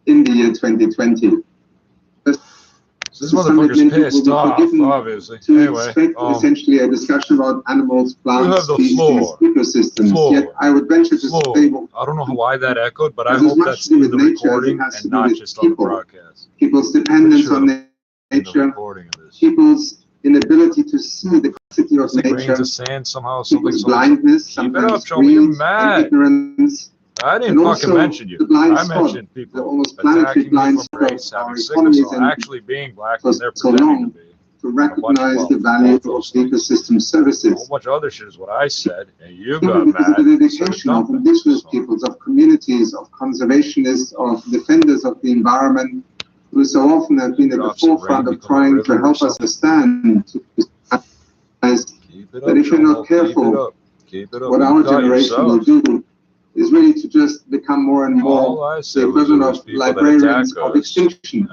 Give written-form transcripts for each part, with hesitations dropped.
in the year 2020. This motherfucker's pissed off, obviously. Anyway, essentially a discussion about animals, plants, species, ecosystems. Yet I would venture to say, I don't know why that echoed, but I hope that's in the recording and not just on the broadcast. People's dependence on nature, people's inability to see the complexity of nature, people's blindness, sometimes greed and ignorance. I didn't fucking mention you. I mentioned people attacking me from race, having sickle cell, actually being black when they're pretending to be. To recognize the value of ecosystem services. A whole bunch of other shit is what I said, and you got mad. The dedication of indigenous peoples, of communities, of conservationists, of defenders of the environment, who so often have been at the forefront of trying to help us understand, to recognize that if you're not careful, what our generation will do is really to just become more and more the equivalent of librarians of extinction.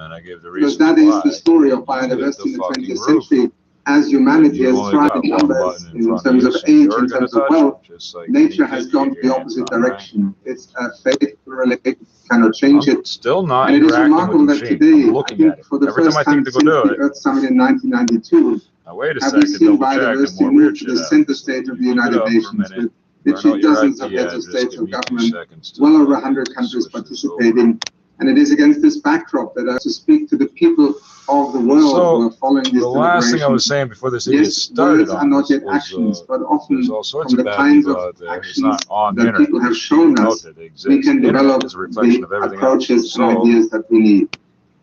Because that is the story of biodiversity in the 20th century. As humanity has thrived in numbers, in terms of age, in terms of wealth, nature has gone the opposite direction. It's a fate related, cannot change it. Still not. And it is remarkable that today, I think for the first time since the Earth Summit in 1992, have we seen biodiversity move to the center stage of the United Nations, with literally dozens of heads of states and government, well over 100 countries participating. And it is against this backdrop that I have to speak to the people of the world who are following this the last thing I was saying before this idiot started are not yet actions, but often from the kinds of actions that people have shown us, we can develop the approaches and ideas that we need.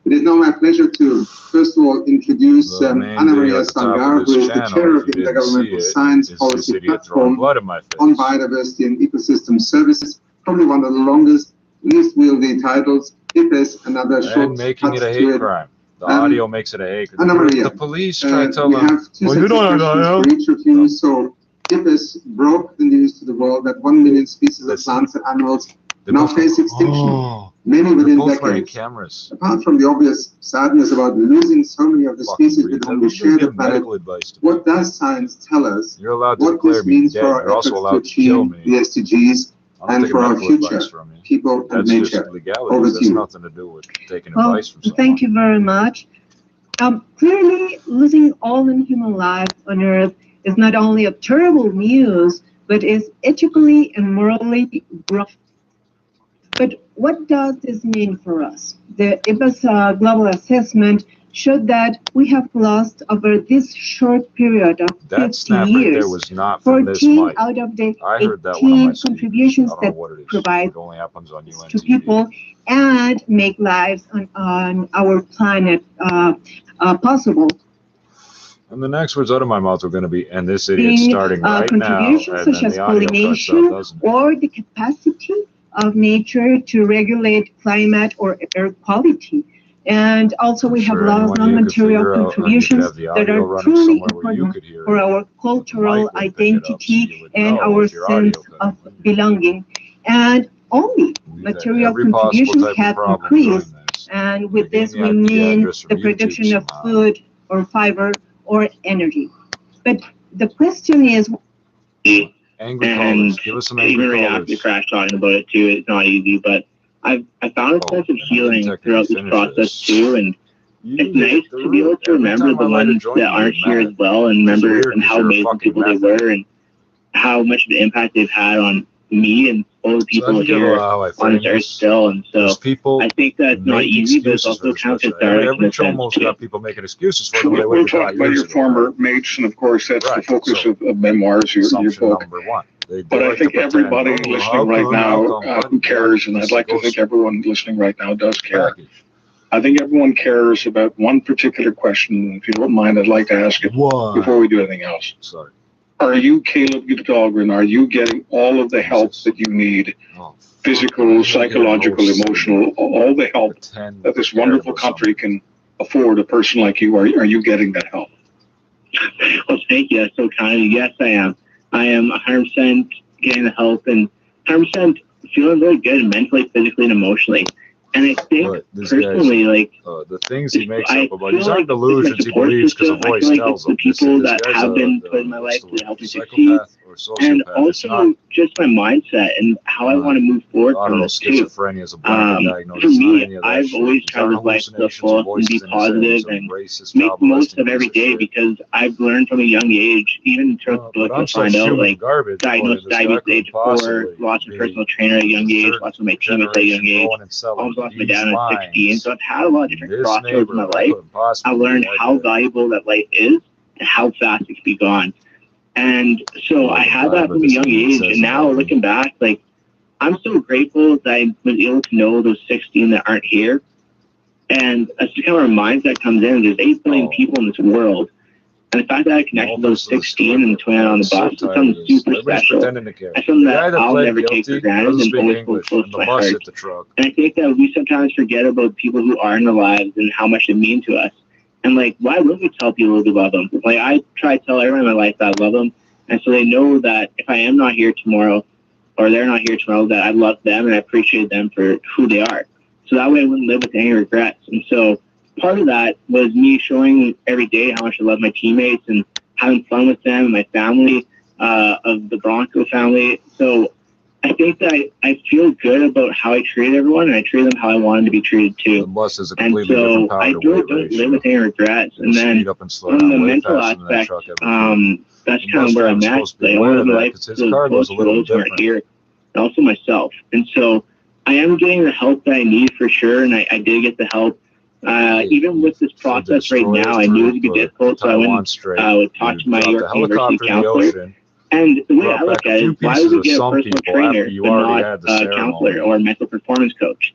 It is now my pleasure to, first of all, introduce Anna Maria Salgar, who is the chair of the Intergovernmental Science Policy Platform on Biodiversity and Ecosystem Services, probably one of the longest, least wieldy titles. If there's another short and making it a hate crime. The audio makes it a hate crime. Anna Maria, the police try to tell them, well, you don't know. For each of you. So IPBES broke the news to the world that 1 million species of plants and animals now face extinction. Many within decades. Apart from the obvious sadness about losing so many of the species with whom we share the planet, what does science tell us? What this means for our efforts to achieve the SDGs and for our future, people and nature? Over to you. Nothing to do with taking advice from someone. Thank you very much. Clearly, losing all human lives on Earth is not only a terrible news, but is ethically and morally wrong. But what does this mean for us? The IPBES global assessment showed that we have lost over this short period of 50 years, 14 out of the 18 contributions that provide to people and make lives on our planet possible. And the next words out of my mouth are going to be, and this idiot's starting right now. Contributions such as pollination or the capacity of nature to regulate climate or air quality. And also we have lost non-material contributions that are truly important for our cultural identity and our sense of belonging. And only material contributions have increased. And with this we mean the production of food or fiber or energy. But the question is, angry callers. Give us some angry callers. You crash talking about it too. It's not easy, but I found a sense of healing throughout this process too, and it's nice to be able to remember the ones that aren't here as well, and remember and how amazing people they were, and how much of an impact they've had on me and all the people here on this earth still. And so I think that's not easy, but it's also kind of cathartic. Every CHOMO's got people making excuses for them. We'll talk about your former mates, and of course that's the focus of memoirs, your book. But I think everybody listening right now who cares, and I'd like to think everyone listening right now does care. I think everyone cares about one particular question. If you don't mind, I'd like to ask it before we do anything else. Sorry. Are you, Caleb Dahlgren, are you getting all of the help that you need? Physical, psychological, emotional, all the help that this wonderful country can afford a person like you? Are you getting that help? Well, thank you. That's so kind of you. Yes, I am. I am 100% getting the help and 100% feeling really good mentally, physically, and emotionally. And I think personally, like the things he makes up about, these aren't delusions he believes because a voice tells him. The people that have been put in my life to help me succeed and also just my mindset and how I want to move forward from this too. For me, I've always tried to live life to the fullest and be positive and make the most of every day, because I've learned from a young age, even throughout the book, you'll find out, like, diagnosed diabetes at age 4, lost a personal trainer at a young age, lost my teammates at a young age, almost lost my dad at 16. So I've had a lot of different crossroads in my life. I learned how valuable that life is and how fast it can be gone. And so I had that from a young age, and now looking back, like, I'm so grateful that I was able to know those 16 that aren't here. And that's just kind of a mindset comes in. There's 8 billion people in this world. And the fact that I connected those 16 and 29 on the bus is something super special. That's something that I'll never take for granted and always hold close to my heart. And I think that we sometimes forget about people who are in our lives and how much they mean to us. And, like, why wouldn't we tell people we love them? Like, I try to tell everyone in my life that I love them. And so they know that if I am not here tomorrow, or they're not here tomorrow, that I love them and I appreciate them for who they are. So that way I wouldn't live with any regrets. And so part of that was me showing every day how much I love my teammates and having fun with them and my family, of the Bronco family. So I think that I feel good about how I treat everyone, and I treat them how I wanted to be treated too. And so I really don't live with any regrets. And then on the mental aspect, that's kind of where I'm at. Like, I wanted my life to close to those who aren't here, and also myself. And so I am getting the help that I need for sure, and I did get the help. Even with this process right now, I knew it would be difficult, so I went would talk to my York University counselor. And the way I look at it is, why would we get a personal trainer but not a counselor or a mental performance coach?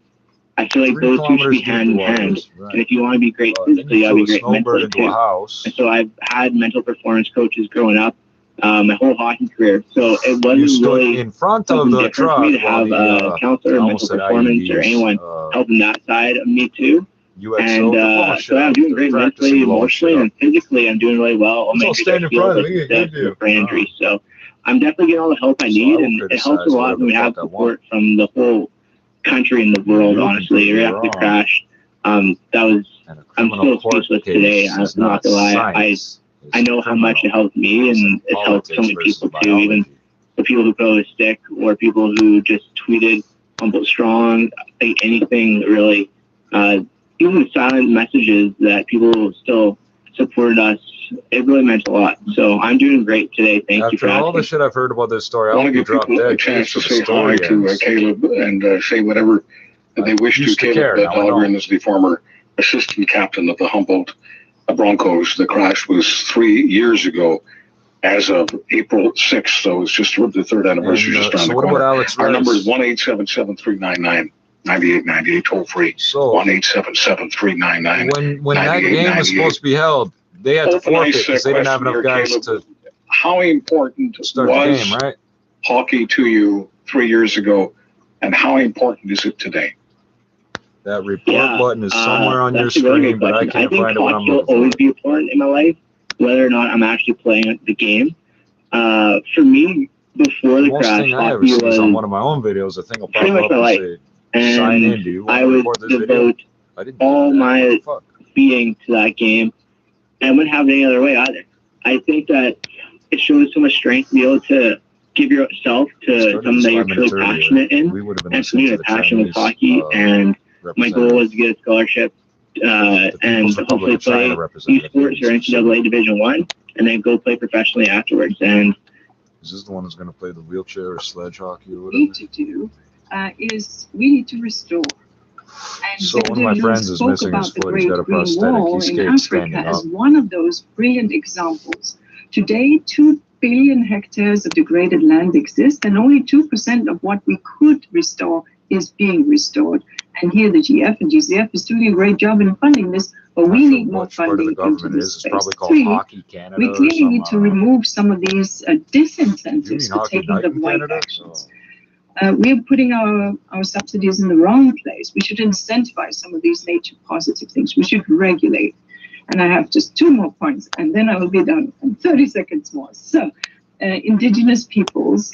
I feel like those two should be hand in hand. And if you want to be great physically, you got to be great mentally too. And so I've had mental performance coaches growing up my whole hockey career. So it wasn't really in front of the truck for me to have a counselor, mental performance, or anyone helping that side of me too. And so I'm doing great mentally, emotionally, and physically. I'm doing really well. I'm making brain injury. So I'm definitely getting all the help I need, and it helps a lot when we have support from the whole country and the world. Honestly, right after the crash, I'm still speechless today. I'm not gonna lie. I know how much it helped me, and it helped so many people too. Even the people who go to stick, or people who just tweeted Humble Strong, anything really. Even the silent messages that people still supported us, it really meant a lot. So I'm doing great today. Thank you for asking. After all the shit I've heard about this story, I want to give people a chance to say hi to Caleb and say whatever they wish to. Caleb Dahlgren is the former assistant captain of the Humboldt Broncos. The crash was 3 years ago, as of April 6th. So it's just the third anniversary just around the corner. Our number is 1-877-399. 9898 toll free. So 1-877-399. When that game was supposed to be held, they had to forfeit because they didn't have enough guys to. How important start the game, right? Hockey to you 3 years ago, and how important is it today? That report button is somewhere on your screen, but I can't find it when I'm looking for it. I think hockey will always be important in my life, whether or not I'm actually playing the game. For me, before the crash, hockey was on one of my own videos. I think I'll pretty much my life. And I would devote all my being to that game, and I wouldn't have it any other way either. I think that it shows so much strength to be able to give yourself to something that you're truly passionate in. And for me, the passion was hockey, and my goal was to get a scholarship and hopefully play esports or NCAA Division I, and then go play professionally afterwards. And is this the one who's going to play the wheelchair or sledge hockey or whatever? Need to do is we need to restore. And so one of my friends is missing his foot. He's got a prosthetic. He skates standing up. As one of those brilliant examples. Today, 2 billion hectares of degraded land exist, and only 2% of what we could restore is being restored. And here the GF and GCF is doing a great job in funding this, but we need more funding into this space. We clearly need to remove some of these disincentives for taking the right actions. We're putting our subsidies in the wrong place. We should incentivize some of these nature positive things. We should regulate. And I have just 2 more points, and then I will be done in 30 seconds more. So, indigenous peoples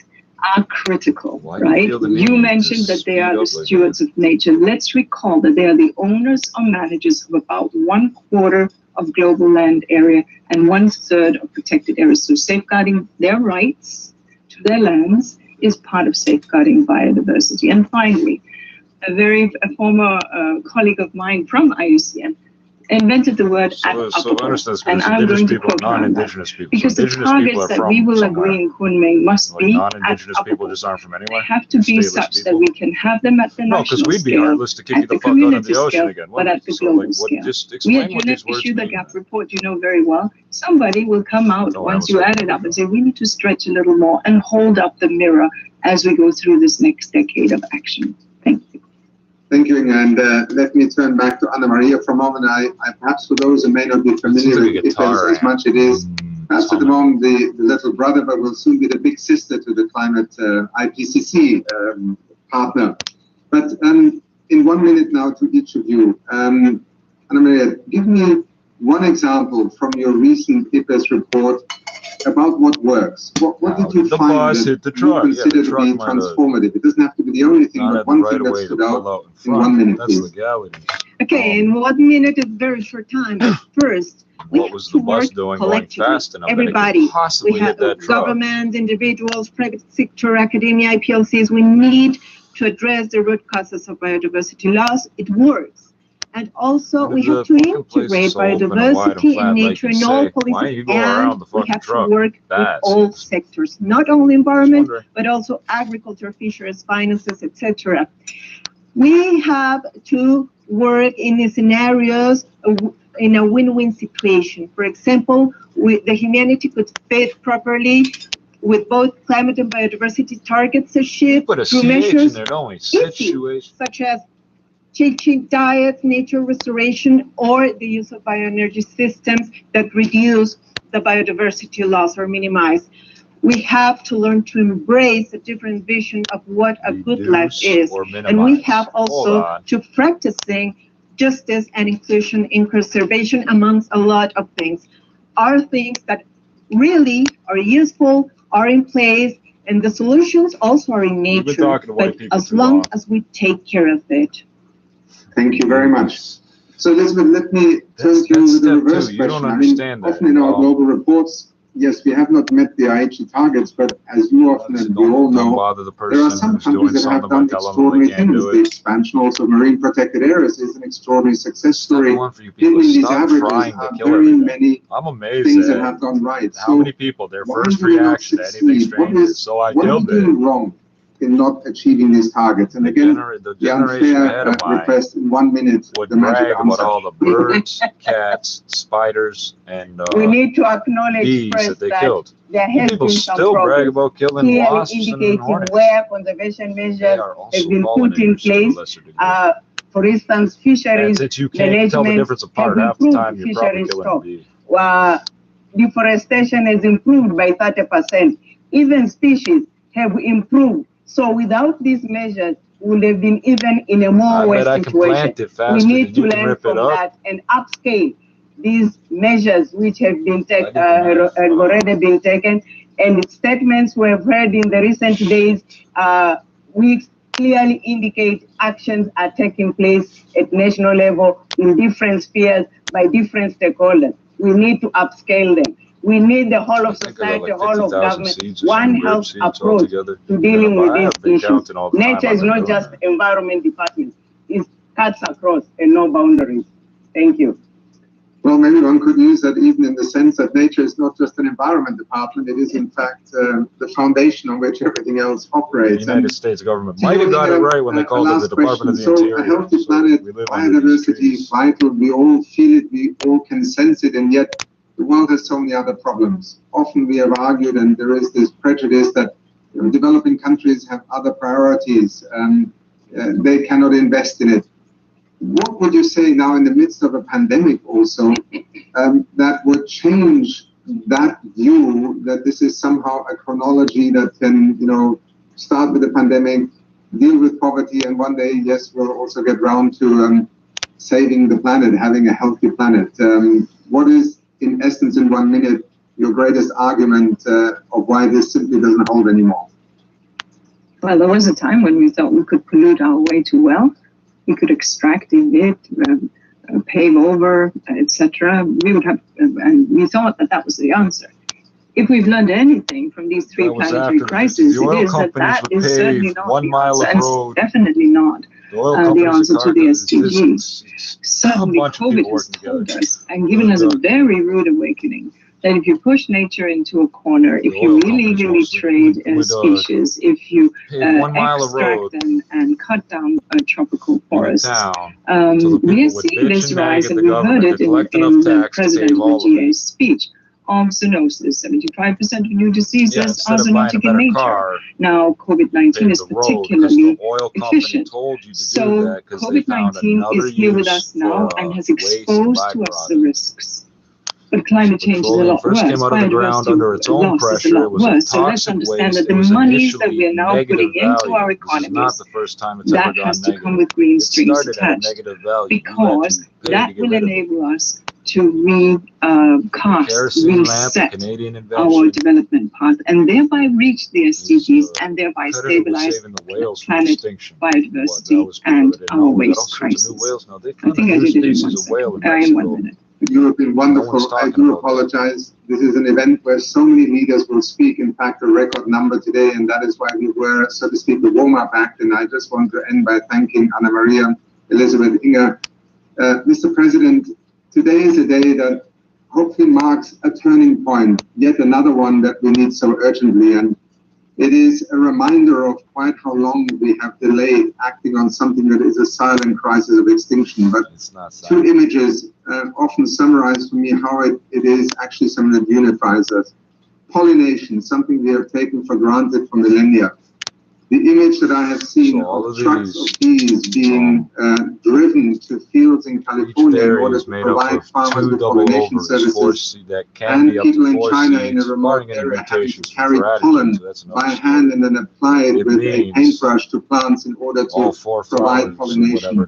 are critical, right? You mentioned that they are the stewards of nature. Let's recall that they are the owners or managers of about 1/4 of global land area and 1/3 of protected areas. So safeguarding their rights to their lands is part of safeguarding biodiversity. And finally, a former colleague of mine from IUCN invented the word and I'm going to quote non-indigenous people. Because the targets that we will agree in Kunming must be non-indigenous people just aren't from anywhere. Have to be such that we can have them at the national because we'd be scale, heartless to kick you the fuck out of the ocean again. But at the global scale. We at UNEP issue the GAP report, you know very well. Somebody will come out once you add it up and say, we need to stretch a little more and hold up the mirror as we go through this next decade of action. Thank you. Thank you, and let me turn back to Anna Maria for a moment. I perhaps for those who may not be familiar with IFES as much it is, perhaps at the moment the little brother, but will soon be the big sister to the climate IPCC partner. But in 1 minute now to each of you, Anna Maria, give me one example from your recent IFES report about what works. What did you find that you consider to be transformative? It doesn't have to be the only thing, but one thing that stood out in 1 minute, please. Okay, in 1 minute is very short time. But first, what was the bus doing going fast enough? Everybody, we have government, individuals, private sector, academia, IPLCs. We need to address the root causes of biodiversity loss. It works. And also, we have to integrate biodiversity and nature in all policies, and we have to work with all sectors, not only environment, but also agriculture, fisheries, finances, etc. We have to work in the scenarios in a win-win situation. For example, the humanity could fit properly with both climate and biodiversity targets achieved through measures such as changing diets, nature restoration, or the use of bioenergy systems that reduce the biodiversity loss or minimize. We have to learn to embrace a different vision of what a good life is. And we have also to practicing justice and inclusion in conservation amongst a lot of things. Are things that really are useful, are in place, and the solutions also are in nature, but as long as we take care of it. Thank you very much. So Elizabeth, let me turn to you with the reverse question. I mean, often in our global reports, yes, we have not met the Aichi targets, but as you often and we all know, there are some countries that have done extraordinary things. The expansion also of marine protected areas is an extraordinary success story. In these averages are very many things that have gone right. How many people, their first reaction to anything strange is, so I killed it. What are you doing wrong in not achieving these targets? And again, the unfair request in 1 minute, would brag about all the birds, cats, spiders, and we need to acknowledge that they killed. There has People been some still brag progress, about killing wasps and indicating hornets. where conservation measures have been put in place. For instance, fisheries since you can't tell the difference apart half the time, you're probably killing bees. Deforestation has improved by 30%. Even species have improved. So without these measures, we would have been even in a more worse situation. We need to learn from that and upscale these measures which have been already been taken. And statements we have heard in the recent days, we clearly indicate actions are taking place at national level in different spheres by different stakeholders. We need to upscale them. We need the whole of society, the whole of government, one health approach to dealing with these issues. Nature is not just environment department. It cuts across and no boundaries. Thank you. Well, maybe one could use that even in the sense that nature is not just an environment department, it is in fact the foundation on which everything else operates. The United States government might have got it right when they called it the Department of the Interior. A healthy planet, biodiversity is vital, we all feel it, we all can sense it, and yet the world has so many other problems. Often we have argued, and there is this prejudice that developing countries have other priorities, they cannot invest in it. What would you say now in the midst of a pandemic also that would change that view that this is somehow a chronology that can, start with the pandemic, deal with poverty, and one day, yes, we'll also get round to saving the planet, having a healthy planet. What is, in essence, in 1 minute, your greatest argument of why this simply doesn't hold anymore? Well, there was a time when we thought we could pollute our way to wealth. We could extract it, pave over, etc. We would have, and we thought that that was the answer. if we've learned anything from these three planetary crises, it is that is certainly not the answer, and it's definitely not the answer to the SDGs. Certainly, COVID has told us and given us a very rude awakening that if you push nature into a corner, if you illegally trade species, if you extract and cut down tropical forests, we are seeing this rise, and we heard it in the President of the GA's speech, of zoonosis. 75% of new diseases are zoonotic in nature. Now, COVID-19 is particularly efficient. So COVID-19 is here with us now and has exposed to us the risks. But climate change is a lot worse. Biodiversity loss is a lot worse. So let's understand that the monies that we are now putting into our economies, that has to come with green streams attached, because that will enable us to reset our development path, and thereby reach the SDGs, and thereby stabilize the planet, biodiversity, and our waste crisis. I think I did it in 1 second. In 1 minute. You have been wonderful. I do apologize. This is an event where so many leaders will speak, in fact, a record number today, and that is why we were, so to speak, the warm-up act. And I just want to end by thanking Anna Maria, Elizabeth, Inga. Mr. President, today is a day that hopefully marks a turning point, yet another one that we need so urgently. And it is a reminder of quite how long we have delayed acting on something that is a silent crisis of extinction. But two images often summarize for me how it is actually something that unifies us. Pollination, something we have taken for granted for millennia. The image that I have seen of trucks of bees being driven to fields in California in order to provide farmers with pollination services, and people in China in a remote area having to carry pollen by hand and then apply it with a paintbrush to plants in order to provide pollination.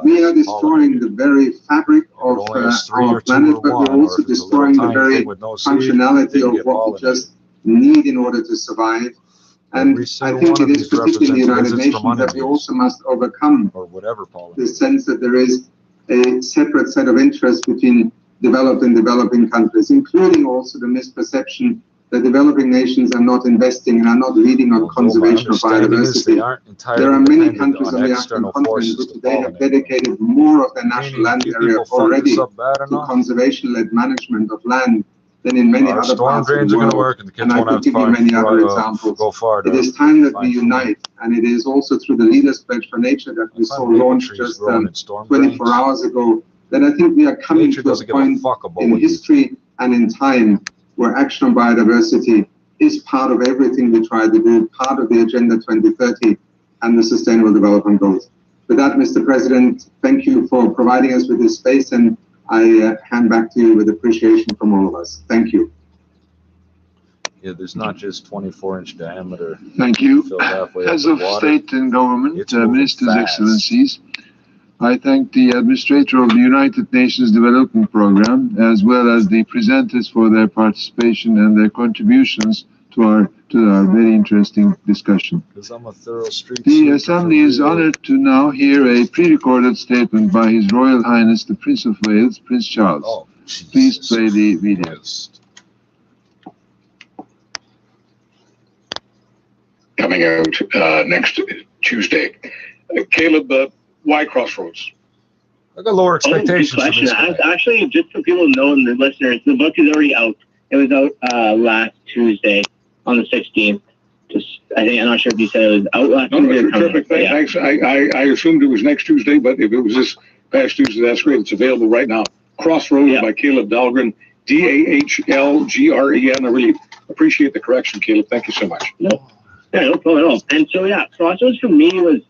We are destroying the very fabric of our planet, but we're also destroying the very functionality of what we just need in order to survive. And I think it is particularly in the United Nations that we also must overcome the sense that there is a separate set of interests between developed and developing countries, including also the misperception that developing nations are not investing and are not leading on conservation of biodiversity. There are many countries on the African continent who today have dedicated more of their national land area already to conservation-led management of land than in many other parts of the world, and I could give you many other examples. It is time that we unite, and it is also through the Leaders' Pledge for Nature that we saw launched just 24 hours ago, that I think we are coming to a point in history and in time where action on biodiversity is part of everything we try to do, part of the Agenda 2030 and the Sustainable Development Goals. With that, Mr. President, thank you for providing us with this space, and I hand back to you with appreciation from all of us. Thank you. Yeah, there's not just 24-inch diameter. Thank you. Heads of State and Government, Ministers, Excellencies, I thank the Administrator of the United Nations Development Programme, as well as the presenters for their participation and their contributions to our very interesting discussion. The Assembly is honoured to now hear a pre-recorded statement by His Royal Highness the Prince of Wales, Prince Charles. Please play the video. Coming out next Tuesday. Caleb, why Crossroads? I got lower expectations. Oh, good question. Actually, just so people know, and the listeners, the book is already out. It was out last Tuesday on the 16th. I'm not sure if you said it was out last Tuesday. Perfect. Thanks. I assumed it was next Tuesday, but if it was this past Tuesday, that's great. It's available right now. Crossroads by Caleb Dahlgren, Dahlgren. I really appreciate the correction, Caleb. Thank you so much. No problem at all. And so, Crossroads for me was,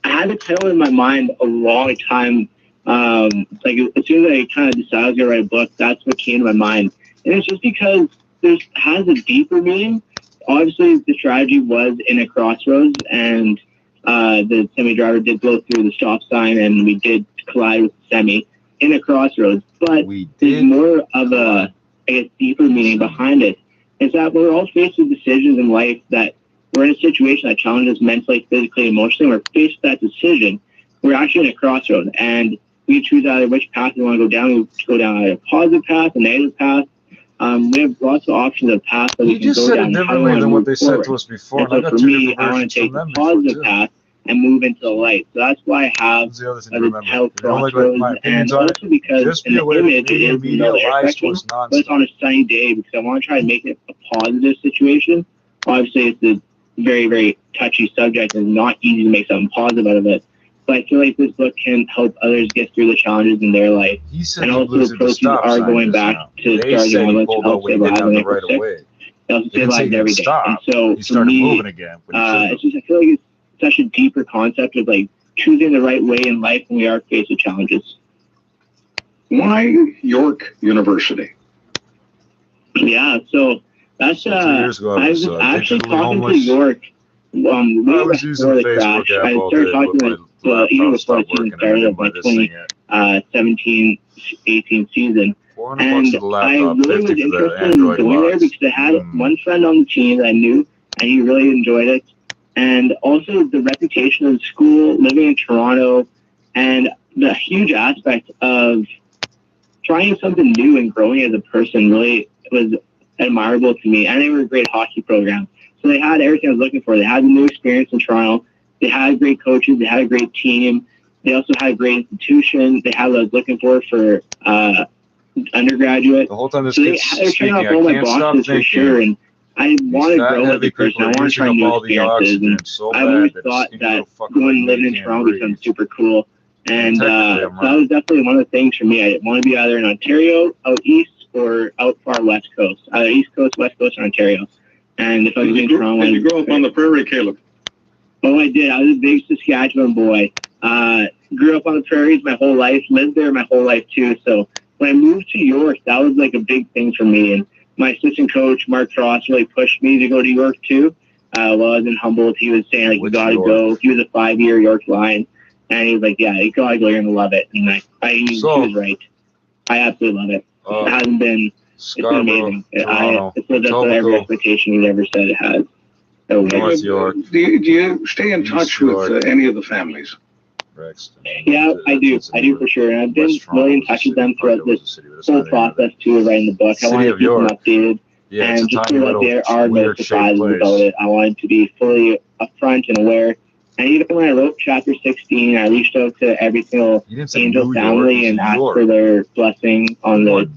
I had the title in my mind a long time. Like as soon as I kind of decided I was gonna write a book, that's what came to my mind. And it's just because it has a deeper meaning. Obviously, the strategy was in a crossroads, and the semi driver did go through the stop sign, and we did collide with the semi in a crossroads. But there's more of a deeper meaning behind it. It's that we're all faced with decisions in life that we're in a situation that challenges mentally, physically, emotionally. We're faced with that decision. We're actually in a crossroad, and we choose either which path we want to go down. We go down either a positive path, a negative path, we have lots of options of paths that we can go down. You just said it differently than what they said to us before. And so for me, I want to take the positive path and move into the light. So that's why I have the title Crossroads, and also because in the image it is another section, but it's on a sunny day because I want to try to make it a positive situation. Obviously, it's a very, very touchy subject and not easy to make something positive out of it. But I feel like this book can help others get through the challenges in their life. And also the proceeds are going back to starting on let's help save lives when they were sick. They also save lives every day. And so for me, it's just, I feel like it's such a deeper concept of like choosing the right way in life when we are faced with challenges. Why York University? Yeah, so that's I was actually talking to York way before the crash. I started talking to even before the season started of my 2017-18 season. And I really was interested in going there because I had one friend on the team that I knew and he really enjoyed it. And also the reputation of the school, living in Toronto, and the huge aspect of trying something new and growing as a person really was admirable to me. And they were a great hockey program. So they had everything I was looking for. They had the new experience in Toronto. They had great coaches. They had a great team. They also had a great institution. They had what I was looking for undergraduate. The whole time this so they're checking off all my boxes for sure. And I want to grow as a person. I want to try new experiences. And I always thought that going and living in Toronto would sound super cool. And so that was definitely one of the things for me. I want to be either in Ontario, out east, or out far west coast. Either east coast, west coast, or Ontario. And if I was in Toronto... Did you grow up on the prairie, Caleb? Oh, I did. I was a big Saskatchewan boy. Grew up on the prairies my whole life. Lived there my whole life, too. So when I moved to York, that was like a big thing for me. And my assistant coach, Mark Frost, really pushed me to go to York, too. While I was in Humboldt, he was saying, like, you got to go. He was a 5-year York Line. And he was like, yeah, you got to go. You're going to love it. And he was right. I absolutely love it. It hasn't been... It's been amazing. It's lived up to every expectation you've ever said it has. North York. Do you stay in touch with any of the families? Yeah, I do. I do for sure. And I've been really in touch with them throughout this whole process too of writing the book. I wanted to keep them updated. And just feel like there are no surprises about it. I wanted to be fully upfront and aware. And even when I wrote chapter 16, I reached out to every single Angel family and asked for their blessing on the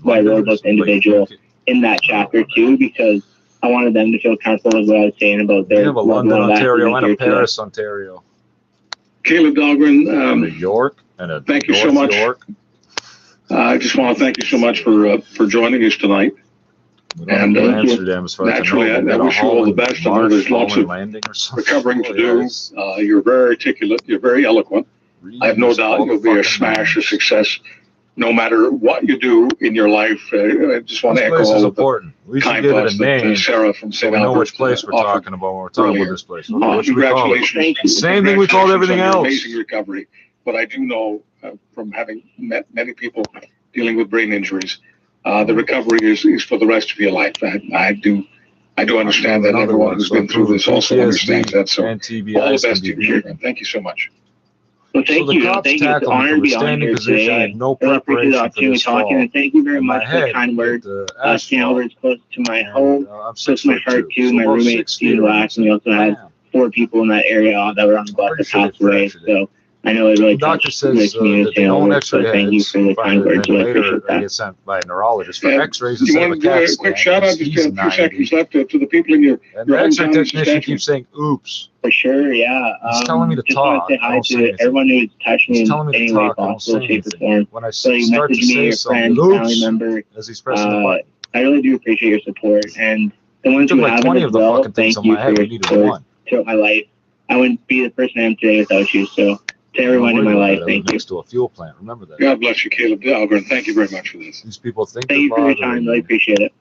those individual in that chapter too, because I wanted them to feel comfortable with what I was saying about their. We have a London, Ontario, and a Paris, Ontario. Caleb Dahlgren, a York and a thank you so much. I just want to thank you so much for joining us tonight. And Amsterdam, as far naturally, I wish you all the best. I know there's lots of recovering to do. You're very articulate. You're very eloquent. I have no doubt you'll be a smash, a success, no matter what you do in your life. I just want to echo all of the kind thoughts that Sarah from St. Albert. We know which place we're talking about when we're talking about this place. Congratulations. Same thing with all everything else. Amazing recovery. But I do know from having met many people dealing with brain injuries, the recovery is for the rest of your life. I do understand that everyone who's been through this also understands that. So all the best to you, Kieran. Thank you so much. Well, thank you. Thank you. It's an honor to be on here today. I really appreciate the opportunity to talk, and thank you very much for the kind words. St. Albert's close to my home, close to my heart too. My roommate, Steve Lax, and we also had 4 people in that area that were on the bus that passed away. So I know it really touched the community. So thank you for the kind words. I really appreciate that. Get sent by a neurologist for X-rays. You want to do a quick shout out? Just a few seconds left to the people in your X-ray technician keeps saying, "Oops." For sure, yeah. He's telling me to talk. Just want to say hi to everyone who's touched me in any way possible, shape, or form. When I so you start message to me, your say friends, family member. As he's pressing the button. I really do appreciate your support, and the ones who haven't as well, thank you for your support throughout my life. I wouldn't be the person I am today without you, so to everyone in my life, thank you. Next to a fuel plant, remember that. God bless you, Caleb Dahlgren. Thank you very much for this. These people think thank you for your time. Really appreciate it.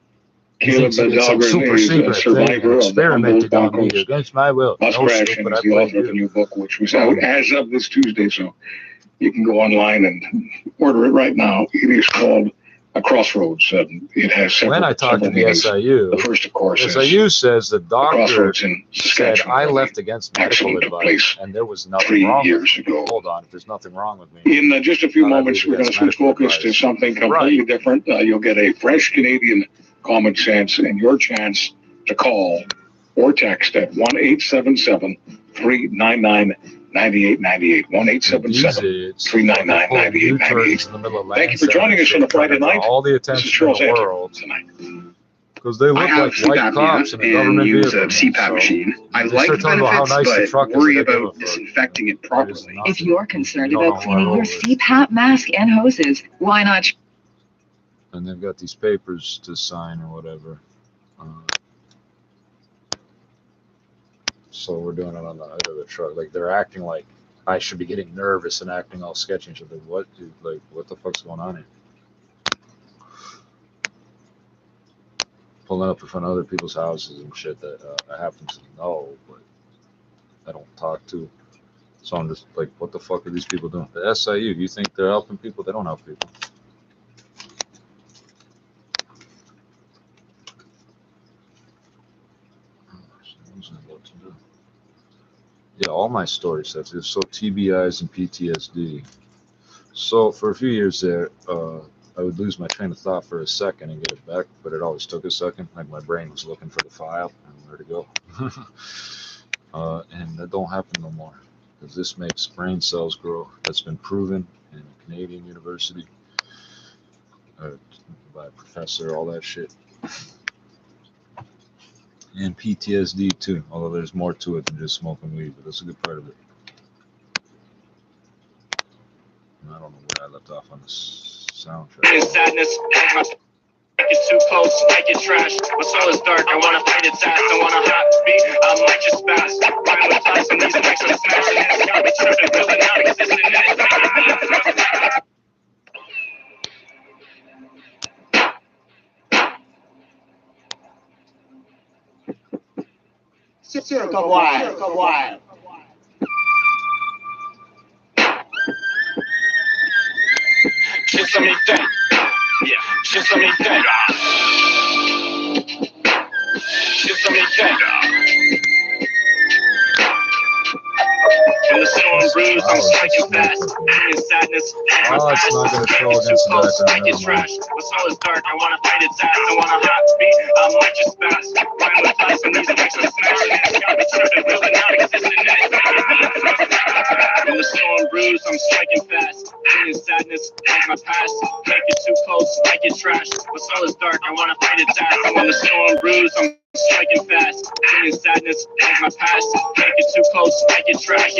Caleb Dahlgren is a survivor of the Humboldt Broncos against my will. bus crash, and is the author of the new book, which was out as of this Tuesday. So you can go online and order it right now. It is called A Crossroads. It has several. When I talked to the SIU, the first, of course, SIU says the doctor said I left against medical advice, and there was nothing wrong. 3 years ago. Hold on, there's nothing wrong with me. In just a few moments, we're going to switch focus to something completely different. You'll get a fresh Canadian common sense and your chance to call or text at 1-877-399-9898. 1-877-399-9898. Thank you for joining us on a Friday night. All the attention in the world tonight. Because they look like white cops in a government use vehicle. a CPAP machine. I like the benefits, but worry about disinfecting it properly. If you're concerned about cleaning your CPAP mask and hoses, why not? And they've got these papers to sign or whatever. So we're doing it on the hood of the truck. Like, they're acting like I should be getting nervous and acting all sketchy and shit. Like, what, dude? Like, what the fuck's going on here? Pulling up in front of other people's houses and shit that I happen to know, but I don't talk to. So I'm just like, what the fuck are these people doing? The SIU, you think they're helping people? They don't help people. Yeah, all my story sets. So TBIs and PTSD. So for a few years there, I would lose my train of thought for a second and get it back, but it always took a second. Like my brain was looking for the file and where to go. And that don't happen no more, because this makes brain cells grow. That's been proven in a Canadian university by a professor, all that shit. And PTSD too, although there's more to it than just smoking weed, but that's a good part of it. And I don't know where I left off on this soundtrack. Sadness, it's too close, make it trash. My soul is dark, I wanna fight its ass. I wanna hot beat, I might just pass. Rhyme with flies and these necks are smashing. It's got me tripping, feeling non-existent, and it's making me Circle wide, circle wide. Just let me think. Yeah, just let me think. Just let me think. In the storm breeze, I'm striking fast. In sadness, my past. Too close, make it trash. My soul is dark, I wanna fight its ass. I wanna hot beat, I might just pass. Rhyme with flies and these necks are smashing. It's got me tripping, feeling non-existent, and it's making me in the storm breeze, I'm striking fast. In sadness, my past. Make it too close, make it trash. My soul is dark, I wanna fight its ass. I'm in the storm breeze, I'm striking fast. In sadness, my past. Make it too close, make it trash.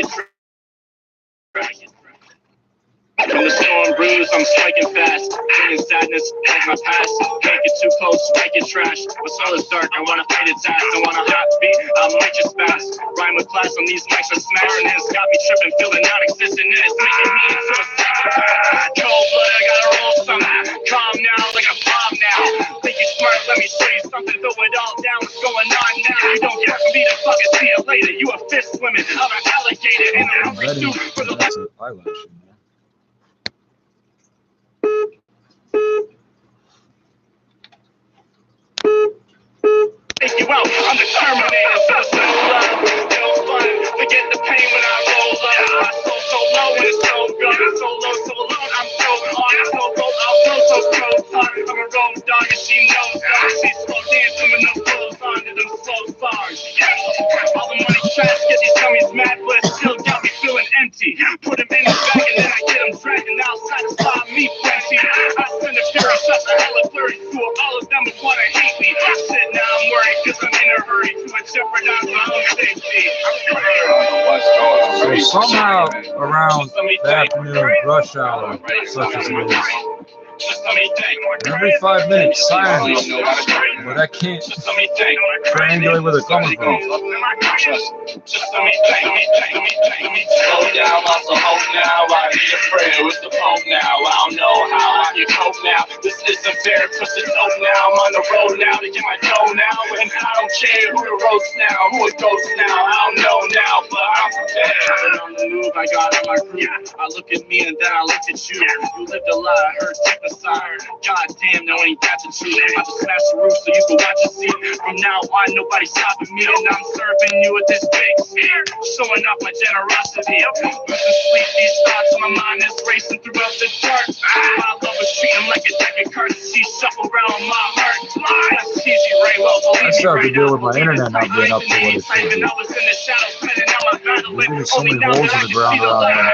In the storm breeze, I'm striking fast. In sadness, my past. Make it too close, make it trash. My soul is dark, I wanna fight its ass. I wanna hot beat, I might just pass. Rhyme with class on these mics are smashing. It's got me tripping, feeling non-existent, and it's making me so sad. Cold blood, I gotta roll something. Calm now, like a bomb now. Think you smart, let me show you something. Throw it all down, what's going on now? You don't have to be the fucking see it later. You a fist swimming, I'm an alligator, and I'm hungry too for the left. Take you out, I'm the Terminator, suicide love, still fun, forget the pain when I roll up, my soul so low and it's so good, I'm so low, so alone, I'm so on, I'm so cold, I'll go so close, I'm a road dog and she knows that, she's slow dancing with no clothes on to them slow bars, all the money trash, get these dummies mad, but it still got me feeling empty, put them in the bag and then I get them dragging outside to stop me plenty, I send a fury, shut the hell up, blurry school, all of them wanna hate me, shit now I'm worried. Cause I'm in a hurry to jeopardize my own safety. So somehow around the afternoon rush hour, such as it is, every 5 minutes silence, but I can't triangulate where they're coming from. Slow down, I'm so hope now. I need a prayer with the Pope now. I don't know how I can cope now. This isn't fair, twist it's up now. I'm on the road now to get my dough now. And I don't care who the roast now, who it goes now. I don't know now, but I'm prepared. On the move, I got on my crew. I look at me and then I look at you. You lived a lie, I heard genocide. God damn, no, ain't that the truth. I just smashed the roof so you can watch and see. From now on, nobody's stopping me, and I'm serving you with this big spear, showing off my generosity. Losing sleep, these thoughts in my mind is racing throughout the dark. My love is treating like a deck of cards. She shuffle around my heart. still have to deal with my internet not being up to what it should be. There's really so many holes in the ground around here.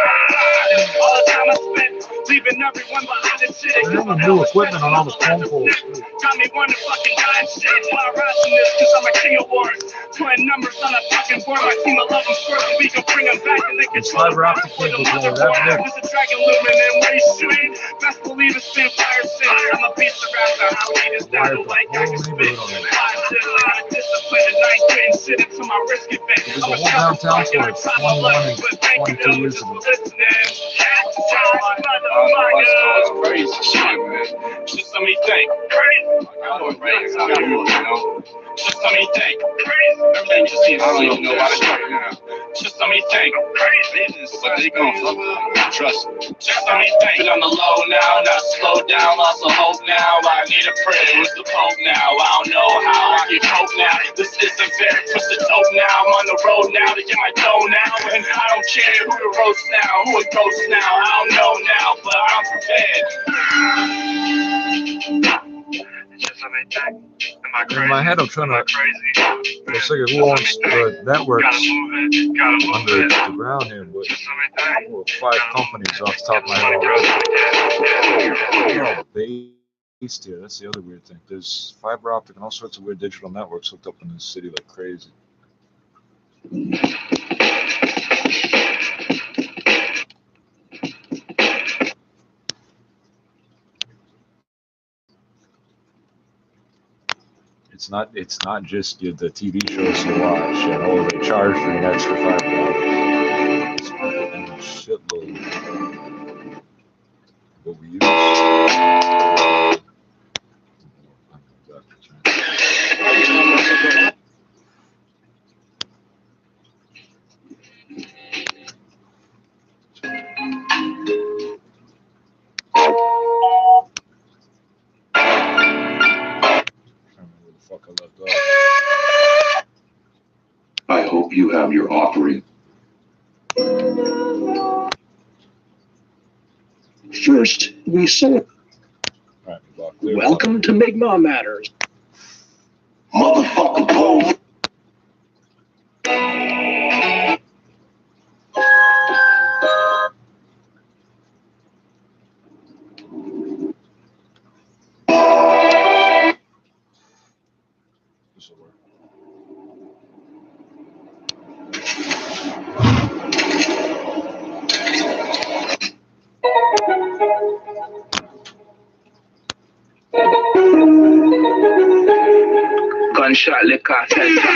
There's even new equipment on all the phone poles. Got me wonder fucking dying shit while rushing this, cause I'm a king of wars. Putting numbers on a fucking board, my team of love them score, so we can bring them back and they can try to rock the cable. There's a dragon looming in waste shooting. Best believe it's been fire since. I'm a beast of rap, so how we just down like I can spit. Discipline and night getting shit into my wrist get bent. There's a whole downtown for it, 21 and 22 years ago. Crazy shit, man. Just let me think. Crazy. I know it's crazy. Just let me think. Crazy. Everything you see, I don't even know why to do it. Just let me think. Crazy. But they gon' trust me. Just let me think. On the low now, not slow down. Lots of hope now. I need a prayer with the Pope now. I don't know how I can cope now. This isn't fair. Push the dope now. I'm on the road now to get my dough now. And I don't care who the roast now, who it goes now. I don't know now, but I'm prepared. In my head, I'm trying to figure who owns the networks under the ground here, but 5 companies off the top of my head already. Oh, based here. That's the other weird thing. There's fiber optic and all sorts of weird digital networks hooked up in this city like crazy. It's not just the TV shows you watch, you know, they charge for an extra $5. It's a shitload. What we use. I hope you have your offering. First, we saw. Welcome to Big Mom Matters. Motherfucker, Paul. Gunshot lick off head top.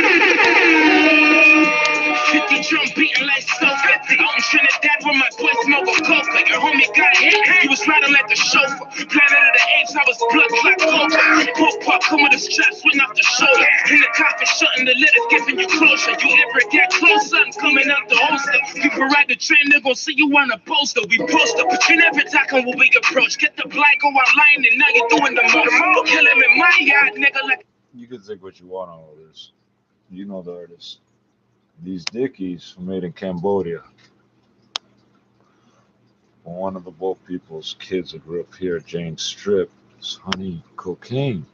50 drum beating like so 50. Out in Trinidad where my boy smoke a coke. Like your homie got hit, he was riding like the chauffeur. Planet of the Apes, I was blood clot coke. Post pop come with a strap, swing off the shoulder. In the coffin, shutting the lid is giving you closure. You ever get close, something coming out the holster. People ride the train, they're gonna see you on a poster. We post up, but you never talking when we approach. Get the blind, go online, and now you're doing the most. Kill him in my yard, nigga, like. You can think what you want on all this. You know the artists. These dickies were made in Cambodia. One of the boat people's kids that grew up here, Jane Trippz, honey cocaine.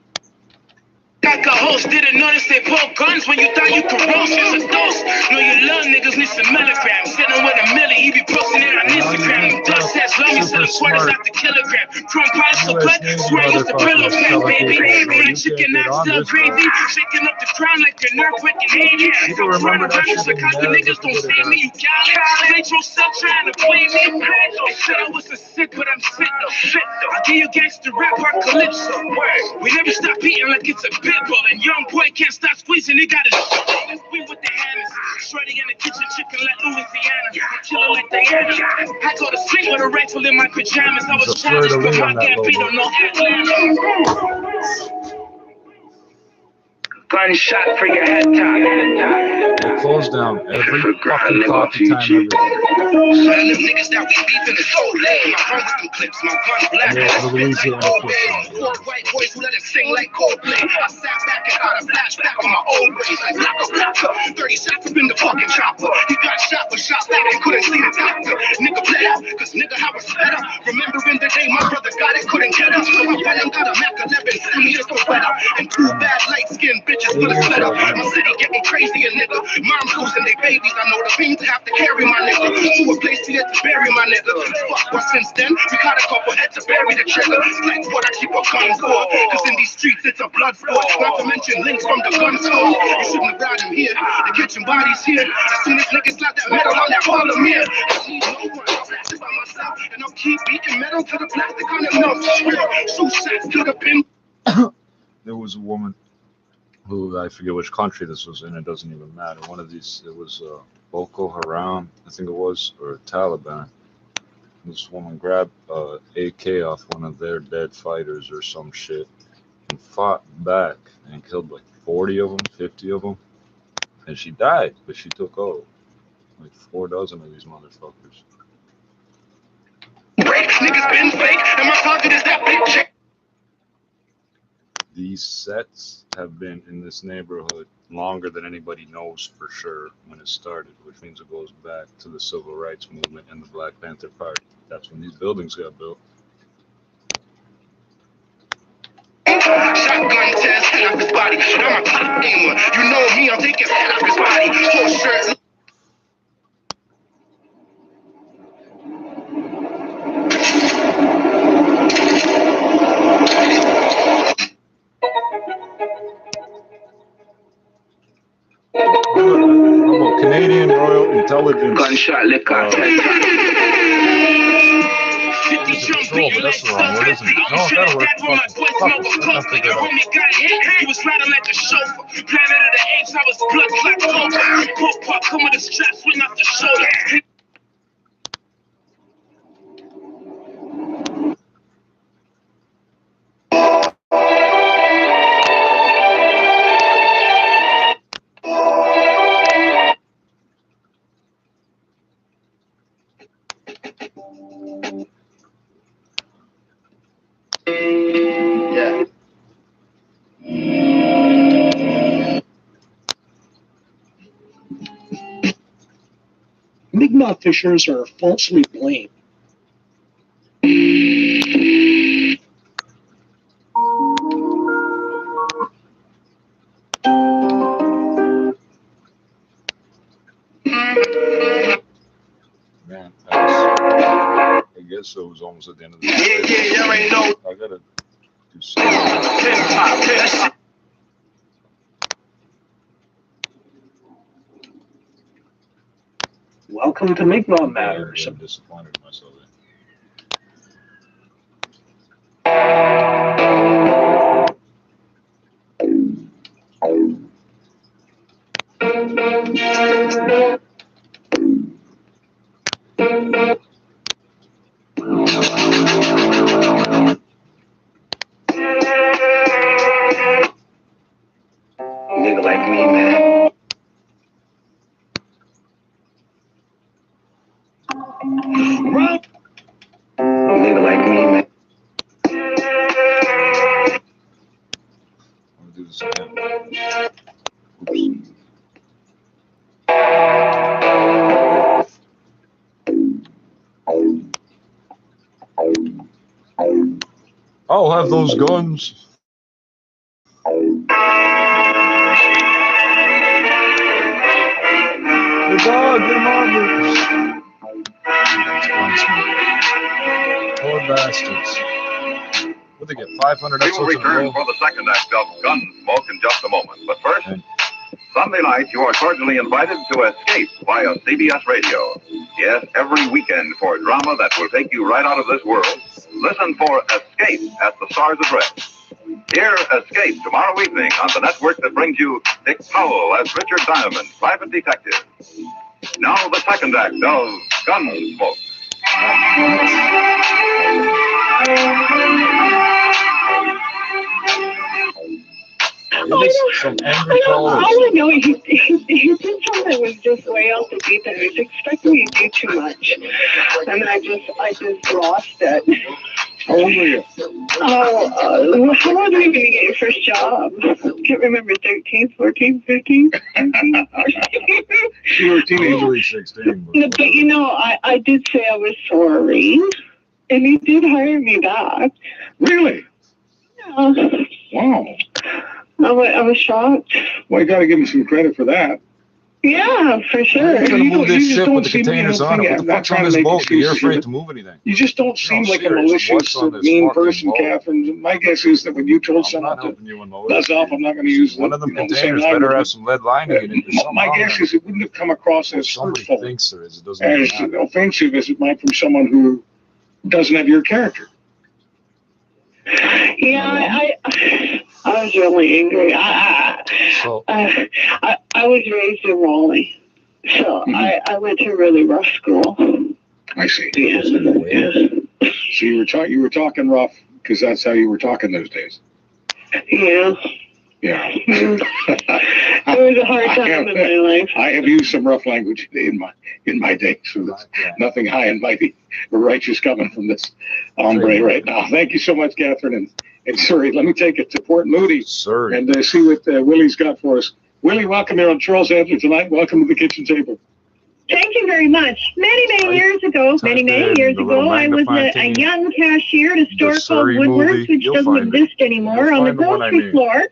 Like a host, didn't notice they pull guns when you thought you could roast. It's a dose. Know your love niggas need some milligrams. Sitting with a milli, he be posting it on Instagram. Dust says long, he selling quarters out the kilogram. Chrome pies so cut, swear it's the pillow pack, baby. When the chicken not still gravy, shaking up the crown like your nerve quick and Haiti. People remember that shit. Because the niggas don't see me, you got it. Metro still trying to play me. They said I wasn't sick, but I'm sick though. I give you gangster rap, our calypso. We never stop eating like it's a bit. And young boy can't stop squeezing, he got his we with the hammers. Shorty in the kitchen, chicken like Louisiana. I'm chilling like Diana. I go to sleep with a rifle in my pajamas. I was childish, but my Gambino, no Atlanta. Gunshot for your head top. They close down every fucking coffee time every day. Some of them niggas that we beefing is so lame. My homies do clips, my gun black. Four white boys who let it sing like Coldplay. I sat back and got a flashback on my old ways. Like blocker. 30 shots up in the fucking chopper. He got shot but shot back and couldn't see the doctor. Nigga bled out, cause nigga how it's better. Remembering the day my brother got it, couldn't get up. So I went and got a Mac 11, 7 years for weather. And 2 bad light skinned bitches bitches with a slitter. My city getting crazy, and nigga. Moms losing their babies. I know the pain to have to carry my nigga to a place to get to bury my nigga. Fuck, but since then, we caught a couple heads to bury the trigger. That's what I keep a gun for. Cause in these streets, it's a blood sport. Not to mention links from the gun store. You shouldn't have brought him here. The kitchen body's here. As soon as niggas slap that metal on that column here. I need no one. I'll blast by myself. And I'll keep beating metal to the plastic on the nose. Shoot shots to the pin. There was a woman who, I forget which country this was in, it doesn't even matter. One of these, it was Boko Haram, I think it was, or Taliban. This woman grabbed AK off one of their dead fighters or some shit and fought back and killed like 40 of them, 50 of them. And she died, but she took like 4 dozen of these motherfuckers. Niggas been fake, and my target is that big chick. These sets have been in this neighborhood longer than anybody knows for sure when it started, which means it goes back to the Civil Rights Movement and the Black Panther Party. That's when these buildings got built. Shotgun test, head off his body. I'm a top gamer. You know me, I'm taking head off his body. Full shirt. Canadian Royal Intelligence. Gunshot liquor. 50 jumping, that's the wrong word, isn't it? No, that'll work. Fuck it. He was riding like a chauffeur. Planet of the Apes, I was blood like coke. Pull pop, come with a strap, swing off the shoulder. Mi'kmaq fishers are falsely blamed. Man, I guess it was almost at the end of the day. I gotta do something. Welcome to Mi'kmaq Matters. I'm disappointed in myself. Nigga like me, man. Nigga like me, man. I'll do this again. I'll have those guns. The dog, get him over. Poor bastards. What they get? 500 We will return for the second act of Gunsmoke in just a moment. But first, Sunday night, you are cordially invited to Escape via CBS Radio. Yes, every weekend for drama that will take you right out of this world. Listen for Escape at the Star's address. Hear Escape tomorrow evening on the network that brings you Dick Powell as Richard Diamond, private detective. Now the second act of Gunsmoke. Some angry all I know, he did something that was just way out the deep end. He was expecting me to do too much, and I just lost it. How old were you? Oh, how old were you when you get your first job? I can't remember, 13, 14, 15, 13. You were a teenager, 16. But you know, I did say I was sorry, and he did hire me back. Really? Yeah. Wow. I was shocked. Well, you got to give him some credit for that. Yeah, for sure. You're gonna move this ship with the containers on it. What the fuck's on this boat? You're afraid to move anything. You just don't seem like a malicious, mean person, Catherine. My guess is that when you told someone to buzz off, I'm not going to use one of them containers better have some lead lining in it. My guess is it wouldn't have come across as hurtful, thinks there is. It doesn't as offensive as it might from someone who doesn't have your character. Yeah, I was really angry. I was raised in Raleigh, so I went to a really rough school. I see. Yeah. So you were talking rough because that's how you were talking those days. Yeah. Yeah. It was a hard time in my life. I have used some rough language in my day, so there's nothing high and mighty or righteous coming from this hombre right now. Thank you so much, Catherine. And sorry, let me take it to Port Moody and see what Willie's got for us. Willie, welcome here on Charles Answer tonight. Welcome to the kitchen table. Thank you very much. Many years ago, I was a young cashier at a store called Woodward's, which doesn't exist anymore, on the grocery floor.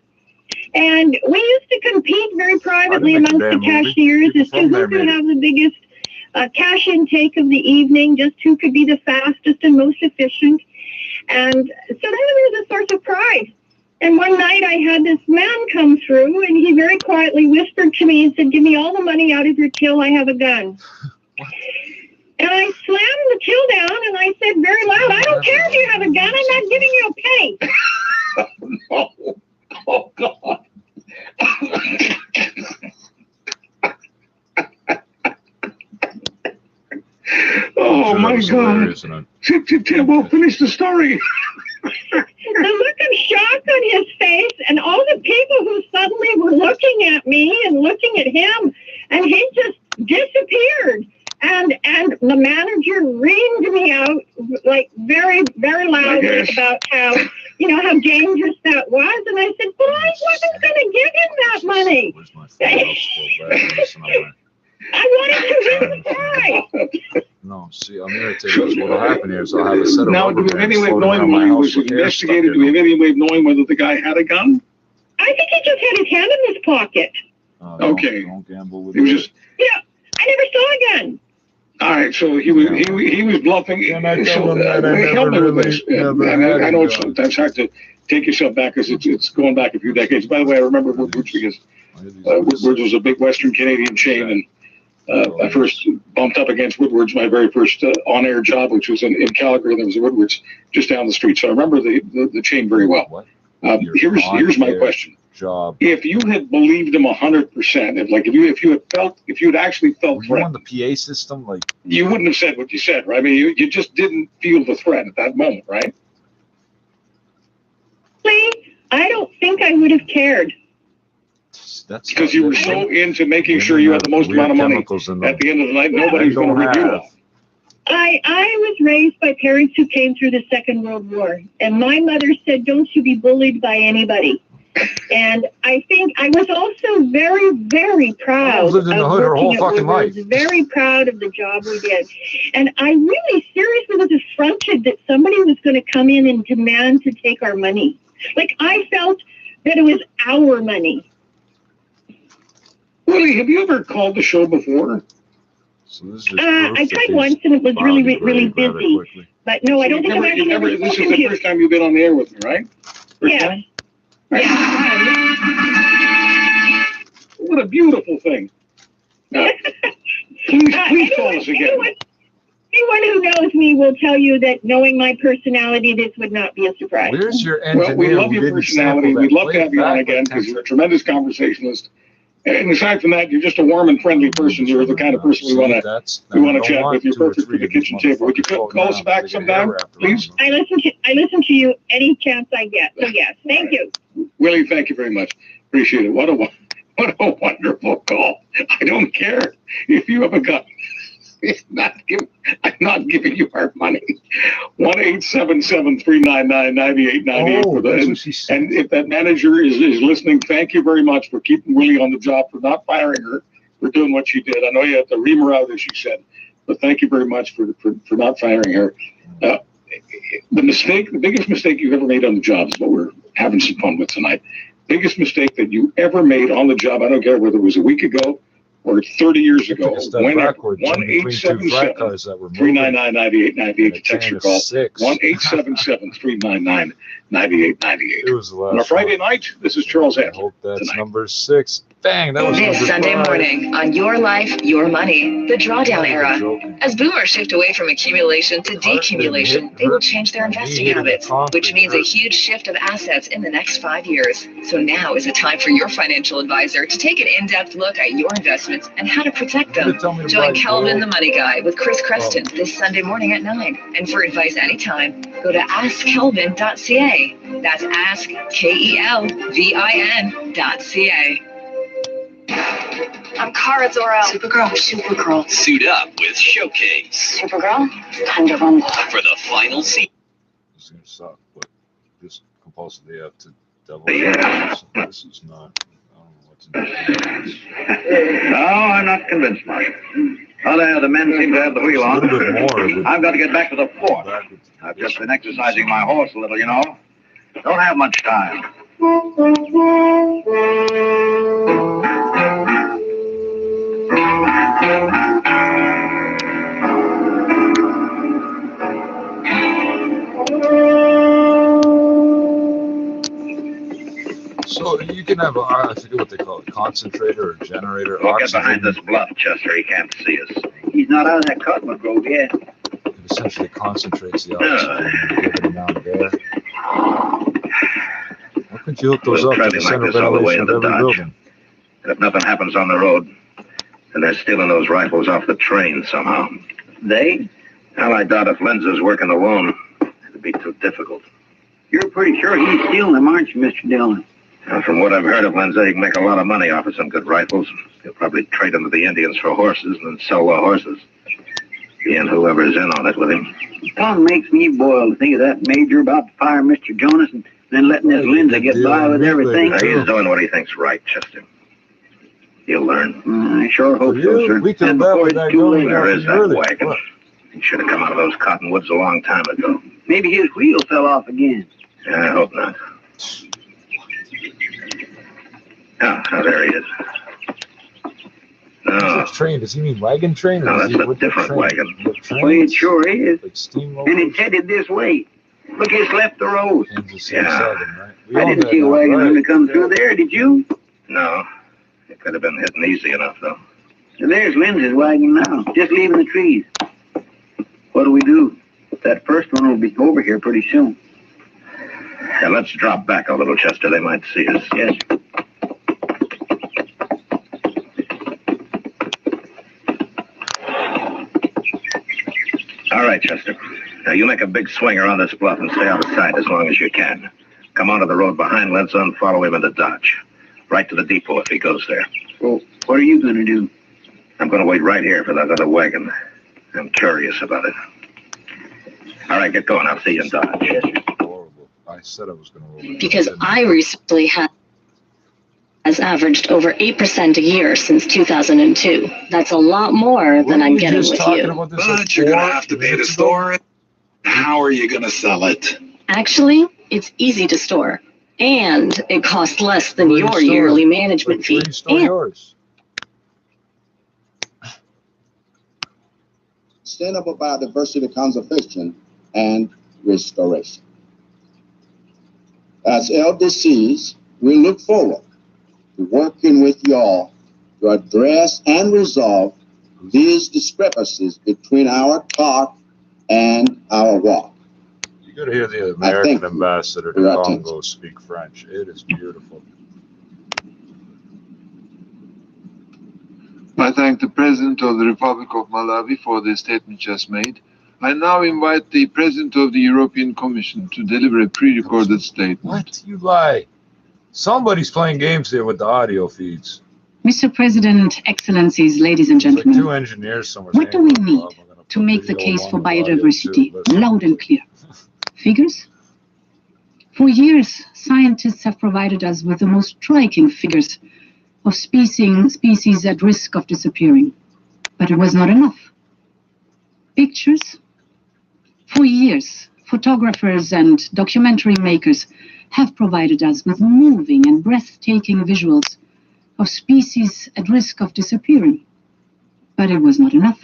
And we used to compete very privately amongst the cashiers as to who could have the biggest cash intake of the evening, just who could be the fastest and most efficient. And so that was a source of pride. And one night I had this man come through, and he very quietly whispered to me and said, "Give me all the money out of your till, I have a gun." And I slammed the till down, and I said very loud, "I don't care if you have a gun, I'm not giving you a penny." No. Oh, God. Oh, my God. Well, finish the story. The look of shock on his face, and all the people who suddenly were looking at me and looking at him, and he just disappeared. And the manager reamed me out like very loudly about how dangerous that was. And I said, "But I wasn't going to give him that money. I wanted to win the prize." No, see, I'm irritated because what'll happen here is I'll have a set of now, do we have any way of knowing when he was investigated? Do we have any way of knowing whether the guy had a gun? I think he just had his hand in his pocket. Okay. Don't gamble with it. Yeah, I never saw a gun. All right, so he was bluffing. And I told him that I never really. I know sometimes hard to take yourself back because it's going back a few decades. By the way, I remember Woodward's because Woodward's was a big Western Canadian chain, and I first bumped up against Woodward's my very first on-air job, which was in Calgary. There was a Woodward's just down the street, so I remember the chain very well. Here's my question. If you had believed him 100%, if you had actually felt threatened, on the PA system, you wouldn't have said what you said, right? I mean, you just didn't feel the threat at that moment, right? I don't think I would have cared. That's because you were so into making sure you had the most amount of money at the end of the night. Nobody's going to rip you off. I was raised by parents who came through the Second World War, and my mother said, "Don't you be bullied by anybody." And I think I was also very, very proud of lived in the hood her whole fucking life. Very proud of the job we did. And I really seriously was affronted that somebody was going to come in and demand to take our money. Like, I felt that it was our money. Willie, have you ever called the show before? So this is I tried once, and it was really busy. But no, I don't think I've actually This is the first time you've been on the air with me, right? Yeah. What a beautiful thing. Now, please call us again. Anyone who knows me will tell you that knowing my personality, this would not be a surprise. Where's your engineer? Well, we love your personality. We'd love to have you on again because you're a tremendous conversationalist. And aside from that, you're just a warm and friendly person. You're the kind of person we want to chat with. You're perfect for the kitchen table. Would you call us back sometime, please? I listen to you any chance I get. So yes, thank you. Willie, thank you very much. Appreciate it. What a wonderful call. I don't care if you have a gun. I'm not giving you our money. 1-877-399-9898 and if that manager is listening, thank you very much for keeping Willie on the job, for not firing her, for doing what she did. I know you had to ream her out, as you said, but thank you very much for not firing her. The biggest mistake you've ever made on the job is what we're having some fun with tonight. biggest mistake that you ever made on the job, I don't care whether it was a week ago or 30 years ago, went up 1-877-399-9898 to text your call. 1-877-399-9898. On a Friday night, this is Charles Hampton. I hope that's number 6. Bang, that was this Sunday morning on Your Life, Your Money, the drawdown era. As boomers shift away from accumulation to decumulation, they will change their investing habits, which means a huge shift of assets in the next 5 years. So now is the time for your financial advisor to take an in-depth look at your investments and how to protect them. Join Kelvin the Money Guy with Chris Creston this Sunday morning at 9. And for advice anytime, go to askkelvin.ca. That's askkelvin.ca. I'm Cara Zor-El. Supergirl. Suit up with Showcase. Supergirl, it's time to run for the final season. This is going to suck, but just compulsively have to double. This is not. I don't know what to do. No, I'm not convinced, Mark. Oh, the men seem to have the wheel on. A little bit more. I've got to get back to the fort. I've just been exercising my horse a little, you know. Don't have much time. So you can have I forget what they call it, concentrator or generator. We'll get behind this bluff, Chester. He can't see us. He's not out of that cottonwood grove yet. It essentially concentrates the oxygen and give it amount of air. Why couldn't you hook those up to the center ventilation of every building? And if nothing happens on the road, then they're stealing those rifles off the train somehow. They? Well, I doubt if Lindsay's working alone. It'd be too difficult. You're pretty sure he's stealing them, aren't you, Mr. Dillon? Well, from what I've heard of Lindsay, he can make a lot of money off of some good rifles. He'll probably trade them to the Indians for horses and then sell the horses. He and whoever's in on it with him. Tongue makes me boil to think of that major about to fire Mr. Jonas and then letting this Lindsay get by with everything. He's doing what he thinks right, Chester. He'll learn. I sure hope so, sir. We can before it's too late. Where is that wagon? He should have come out of those cottonwoods a long time ago. Maybe his wheel fell off again. Yeah, I hope not. Oh, there he is. No. Train? Does he mean wagon train? Or no, that's a different wagon. Well, it sure is. Like steamroller? And it's headed this way. Look, it's left the road. Yeah. Right? I didn't see a wagon when it come through there, did you? No. It could have been hitting easy enough, though. So there's Lindsay's wagon now, just leaving the trees. What do? That first one will be over here pretty soon. Yeah, let's drop back a little, Chester. They might see us. Yes. All right, Chester. Now, you make a big swing around this bluff and stay out of sight as long as you can. Come onto the road behind Lindsay and follow him into Dodge. Right to the depot if he goes there. Well, what are you going to do? I'm going to wait right here for that other wagon. I'm curious about it. All right, get going. I'll see you in Dodge. Horrible. I said I was going to roll. Because I recently has averaged over 8% a year since 2002. That's a lot more than I'm getting with you. But you're going to have to pay to store it. How are you going to sell it? Actually, it's easy to store. And it costs less than your yearly management fee. Sustainable biodiversity conservation and restoration. As LDCs, we look forward to working with y'all to address and resolve these discrepancies between our talk and our walk. You got to hear the American ambassador to Congo speak French. It is beautiful. I thank the President of the Republic of Malawi for the statement just made. I now invite the President of the European Commission to deliver a pre-recorded statement. What? You lie. Somebody's playing games here with the audio feeds. Mr. President, Excellencies, ladies and gentlemen, like 2 engineers somewhere. What do we need to make the case for biodiversity loud and clear? Figures? For years, scientists have provided us with the most striking figures of species at risk of disappearing. But it was not enough. Pictures? For years, photographers and documentary makers have provided us with moving and breathtaking visuals of species at risk of disappearing. But it was not enough.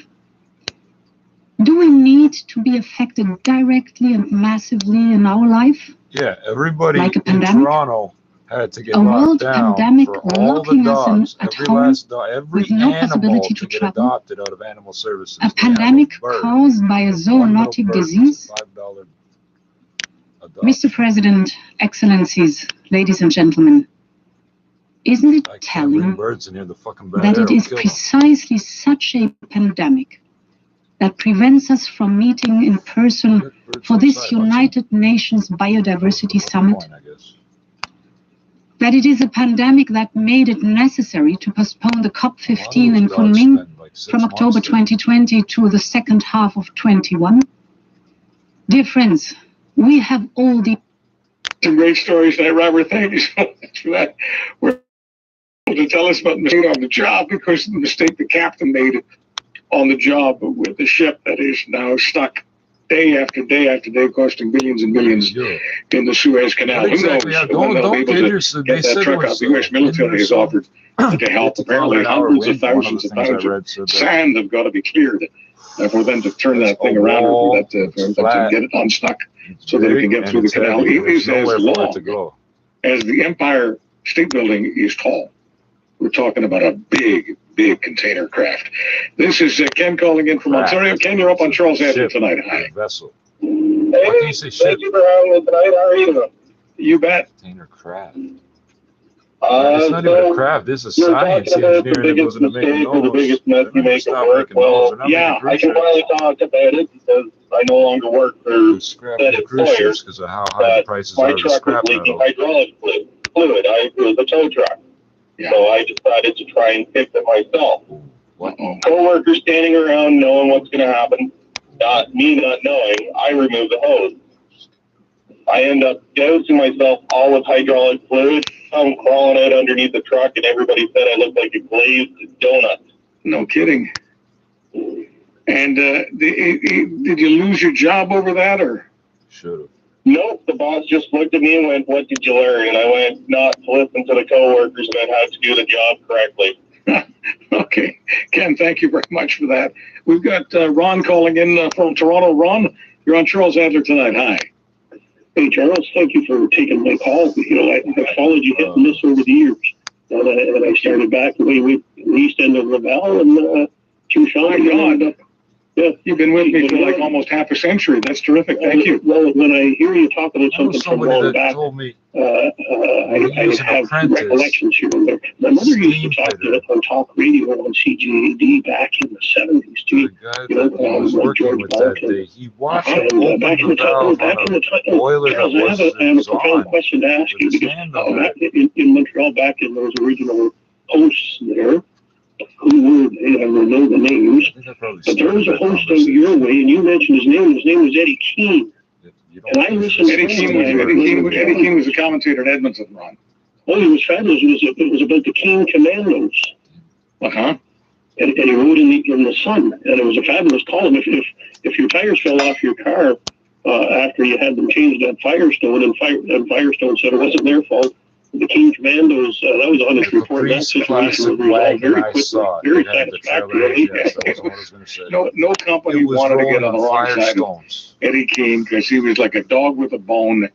Do we need to be affected directly and massively in our life? Yeah, everybody Like a in pandemic? Toronto had to get A locked world down pandemic for all the locking us in dogs. at Every home last dog, every with no animal possibility to to get travel? adopted out of animal services. A They have pandemic bird. caused by a One little zoonotic bird disease? is $5 adoption. Mr. President, Excellencies, ladies and gentlemen, isn't it Bring telling birds in here, the fucking bad that air it will is kill them. precisely such a pandemic that prevents us from meeting in person for this United Nations Biodiversity Summit? That it is a pandemic that made it necessary to postpone the COP15 in Kunming from October 2020 to the second half of 21? Dear friends, we have all the... Some great stories tonight, Robert. Thank you so much for that. We're able to tell us about the mistake on the job because of the mistake the captain made on the job with the ship that is now stuck day after day after day, costing billions and billions in the Suez Canal. Who knows when they'll be able to get that truck out? The U.S. military has offered to help. Apparently, hundreds of thousands of pounds of sand have got to be cleared for them to turn that thing around or for them to get it unstuck so that it can get through the canal. It is as long as the Empire State Building is tall. We're talking about a big, big container craft. This is Ken calling in from Ontario. Ken, you're up on Charles Adler tonight. Hi. Vessel. Hey, thank you for having me tonight. How are you? You bet. Container craft. It's not even a craft. This is science engineering that goes into making those. The biggest mess you make at work. Well, yeah, I can finally talk about it because I no longer work for said employers. Because of how high the prices are my of truck was leaking hydraulic fluid. It was a tow truck. Yeah. So I decided to try and fix it myself. Co-workers standing around knowing what's going to happen. Me not knowing, I remove the hose. I end up dousing myself all with hydraulic fluid. I'm crawling out underneath the truck, and everybody said I looked like a glazed donut. No kidding. And did you lose your job over that, or? Should have. Nope, the boss just looked at me and went, "What did you learn?" And I went, "Not to listen to the coworkers and how to do the job correctly." Okay, Ken, thank you very much for that. We've got Ron calling in from Toronto. Ron, you're on Charles Adler tonight. Hi. Hey, Charles, thank you for taking my call. You know, I followed you hit and miss over the years. And I started back way with the east end of Laval and through Sean. Yeah, you've been with me for like almost half a century. That's terrific. Thank you. Well, when I hear you talk about something from long back, I have recollections here and there. My mother used to talk to us on talk radio on CJAD back in the 70s too. The guy that was working with that day, he watched him open the valve on a boiler that I have a profound question to ask you because in Montreal, back in those original hosts there, who were, I don't know the names, but there was a host of your way, and you mentioned his name. His name was Eddie Keane. And I listened to Eddie Keane was a commentator in Edmonton, Ron. Oh, he was fabulous. It was about the Keane Commandos. Uh-huh. And he wrote in the Sun, and it was a fabulous column. If your tires fell off your car after you had them changed at Firestone, and Firestone said it wasn't their fault, the King Commandos, that was on his report. That situation was resolved very quickly, very satisfactory. No company wanted to get on the wrong side of Eddie King because he was like a dog with a bone.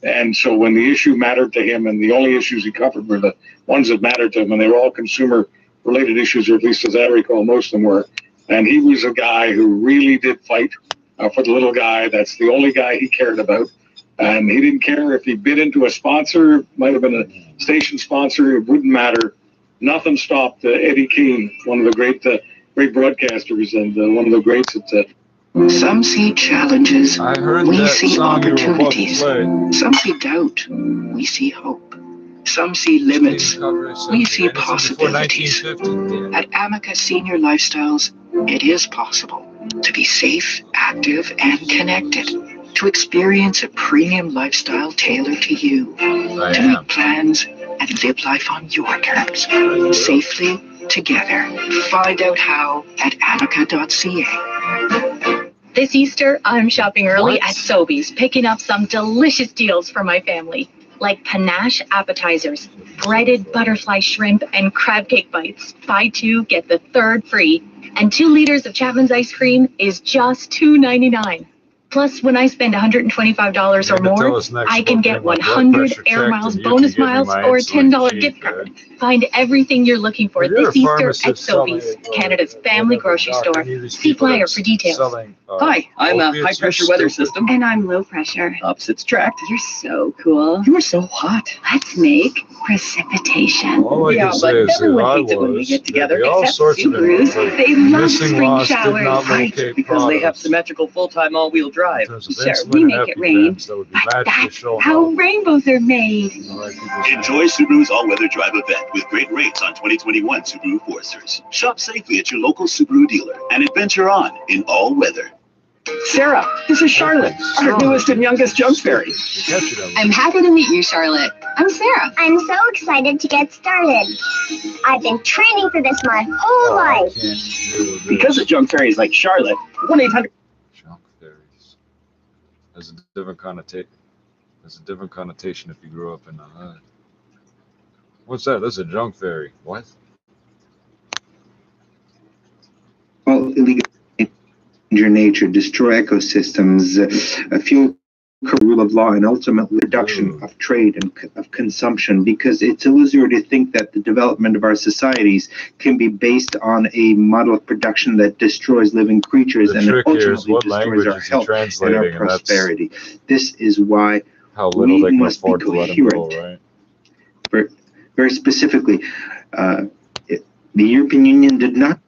And so when the issue mattered to him, and the only issues he covered were the ones that mattered to him, and they were all consumer-related issues, or at least as I recall, most of them were. And he was a guy who really did fight for the little guy. That's the only guy he cared about. And he didn't care if he bid into a sponsor, might have been a station sponsor, it wouldn't matter. Nothing stopped Eddie Keane, one of the great broadcasters and one of the greats at Some see challenges, we see opportunities. Some see doubt, we see hope. Some see limits, we see possibilities. At Amica Senior Lifestyles, it is possible to be safe, active, and connected. To experience a premium lifestyle tailored to you, to make plans and live life on your terms, safely, together. Find out how at amica.ca. This Easter, I'm shopping early at Sobeys, picking up some delicious deals for my family. like panache appetizers, breaded butterfly shrimp, and crab cake bites. Buy 2, get the 3rd free. And 2 liters of Chapman's ice cream is just $2.99. Plus, when I spend $125 or more, I can get 100 Air Miles bonus miles or a $10 gift card. Find everything you're looking for this Easter at Sobeys, Canada's family grocery store. See flyer for details. Hi, I'm a high-pressure weather system. And I'm low pressure. Opposites attract. You're so cool. You are so hot. Let's make precipitation. Yeah, but everyone hates it when we get together, except Subarus. They love spring showers. Right, because they have symmetrical full-time all-wheel drive. Sure, we make it rain. But that's how rainbows are made. Enjoy Subaru's all-weather drive event with great rates on 2021 Subaru Foresters. Shop safely at your local Subaru dealer and adventure on in all weather. Sarah, this is Charlotte, our newest and youngest junk fairy. I'm happy to meet you, Charlotte. I'm Sarah. I'm so excited to get started. I've been training for this my whole life. Because of junk fairies like Charlotte, 1-800. Junk fairies. There's a different connotation. There's a different connotation if you grew up in the hood. What's that? That's a junk fairy. What? All illegal injure nature, destroy ecosystems, fuel rule of law, and ultimately reduction of trade and of consumption, because it's illusory to think that the development of our societies can be based on a model of production that destroys living creatures and ultimately destroys our health and our prosperity. This is why we must be coherent. Very specifically, the European Union did not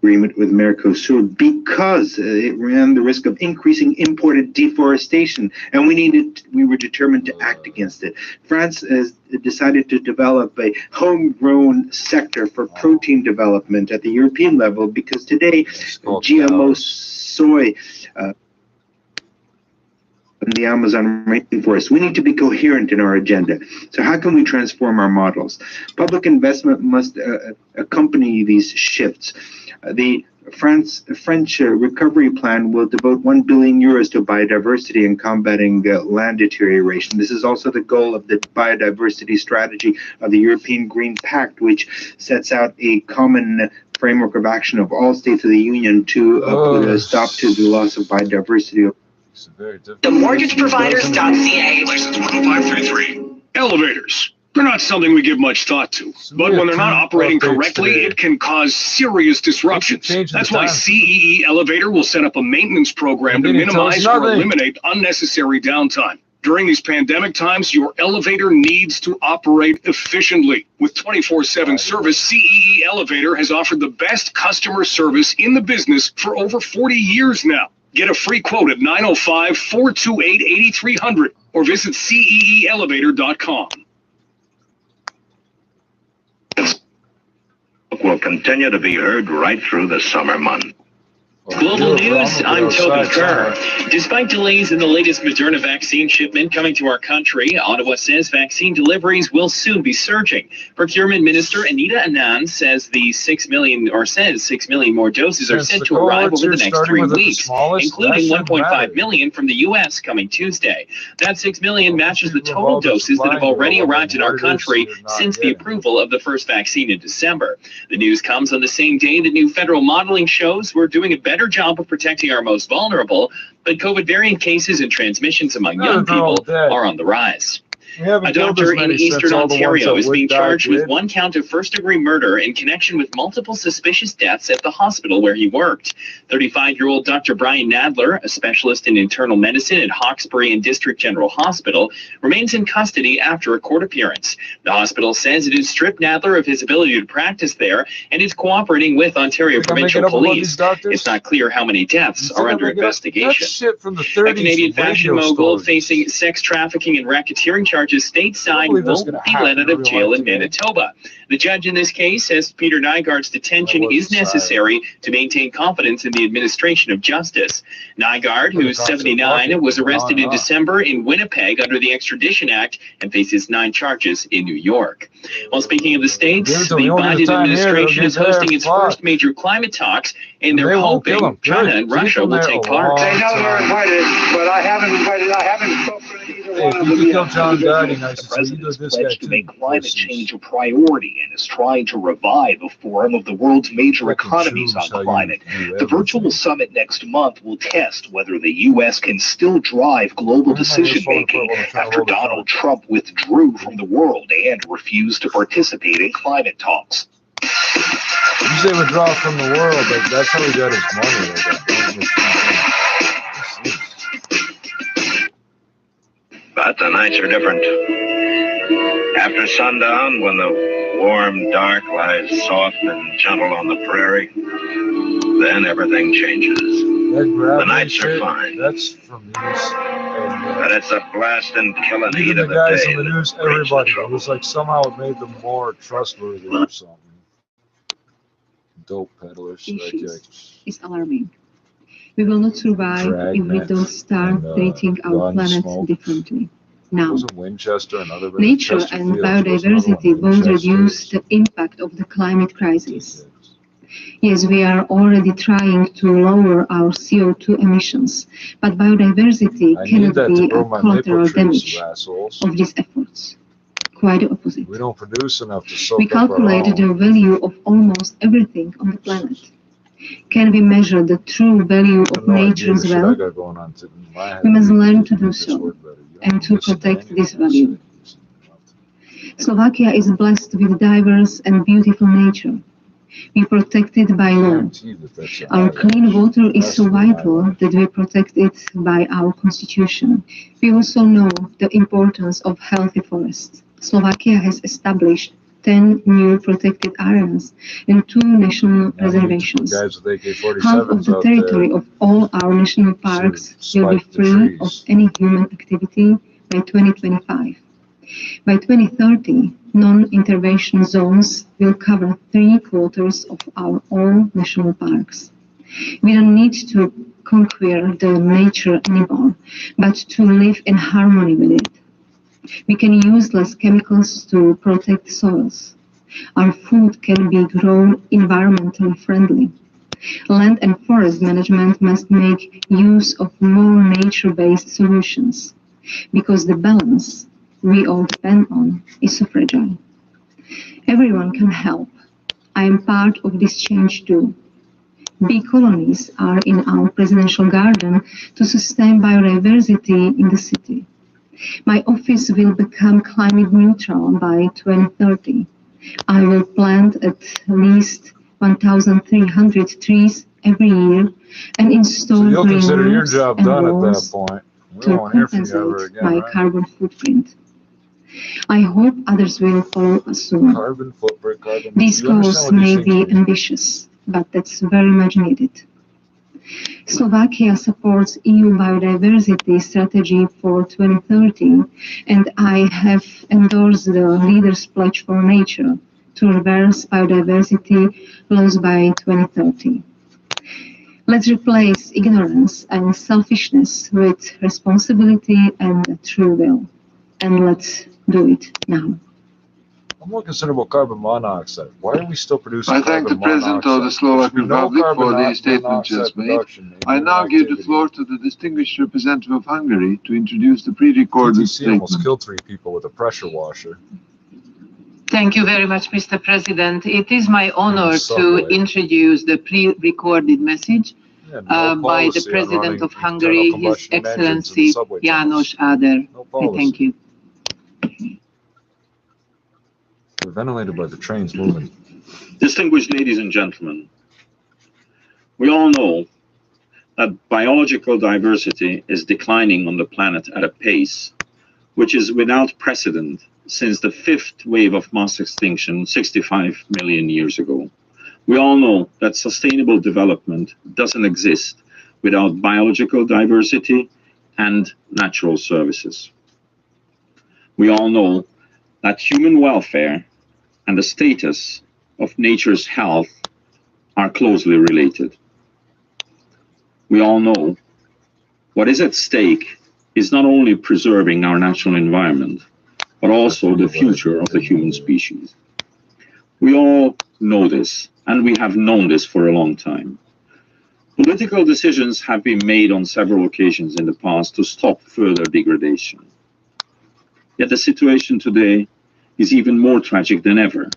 agreement with Mercosur because it ran the risk of increasing imported deforestation, and we were determined to act against it. France has decided to develop a homegrown sector for protein development at the European level, because today GMO soy in the Amazon rainforest. We need to be coherent in our agenda. So how can we transform our models? Public investment must accompany these shifts. The French recovery plan will devote 1 billion euros to biodiversity and combating land deterioration. This is also the goal of the biodiversity strategy of the European Green Pact, which sets out a common framework of action of all states of the Union to put a stop to the loss of biodiversity. TheMortgageProviders.ca. License 10533. Elevators. They're not something we give much thought to. But when they're not operating correctly, it can cause serious disruptions. That's why CEE Elevator will set up a maintenance program to minimize or eliminate unnecessary downtime. During these pandemic times, your elevator needs to operate efficiently. With 24/7 service, CEE Elevator has offered the best customer service in the business for over 40 years now. Get a free quote at 905-428-8300 or visit ceeelevator.com. Will continue to be heard right through the summer months. Global News, I'm Toby Kerr. Despite delays in the latest Moderna vaccine shipment coming to our country, Ottawa says vaccine deliveries will soon be surging. Procurement Minister Anita Anand says 6 million more doses are set to arrive over the next 3 weeks, including 1.5 million from the U.S. coming Tuesday. That 6 million matches the total doses that have already arrived in our country since the approval of the first vaccine in December. The news comes on the same day that new federal modeling shows we're doing a better job of protecting our most vulnerable, but COVID variant cases and transmissions among young people are on the rise. A doctor in Eastern Ontario is being charged with 1 count of first-degree murder in connection with multiple suspicious deaths at the hospital where he worked. 35-year-old Dr. Brian Nadler, a specialist in internal medicine at Hawkesbury and District General Hospital, remains in custody after a court appearance. The hospital says it has stripped Nadler of his ability to practice there and is cooperating with Ontario Provincial Police. It's not clear how many deaths are under investigation. A Canadian fashion mogul facing sex trafficking and racketeering charges stateside won't be let out of jail in Manitoba. The judge in this case says Peter Nygaard's detention is necessary to maintain confidence in the administration of justice. Nygaard, who is 79, was arrested in December in Winnipeg under the Extradition Act and faces 9 charges in New York. While speaking of the states, the Biden administration is hosting its first major climate talks, and they're hoping China and Russia will take part. They know they're invited, but I haven't spoken to either if you kill John Gotti, nice to see you do this guy to make climate change a priority and is trying to revive a forum of the world's major economies on climate. The virtual summit next month will test whether the U.S. can still drive global decision-making after Donald Trump withdrew from the world and refused to participate in climate talks. You say withdraw from the world, like that's how he got his money. But the nights are different. After sundown, when the warm dark lies soft and gentle on the prairie, then everything changes. The nights are fine. That's from these. But it's a blast and killing heat Even of the the guys day. on the news, everybody, it was like somehow it made them more trustworthy or something. Dope peddlers. Is alarming. We will not survive if we don't start treating our planet differently. Now, nature and biodiversity both reduce the impact of the climate crisis. Yes, we are already trying to lower our CO2 emissions, but biodiversity cannot be a collateral damage of these efforts. Quite the opposite. We don't produce enough to soak We calculate the value of almost everything on the planet. Can we measure the true value of nature's wealth? We must learn to do so and to protect this value. Slovakia is blessed with diverse and beautiful nature. We protect it by law. Our clean water is so vital that we protect it by our constitution. We also know the importance of healthy forests. Slovakia has established 10 new protected areas and 2 national reservations. Half of the territory of all our national parks will be free of any human activity by 2025. By 2030, non-intervention zones will cover 3/4 of our all national parks. We don't need to conquer the nature anymore, but to live in harmony with it. We can use less chemicals to protect soils. Our food can be grown environmentally friendly. Land and forest management must make use of more nature-based solutions, because the balance we all depend on is so fragile. Everyone can help. I am part of this change too. Bee colonies are in our presidential garden to sustain biodiversity in the city. My office will become climate neutral by 2030. I will plant at least 1,300 trees every year and install green roofs and walls to compensate my carbon footprint. I hope others will follow us soon. These goals may be ambitious, but that's very much needed. Slovakia supports EU biodiversity strategy for 2030, and I have endorsed the Leaders' Pledge for Nature to reverse biodiversity loss by 2030. Let's replace ignorance and selfishness with responsibility and true will. And let's do it now. I'm more concerned about carbon monoxide. Why are we still producing I thank the President of the Slovak Republic for the statement just made. I now give the floor to the distinguished representative of Hungary to introduce the pre-recorded statement. Almost killed 3 people with a pressure washer. Thank you very much, Mr. President. It is my honor to introduce the pre-recorded message by the President of Hungary, His Excellency János Áder. Thank you. We're ventilated by the trains moving. Distinguished ladies and gentlemen, we all know that biological diversity is declining on the planet at a pace which is without precedent since the 5th wave of mass extinction 65 million years ago. We all know that sustainable development doesn't exist without biological diversity and natural services. We all know that human welfare and the status of nature's health are closely related. We all know what is at stake is not only preserving our natural environment, but also the future of the human species. We all know this, and we have known this for a long time. Political decisions have been made on several occasions in the past to stop further degradation. Yet the situation today is even more tragic than ever.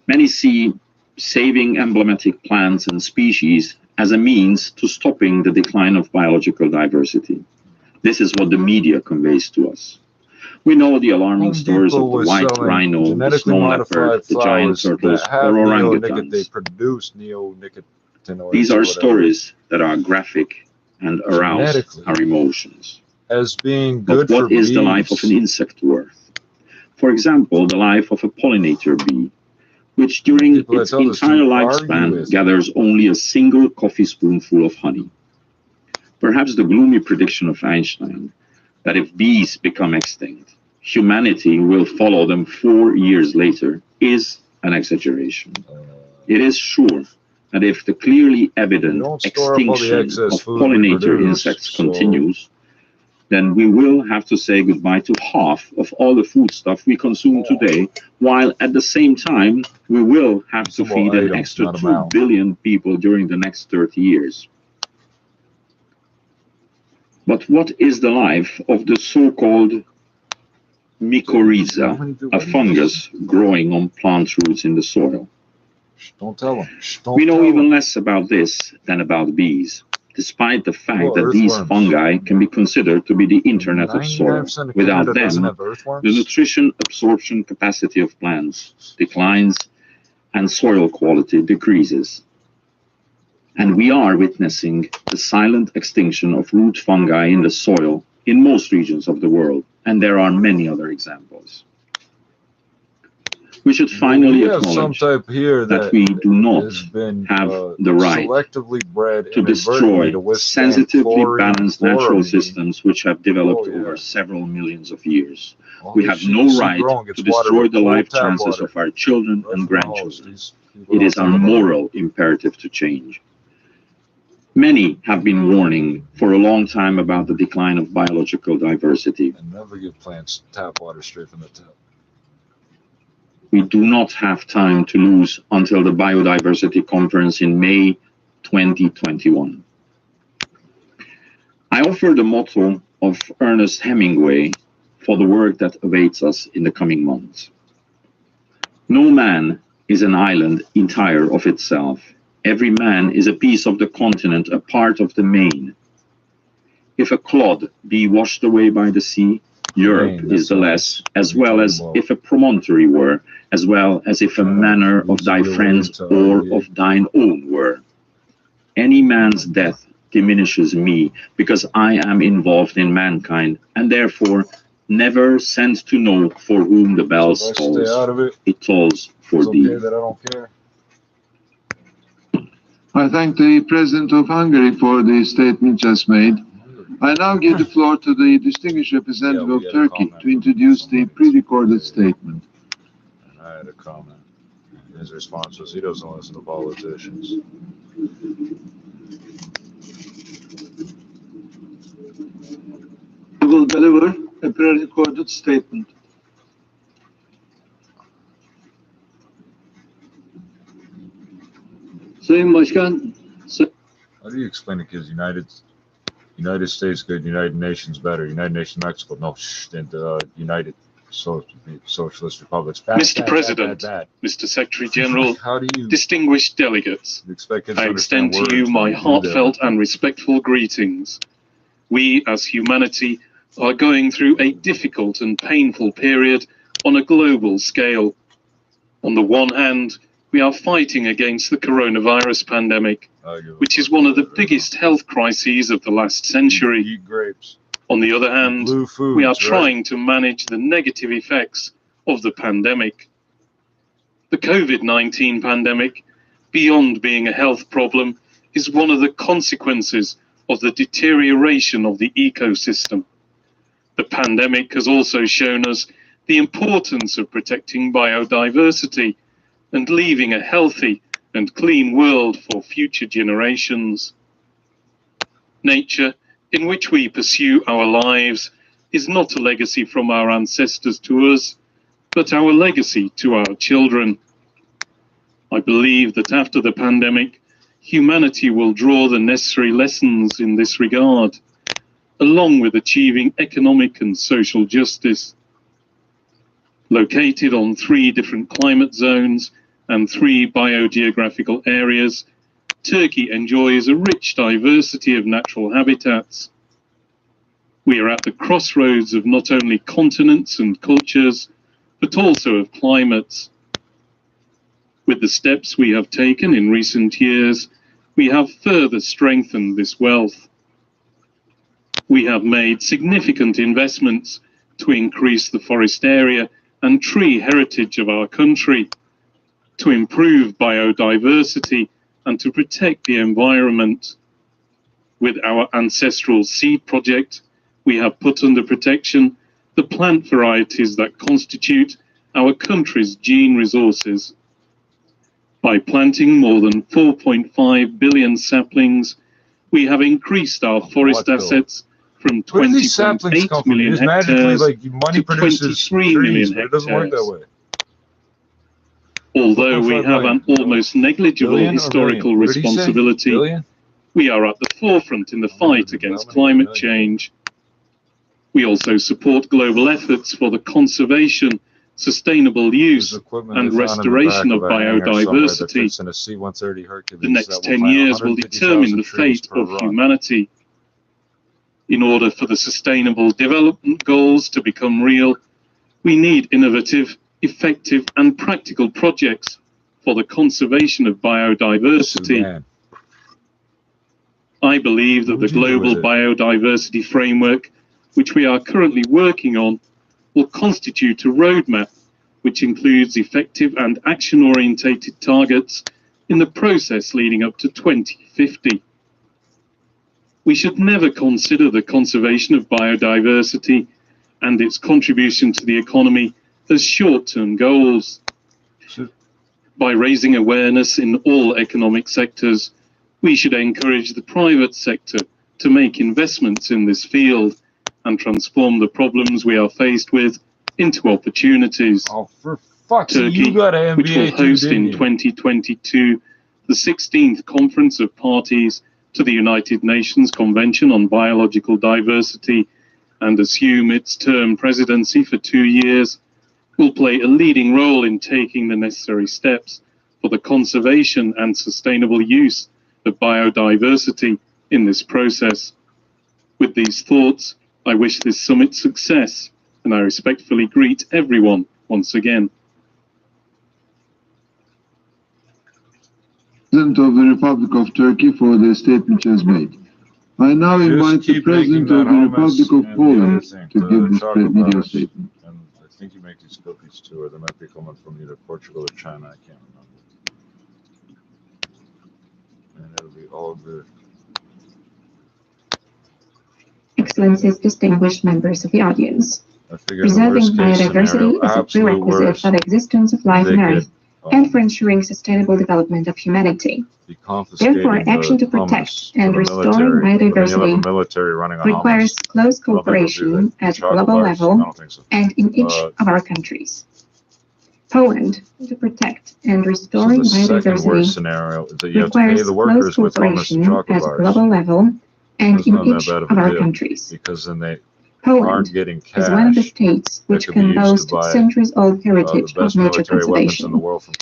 Many see saving emblematic plants and species as a means to stopping the decline of biological diversity. This is what the media conveys to us. We know the alarming stories of the white rhino, the snow leopard, the giant turtles, or orangutans. They produce neonicotinoids. These are stories that are graphic and arouse our emotions. As being good but what is bees? The life of an insect worth? For example, the life of a pollinator bee, which during its entire lifespan gathers only a single coffee spoonful of honey. Perhaps the gloomy prediction of Einstein that if bees become extinct, humanity will follow them 4 years later is an exaggeration. It is sure that if the clearly evident extinction of pollinator insects continues, then we will have to say goodbye to half of all the foodstuff we consume today, while at the same time, we will have to feed an extra 2 billion people during the next 30 years. But what is the life of the so-called mycorrhiza, a fungus growing on plant roots in the soil? Don't tell them. We know even less about this than about bees, despite the fact that these fungi can be considered to be the internet of soil. Without them, the nutrition absorption capacity of plants declines and soil quality decreases. And we are witnessing the silent extinction of root fungi in the soil in most regions of the world, and there are many other examples. We should finally acknowledge that we do not have the right to destroy sensitively balanced natural systems which have developed over several millions of years. We have no right to destroy the life chances of our children and grandchildren. It is our moral imperative to change. Many have been warning for a long time about the decline of biological diversity. And never give plants tap water straight from the tap. We do not have time to lose until the Biodiversity Conference in May 2021. I offer the motto of Ernest Hemingway for the work that awaits us in the coming months. No man is an island entire of itself. Every man is a piece of the continent, a part of the main. If a clod be washed away by the sea, Europe is the less, as well as if a promontory were, as well as if a manor of thy friends or of thine own were. Any man's death diminishes me, because I am involved in mankind, and therefore never sent to know for whom the bell tolls. It tolls for thee. I thank the President of Hungary for the statement just made. I now give the floor to the distinguished representative of Turkey to introduce the pre-recorded statement. And I had a comment. His response was he doesn't listen to politicians. I will deliver a pre-recorded statement. Sayın Başkan, how do you explain to kids United States good, United Nations better, United Nations Mexico, no, and United Socialist Republics. Mr. President, Mr. Secretary General, distinguished delegates, I extend to you my heartfelt and respectful greetings. We, as humanity, are going through a difficult and painful period on a global scale. On the one hand, we are fighting against the coronavirus pandemic, which is one of the biggest health crises of the last century. On the other hand, we are trying to manage the negative effects of the pandemic. The COVID-19 pandemic, beyond being a health problem, is one of the consequences of the deterioration of the ecosystem. The pandemic has also shown us the importance of protecting biodiversity and leaving a healthy and clean world for future generations. Nature, in which we pursue our lives, is not a legacy from our ancestors to us, but our legacy to our children. I believe that after the pandemic, humanity will draw the necessary lessons in this regard. along with achieving economic and social justice. Located on 3 different climate zones and 3 biogeographical areas, Turkey enjoys a rich diversity of natural habitats. We are at the crossroads of not only continents and cultures, but also of climates. With the steps we have taken in recent years, we have further strengthened this wealth. We have made significant investments to increase the forest area and tree heritage of our country, to improve biodiversity and to protect the environment. With our ancestral seed project, we have put under protection the plant varieties that constitute our country's gene resources. By planting more than 4.5 billion saplings, we have increased our forest assets from 20.8 million hectares to 23 million hectares. Although we have an almost negligible historical responsibility, we are at the forefront in the fight against climate change. We also support global efforts for the conservation, sustainable use, and restoration of biodiversity. The next 10 years will determine the fate of humanity. In order for the Sustainable Development Goals to become real, we need innovative, effective, and practical projects for the conservation of biodiversity. I believe that the Global Biodiversity Framework, which we are currently working on, will constitute a roadmap which includes effective and action-orientated targets in the process leading up to 2050. We should never consider the conservation of biodiversity and its contribution to the economy as short-term goals. By raising awareness in all economic sectors, we should encourage the private sector to make investments in this field and transform the problems we are faced with into opportunities. Turkey, which will host in 2022 the 16th Conference of Parties to the United Nations Convention on Biological Diversity and assume its term presidency for 2 years, will play a leading role in taking the necessary steps for the conservation and sustainable use of biodiversity in this process. With these thoughts, I wish this summit success, and I respectfully greet everyone once again. President of the Republic of Turkey for the statement he has made. I now invite the President of the Republic of Poland to give this video statement. And I think you make these cookies too, or they might be coming from either Portugal or China, I can't remember. And it'll be all good. Excellencies, distinguished members of the audience. Preserving biodiversity is a prerequisite for the existence of life on Earth and for ensuring sustainable development of humanity. Therefore, action to protect and restore biodiversity requires close cooperation at global level and in each of our countries. Poland, to protect and restoring biodiversity, requires close cooperation at global level and in each of our countries. Poland is one of the states which can boast centuries-old heritage of nature conservation,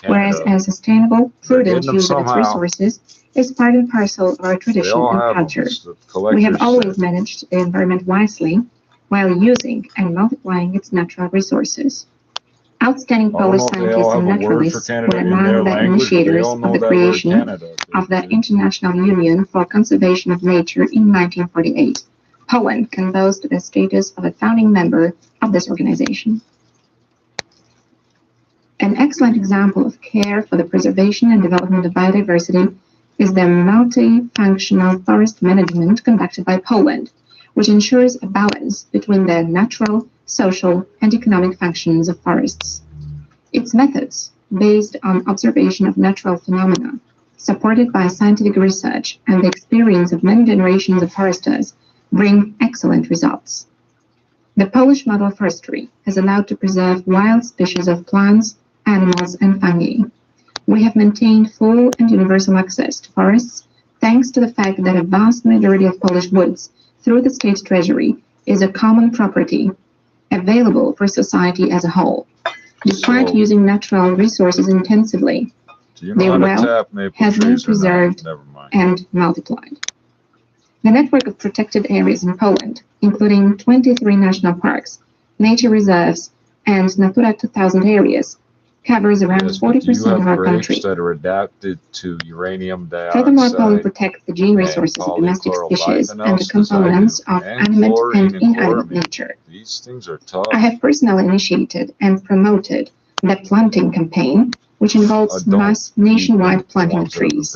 whereas a sustainable, prudent use of its resources is part and parcel of our tradition and culture. We have always managed the environment wisely while using and multiplying its natural resources. Outstanding Polish scientists and naturalists were among the initiators of the creation of the International Union for Conservation of Nature in 1948. Poland can boast the status of a founding member of this organization. An excellent example of care for the preservation and development of biodiversity is the multifunctional forest management conducted by Poland, which ensures a balance between the natural, social, and economic functions of forests. Its methods, based on observation of natural phenomena, supported by scientific research and the experience of many generations of foresters, bring excellent results. The Polish model forestry has allowed to preserve wild species of plants, animals, and fungi. We have maintained full and universal access to forests thanks to the fact that a vast majority of Polish woods through the state treasury is a common property available for society as a whole. Despite using natural resources intensively, their wealth has been preserved and multiplied. The network of protected areas in Poland, including 23 national parks, nature reserves, and Natura 2000 areas, covers around 40% of our country. That are adapted to uranium dioxide. Furthermore, Poland protects the gene resources of domestic species and the components of animate and inanimate nature. These things are tough. I have personally initiated and promoted the planting campaign, which involves mass nationwide planting of trees.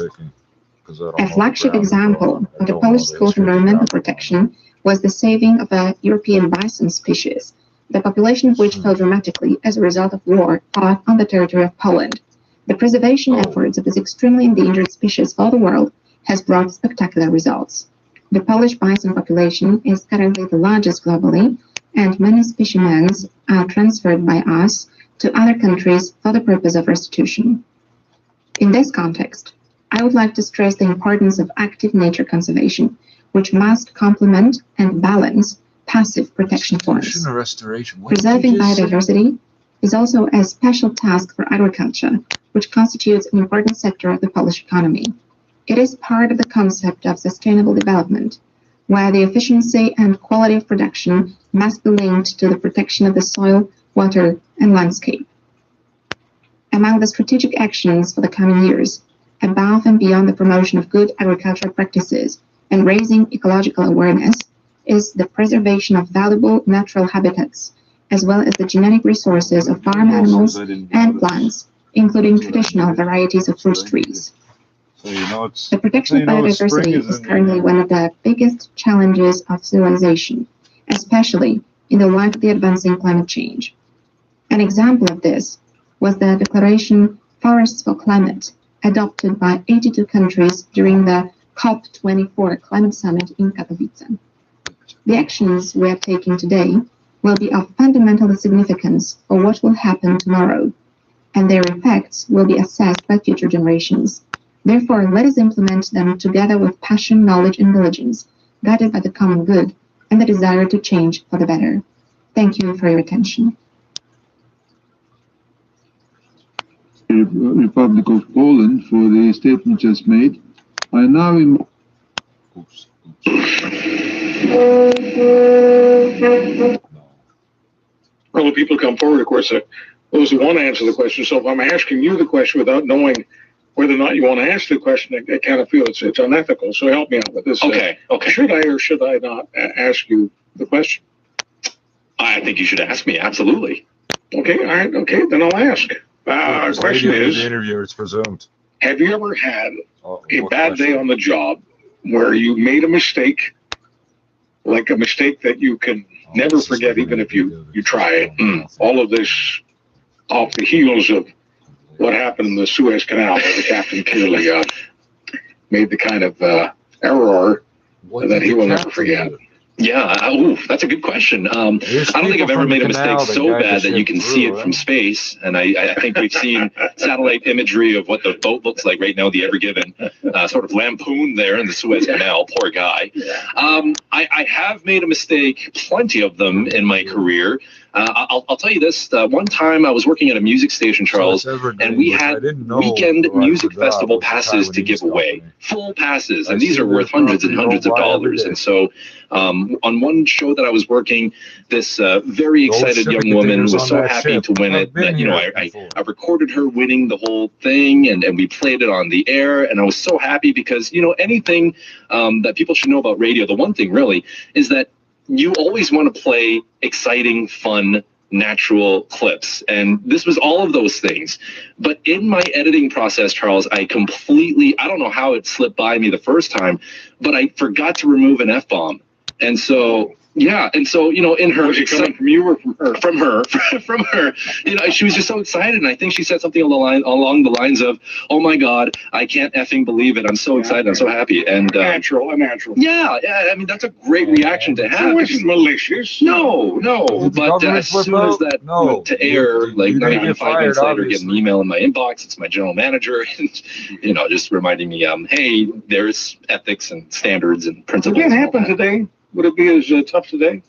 A flagship example of the Polish School for Environmental Protection was the saving of a European bison species, the population of which fell dramatically as a result of war fought on the territory of Poland. The preservation efforts of this extremely endangered species for the world has brought spectacular results. The Polish bison population is currently the largest globally, and many specimens are transferred by us to other countries for the purpose of restitution. In this context, I would like to stress the importance of active nature conservation, which must complement and balance passive protection forms. Preserving biodiversity is also a special task for agriculture, which constitutes an important sector of the Polish economy. It is part of the concept of sustainable development, where the efficiency and quality of production must be linked to the protection of the soil, water, and landscape. Among the strategic actions for the coming years, above and beyond the promotion of good agricultural practices and raising ecological awareness, is the preservation of valuable natural habitats, as well as the genetic resources of farm animals and plants, including traditional varieties of fruit trees. The protection of biodiversity is currently one of the biggest challenges of civilization, especially in the light of the advancing climate change. An example of this was the declaration Forests for Climate, adopted by 82 countries during the COP24 climate summit in Katowice. The actions we are taking today will be of fundamental significance for what will happen tomorrow, and their effects will be assessed by future generations. Therefore, let us implement them together with passion, knowledge, and diligence, guided by the common good and the desire to change for the better. Thank you for your attention. Republic of Poland for the statement just made. I now Well, the people come forward, of course, those who want to answer the question. So if I'm asking you the question without knowing whether or not you want to ask the question, I kind of feel it's unethical. So help me out with this. Okay. Should I or should I not ask you the question? I think you should ask me. Absolutely. Okay. All right. Okay. Then I'll ask. The question is, the interviewer is presumed. Have you ever had a bad day on the job where you made a mistake, like a mistake that you can never forget, even if you try it? All of this off the heels of what happened in the Suez Canal, where the captain clearly made the kind of error that he will never forget. Yeah, that's a good question. I don't think I've ever made a mistake so bad that you can see it from space. And I think we've seen satellite imagery of what the boat looks like right now, the Ever Given, sort of lampooned there in the Suez Canal. Poor guy. I have made a mistake, plenty of them in my career. I'll tell you this. One time I was working at a music station, Charles, and we had weekend music festival passes to give away. Full passes. And these are worth hundreds and hundreds of dollars. And so on one show that I was working, this very excited young woman was so happy to win it that, I recorded her winning the whole thing, and we played it on the air. And I was so happy because, anything that people should know about radio, the one thing really is that you always want to play exciting, fun, natural clips. And this was all of those things. But in my editing process, Charles, I don't know how it slipped by me the first time, but I forgot to remove an F-bomb. And so, in her... Was it coming from you or from her? From her. She was just so excited. And I think she said something along the lines of, "Oh my God, I can't effing believe it. I'm so excited. I'm so happy." And natural. Yeah. I mean, that's a great reaction to have. It wasn't malicious. No. But as soon as that went to air, like not even 5 minutes later, get an email in my inbox. It's my general manager, and just reminding me, hey, there's ethics and standards and principles. Did that happen today? Would it be as tough today?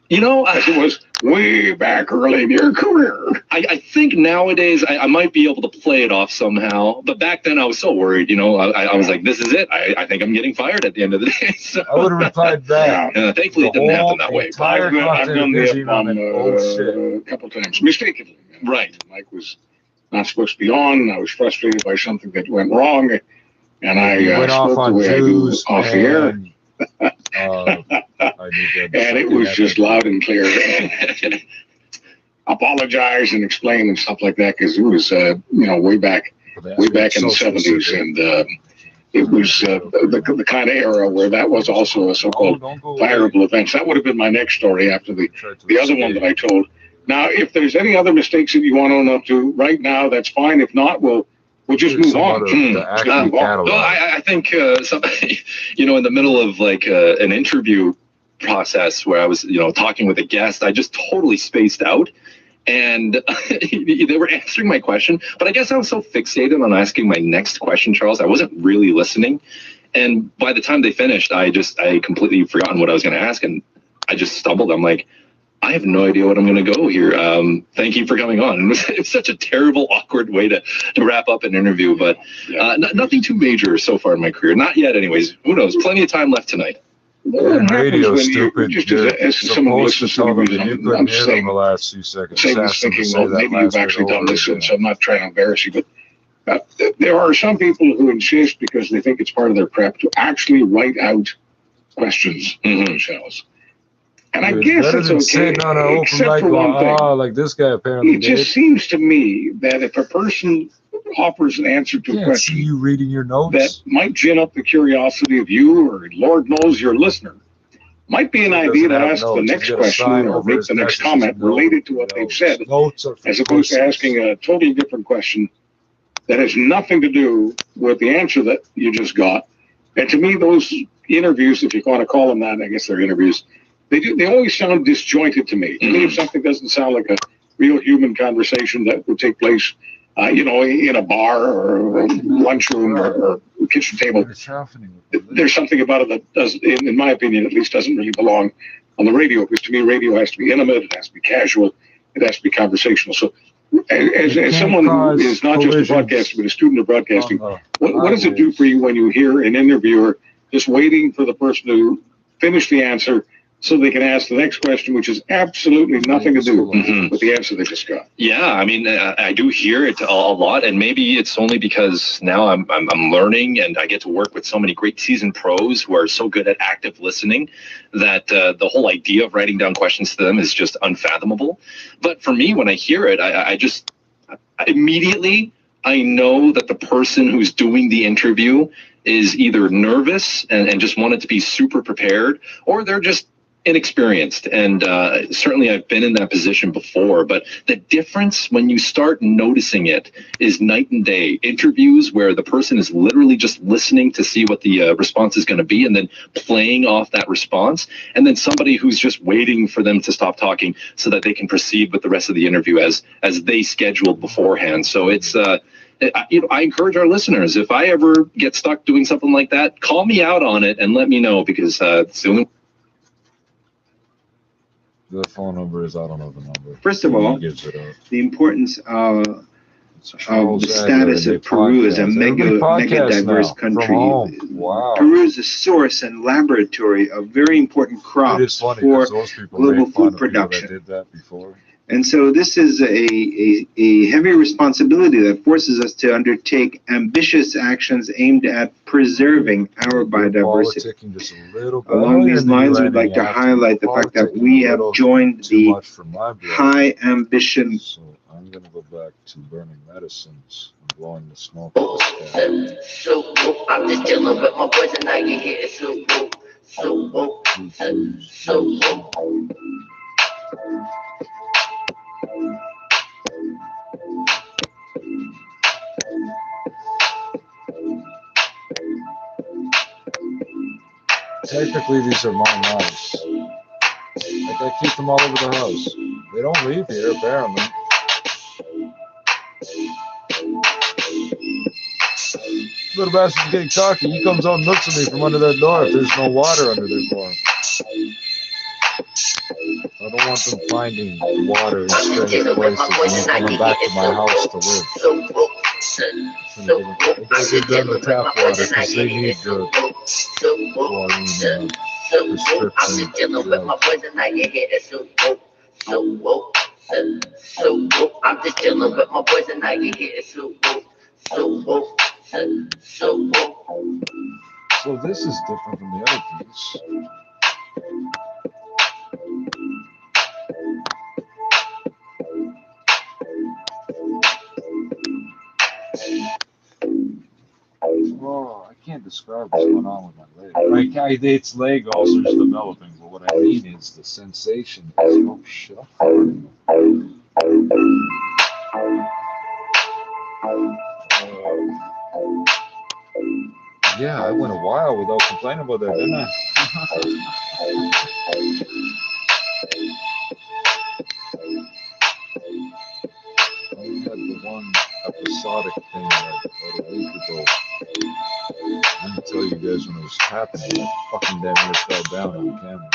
You know, as it was way back early in your career. I think nowadays I might be able to play it off somehow, but back then I was so worried. You know, I was like, this is it. I think I'm getting fired at the end of the day. So I would have replied back. Thankfully, it didn't happen that way. I've done the a couple times, mistakenly. Right. Mike was not supposed to be on. I was frustrated by something that went wrong, and I spoke the way I do off the air. And it was just loud and clear. And apologize and explain and stuff like that, because it was way back in the 70s, and it was the kind of era where that was also a so-called fireable offense. That would have been my next story after the other one that I told. Now, if there's any other mistakes that you want to own up to right now, that's fine. If not, we'll just move on. I think somebody, in the middle of like an interview process where I was, talking with a guest, I just totally spaced out, and they were answering my question, but I guess I was so fixated on asking my next question, Charles, I wasn't really listening. And by the time they finished, I completely forgotten what I was going to ask, and I just stumbled. I'm like, I have no idea what I'm going to go here. Thank you for coming on. And it was such a terrible, awkward way to wrap up an interview, but nothing too major so far in my career. Not yet, anyways. Who knows? Plenty of time left tonight. And radio stupid. You're supposed to tell them that you couldn't hear them the last few seconds. Thinking, well, maybe you've actually done this, and so I'm not trying to embarrass you, but there are some people who insist, because they think it's part of their prep, to actually write out questions themselves. And I guess it's okay, except for one thing. Like this guy apparently It just seems to me that if a person offers an answer to a question, you reading your notes, that might gin up the curiosity of you, or Lord knows your listener, might be an idea to ask the next question or make the next comment related to what they've said, as opposed to asking a totally different question that has nothing to do with the answer that you just got. And to me, those interviews, if you want to call them that, I guess they're interviews, they always sound disjointed to me. To me, if something doesn't sound like a real human conversation that would take place, in a bar or a lunchroom or a kitchen table, there's something about it that does, in my opinion, at least, doesn't really belong on the radio. Because to me, radio has to be intimate, it has to be casual, it has to be conversational. So, as someone who is not just a broadcaster but a student of broadcasting, what does it do for you when you hear an interviewer just waiting for the person to finish the answer so they can ask the next question, which has absolutely nothing to do with the answer they just got? Yeah, I mean, I do hear it a lot, and maybe it's only because now I'm learning, and I get to work with so many great seasoned pros who are so good at active listening that the whole idea of writing down questions to them is just unfathomable. But for me, when I hear it, I immediately know that the person who's doing the interview is either nervous and just wanted to be super prepared, or they're just inexperienced. And certainly I've been in that position before, but the difference when you start noticing it is night and day. Interviews where the person is literally just listening to see what the response is going to be and then playing off that response, and then somebody who's just waiting for them to stop talking so that they can proceed with the rest of the interview as they scheduled beforehand. So it's I encourage our listeners, if I ever get stuck doing something like that, call me out on it and let me know, because it's the only. The phone number is, I don't know the number. First of all, the importance of the status of Peru as a mega diverse country. Wow. Peru is a source and laboratory of very important crops for global food production. Did that before. And so this is a heavy responsibility that forces us to undertake ambitious actions aimed at preserving our biodiversity. Along these lines, we'd like to highlight the fact that we have joined the high ambition. So I'm going to go back to burning medicines and blowing the smoke in the sky. So I'm just dealing with my boys and I can hear it. So technically, these are my mice. Like, I keep them all over the house. They don't leave here, apparently. Little bastard's getting cocky. He comes out and looks at me from under that door if there's no water under there for him. don't want them finding water in strange places and then coming back to my house to live. I gotta give them the tap water because they need the chlorine prescription drugs. I'm just chilling with my boys and now you hear it. So this is different from the other piece. Oh, I can't describe what's going on with my leg. Like, it's leg ulcers developing, but what I mean is the sensation is no shuffling. Yeah, I went a while without complaining about that, didn't I? I had the one episodic thing like about a week ago. I'm gonna tell you guys when it was happening, I fucking damn near fell down on the camera.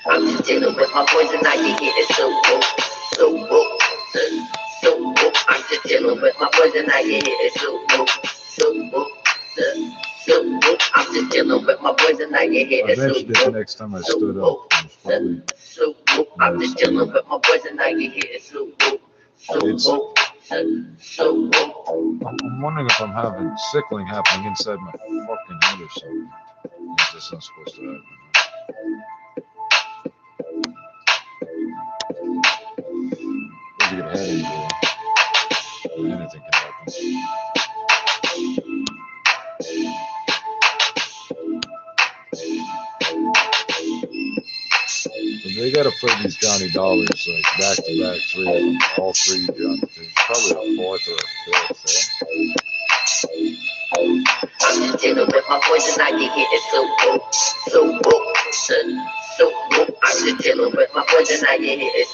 I'm just dealing with my boys and now you hear it. I'm just dealing with my boys and now you hear it. I'm just dealing with my boys and now you hear it. I mentioned it the next time I stood up. I'm just dealing with my boys and now you hear it. I'm wondering if I'm having sickling happening inside my fucking head or something. Is this not supposed to happen? If you get a head injury, anything can happen. But they gotta play these Johnny Dollars like back to back, three of them, all three Johnny. There's probably a fourth or a fifth. I'm just dealing with my boys and now you hear it. I'm just dealing with my boys and now you hear it.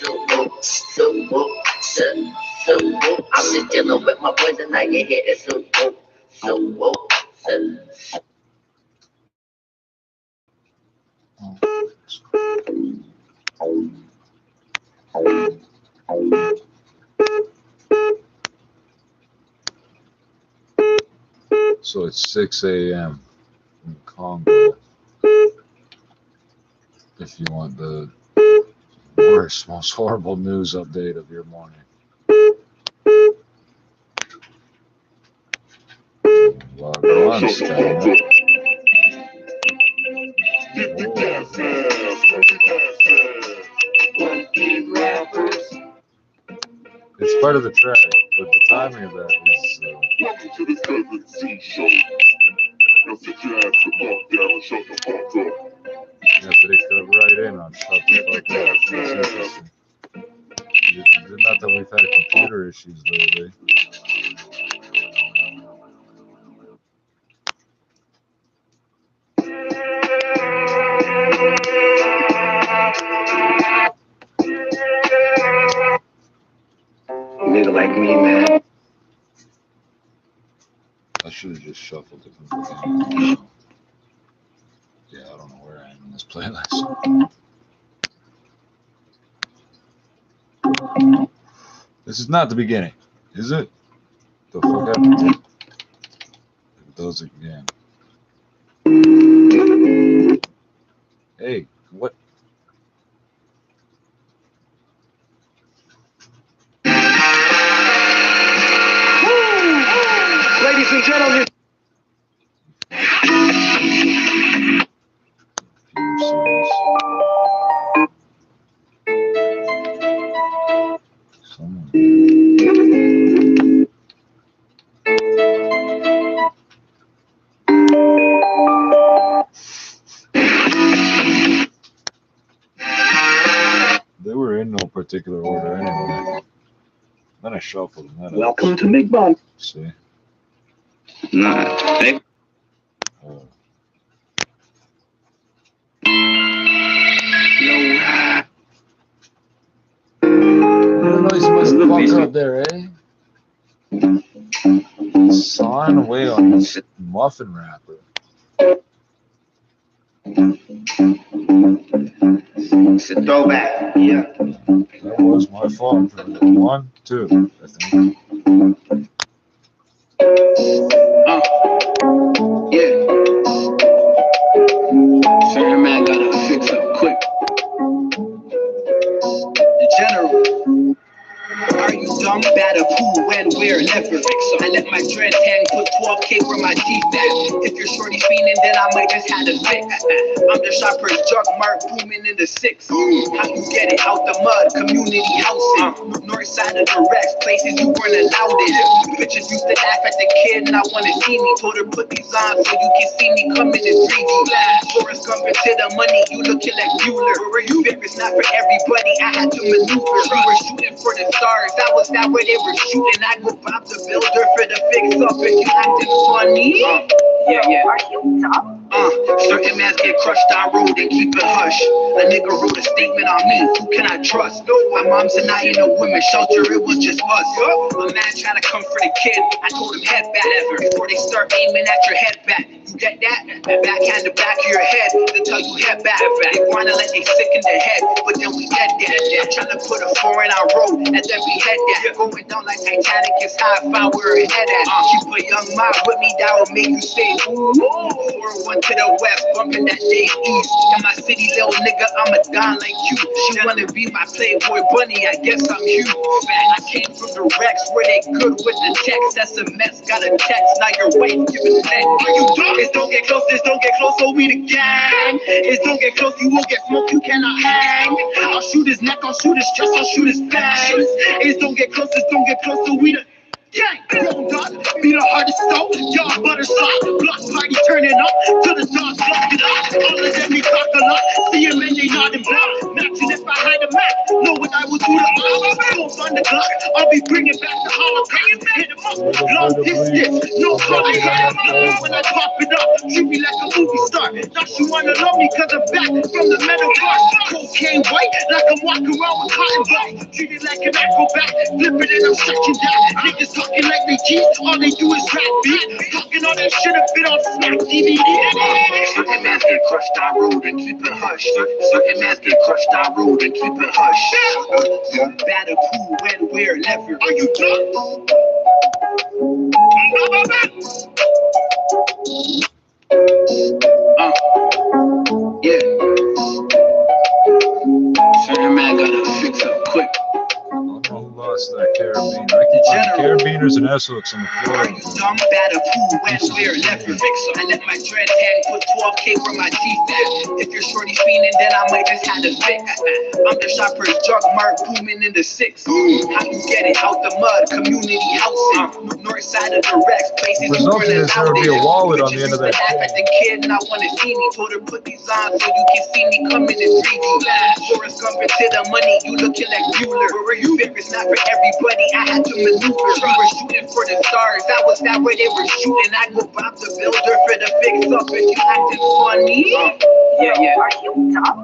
I'm just dealing with my boys and now you hear it. So it's 6 a.m. in Congo. If you want the worst, most horrible news update of your morning. Log on, Stan. It's part of the track, but the timing of that is. Welcome to the KPT show. Now sit your ass the fuck down and shut the fuck up. Yeah, but it cut right in on shut the fuck up. That's interesting. Not that we've had computer issues lately. Nigga like me, man. I should have just shuffled it from the Yeah, I don't know where I am in this playlist. This is not the beginning, is it? The fuck happened to it? It does again. Hey, what? Ladies and gentlemen. They were in no particular order anyway. Then I shuffled them. Welcome to Big Bump. See? Nah, hey. Motherfucker up there, eh? Sawing away on this muffin wrapper. It's a throwback, yeah. That was my fault. 1, 2, I think. Yeah. Certain man gotta fix up quick. The general. Are you dumb? Bad of who, when, where, never. I let my dread hang, put 12K for my G-back. If your shorty's fiending, then I might just have a fix. I'm the shopper's jug mark, booming in the 6. How you get it? Out the mud, community housing. North side of the Rex, places you weren't allowed in. Bitches used to laugh at the kid, and I wanna see me. Told her put these on so you can see me coming in 3D. Forrest Gump into the money, you looking like Bueller. You think it's not for everybody, I had to maneuver. We were shooting for the stars, that was that where they were shooting. I go Bob the Builder for the fix up if you acting funny. Yeah. Are you dumb? Certain mans get crushed on road and keep it hush. A nigga wrote a statement on me, who can I trust? My mom's a night in a women's shelter, it was just us. A man trying to come for the kid, I told him head back. Before they start aiming at your head back. You get that? Backhand the back of your head, they tell you head back. They wanna let they sick in the head, but then we dead there. Trying to put a foreign on road, and then we head there. Going down like Titanic, it's high, find where her head at. Keep a young mom with me, that would make you say, ooh. 4-1 to the west, bumping that day east. In my city, little nigga, I'm a don like you. She wanna be my Playboy bunny, I guess I'm you. I came from the Rex, where they good with the text. SMS, got a text, now your wife giving sex. Are you drunk? It's don't get close, this don't get close, so we the gang. It's don't get close, you won't get smoked, you cannot hang. I'll shoot his neck, I'll shoot his chest, I'll shoot his fangs. It's don't get close, this don't get close, so we the gang. Rolled up, be the hardest stone, y'all butter sock. Block party turning up, till the dogs block it up. All of them be talk a lot, see them and they not in block. Matching if I hide a map, know what I will do to all on the clock. I'll be bringing back the holocaust. Hit them up, long distance, no calling. When I pop it up, treat me like a movie star. Now she wanna love me cause I'm back from the metal bar. Cocaine white, like I'm walking around with cotton buds. Treat it like an acrobat, flip it and I'm stretching down. Niggas talking like they G's, all they do is rap beat. Talking all that shit have been on Smack DVD. Certain mans get crushed on road and keep it hush. Certain mans get crushed on road and keep it hush. Bad of who, when, where, never. Are you drunk? Yeah. Certain man gotta fix up quick. Lost that carabiner. I keep finding carabiners and S-hooks on the floor. Are you dumb? Bad of who, when, where, never. I let my dread hang, put 12K for my G-back. If your shorty's fiending, then I might just have a fix. I'm the shopper's jug mark, booming in the 6. How you get it? Out the mud, community housing. North side of the Rex, places you weren't allowed in. Be a wallet on the end of that laugh at the kid, and I wanna see me. Told her put these on so you can see me coming in 3D. Forrest Gump into the money, you looking like Bueller. Where are you? It's not for everybody, I had to maneuver. We were shooting for the stars, that was that where they were shooting. I go Bob the Builder for the fix up if you acting funny. Yeah. Are you dumb?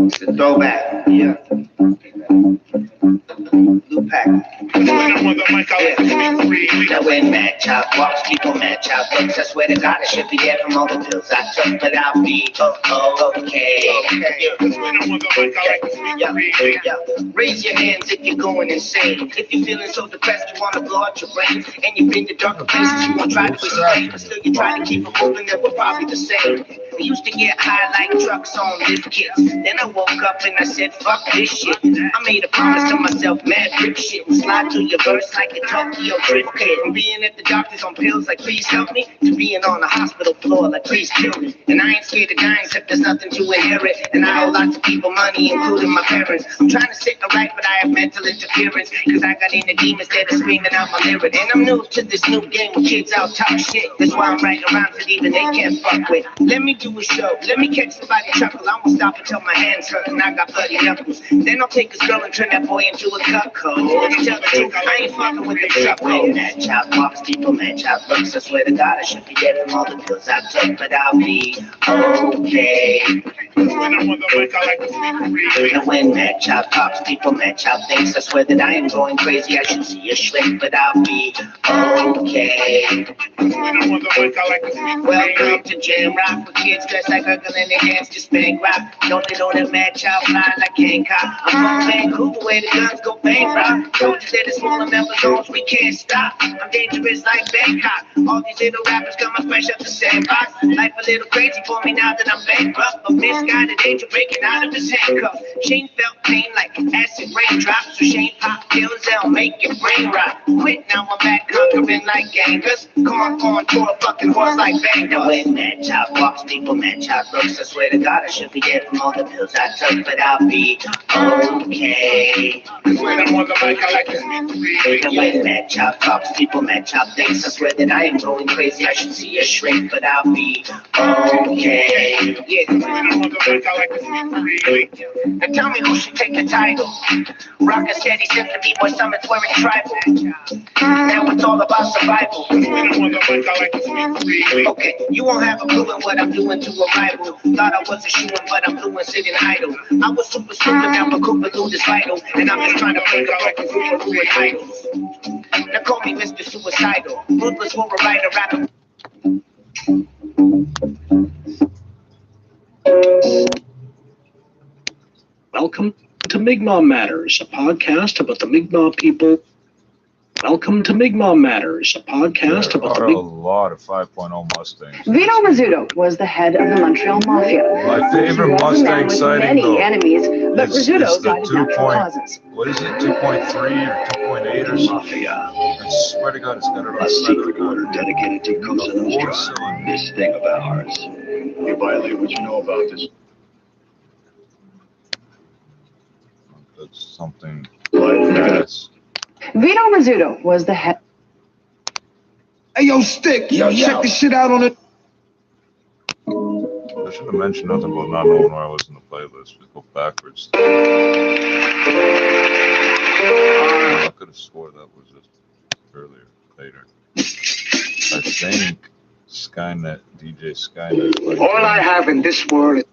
It's a throwback, yeah. Blue pack. Now when Mad Chop walks, people Mad Chop looks. I swear to God, I should be there from all the pills I took, but I'll be okay. Raise your hands if you're going insane. If you're feeling so depressed, you wanna blow out your brain, and you've been to darker places, you won't try to explain, but still you try to keep them moving, and we're probably the same. We used to get high like trucks on lift kits. Then I woke up and I said, fuck this shit. I made a promise to myself, mad grip shit. Slide to your verse like a Tokyo drift kid. From being at the doctors on pills like please help me, to being on the hospital floor like please kill me. And I ain't scared of dying except there's nothing to inherit. And I owe lots of people money, including my parents. I'm trying to sit the right, but I have mental interference. Cause I got in the demons that are screaming out my lyrics. And I'm new to this new game where kids out talk shit. That's why I'm writing around that even they can't fuck with. Let me do a show, let me catch somebody chuckle. I won't stop until my hands hurt and I got bloody knuckles. Then I'll take this girl and turn that boy into a cuckold. Tell the truth. I ain't fucking with the truck. When that child walks, people, man, child looks. I swear to God, I should be dead from all the pills I took, but I'll be okay. And when that child talks, people, man, child thinks. I swear that I am going crazy. I should see a shrink, but I'll be okay. Welcome to Jam Rock, where kids dress like Urkel and they dance to spank rock. Don't they know that mad child fly like Hancock? I'm from Vancouver where the guns go bankrupt. Told you that it's smaller member zones, we can't stop. I'm dangerous like Bangkok. All these little rappers come up fresh up the sandbox. Life a little crazy for me now that I'm bankrupt. But misguided angel breaking out of his handcuff. Shane felt pain like acid raindrops. So Shane pop pills, they'll make your brain rot. Quit now, I'm back conquering like gangers. Corn to a fucking horse like Bangor. When that child walks, people, man, child looks. I swear to God, I should be dead from all the pills I took, but I'll be okay. When I'm on the mic, I like to speak. When that child talks, people, man, child thinks. I swear that I am going crazy. I should see a shrink, but I'll be okay. Yeah. When I'm on the mic, I like to speak. And tell me who should take the title. Rock a steady simply B-boy summits wearing tribal. Now it's all about survival. Okay, you won't have a clue in what I'm doing to a rival. Thought I was a shooter, but I'm doing sitting idle. I was super stupid, now my Cooper Lou is vital. And I'm just trying to break up like a Cooper Lou and idols. Now call me Mr. Suicidal. Ruthless for a writer, rapper. Welcome to Mi'kmaq Matters, a podcast about the Mi'kmaq people. Welcome to Mi'kmaq Matters, a podcast about a lot of 5.0 Mustangs. Vito Rizzuto was the head of the Montreal Mafia. My favorite Mustang sighting, though, enemies, but Rizzuto the died of natural causes. What is it, 2.3 or 2.8 or something? I swear to God, it's got it on the side of the car. Dedicated to Cosa Nostra. This thing of ours. You violate what you know about this. That's something like this. Vito Rizzuto was the head. Hey, yo, Stick. Check this shit out on it. I should have mentioned nothing about not knowing where I was in the playlist. We go backwards. I could have swore that was just later. I think Skynet, DJ Skynet. All I have in this world is...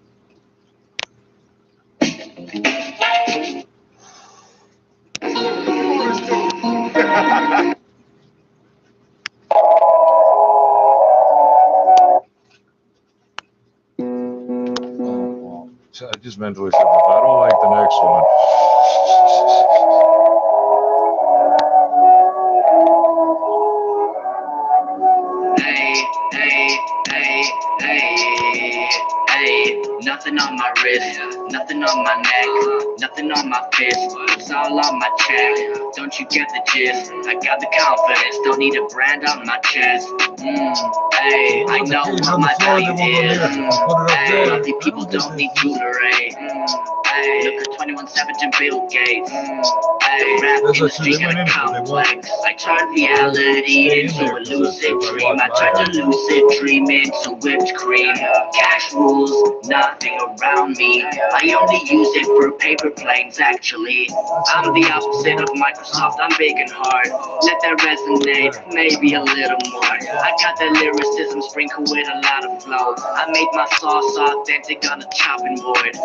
I just mentally said, if I don't like the next one. Nothing on my wrist, nothing on my neck, nothing on my fist, it's all on my check. Don't you get the gist? I got the confidence, don't need a brand on my chest. Hey, I know what my value is. Hey, wealthy people don't need jewelry. Hey, look at 21 Savage and Bill Gates. Hey, rap industry got a complex. I turned reality into a lucid dream. I turned a lucid dream into whipped cream. Cash rules, nothing around me. I only use it for paper planes, actually. I'm the opposite of Microsoft, I'm big and hard. Let that resonate, maybe a little more. I got that lyricism sprinkled with a lot of flow. I made my sauce authentic on a chopping board.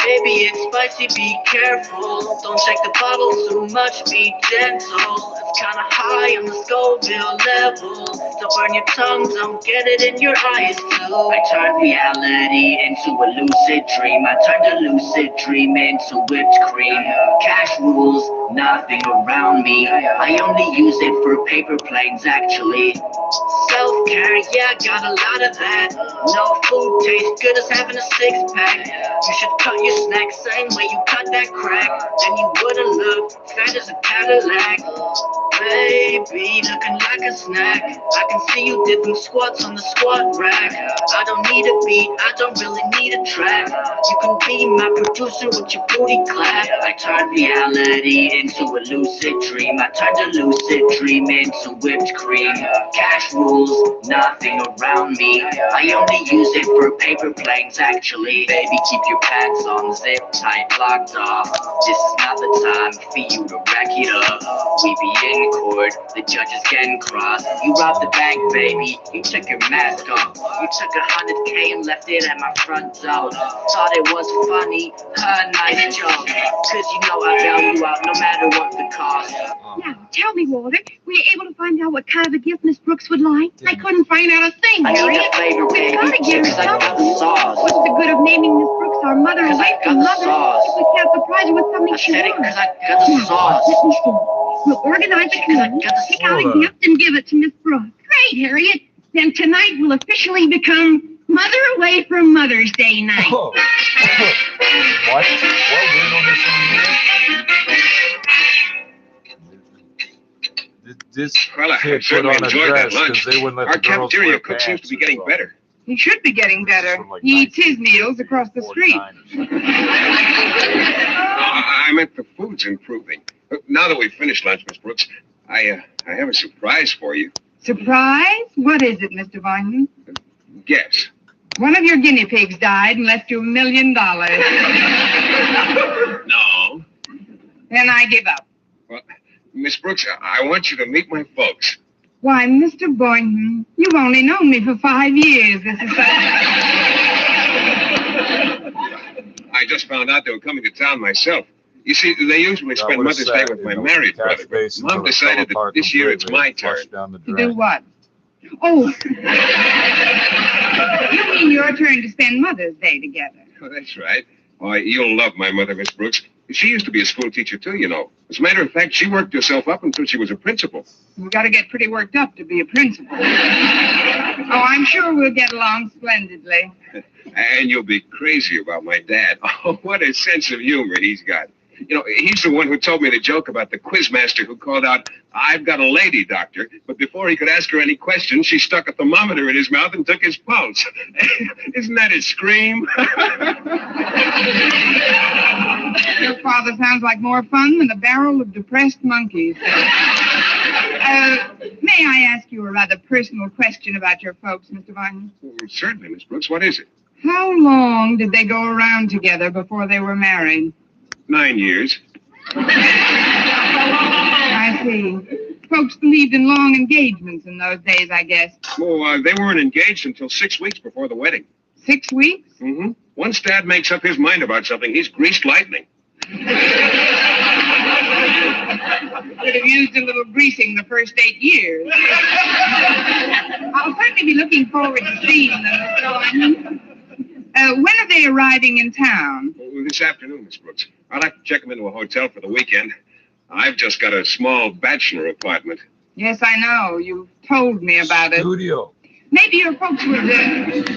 Baby, it's spicy, be careful. Don't shake the bottle too much, be gentle. It's kinda high on the Scoville level. Don't burn your tongue, don't get it in your eyes too. I turned reality into a lucid dream. I turned a lucid dream into whipped cream. Cash rules, nothing around me. I only use it for paper planes, actually. Self-care, yeah, got a lot of that. No food tastes good as having a six-pack. You should cut your snacks same way you cut that crack. Then you wouldn't look fat as a Cadillac. Baby, looking like a snack. I can see you dipping squats on the squat rack. I don't need a beat, I don't really need a track. You can be my producer with your booty clap. I turned reality into a lucid dream. I turned a lucid dream into whipped cream. Cash rules, nothing around me. I only use it for paper planes, actually. Baby, keep your pants on, zip tight, locked off. This is not the time for you to rack it up. We be in court, the judge is getting cross. You robbed the bank, baby, you took your mask off. You took $100K and left it at my front door. Thought it was funny, nice joke. Cause you know I bail you out no matter what the cost. Now, tell me, Walter, were you able to find out what kind of a gift Miss Brooks would like? I couldn't find out a thing, Harriet. I need a flavor, baby. We've got to get her I got something. the sauce. What's the good of naming Miss Brooks our mother away from mother if we can't surprise her with something she wants? Because I got the sauce. Let me see. We'll organize a committee, pick out a gift, and give it to Miss Brooks. Great, Harriet. Then tonight will officially become Mother Away from Mother's Day night. Oh. What? What weirdness in here? This well, I certainly enjoyed that lunch. Our cafeteria cook seems to be getting better. He should be getting better. He eats his meals across the street. I meant the food's improving. Now that we've finished lunch, Miss Brooks, I have a surprise for you. Surprise? What is it, Mr. Boynton? Guess. One of your guinea pigs died and left you $1 million. No. Then I give up. Well, Miss Brooks, I want you to meet my folks. Why, Mr. Boynton, you've only known me for 5 years. This is I just found out they were coming to town myself. You see, they usually spend Mother's Day with my married brother, but Mom decided that this year it's my turn. To do what? Oh, you mean your turn to spend Mother's Day together? Oh, that's right. Why, you'll love my mother, Miss Brooks. She used to be a school teacher, too, you know. As a matter of fact, she worked herself up until she was a principal. You've got to get pretty worked up to be a principal. Oh, I'm sure we'll get along splendidly. And you'll be crazy about my dad. Oh, what a sense of humor he's got. You know, he's the one who told me the joke about the quizmaster who called out, "I've got a lady, doctor." But before he could ask her any questions, she stuck a thermometer in his mouth and took his pulse. Isn't that a scream? Your father sounds like more fun than a barrel of depressed monkeys. May I ask you a rather personal question about your folks, Mr. Boynton? Certainly, Miss Brooks. What is it? How long did they go around together before they were married? 9 years. I see. Folks believed in long engagements in those days, I guess. Well, they weren't engaged until 6 weeks before the wedding. 6 weeks? Mm-hmm. Once Dad makes up his mind about something, he's greased lightning. Could have used a little greasing the first 8 years. I'll certainly be looking forward to seeing them, Mr. Boynton. When are they arriving in town? This afternoon, Miss Brooks. I'd like to check them into a hotel for the weekend. I've just got a small bachelor apartment. Yes, I know. You've told me about it. Studio. Maybe your folks would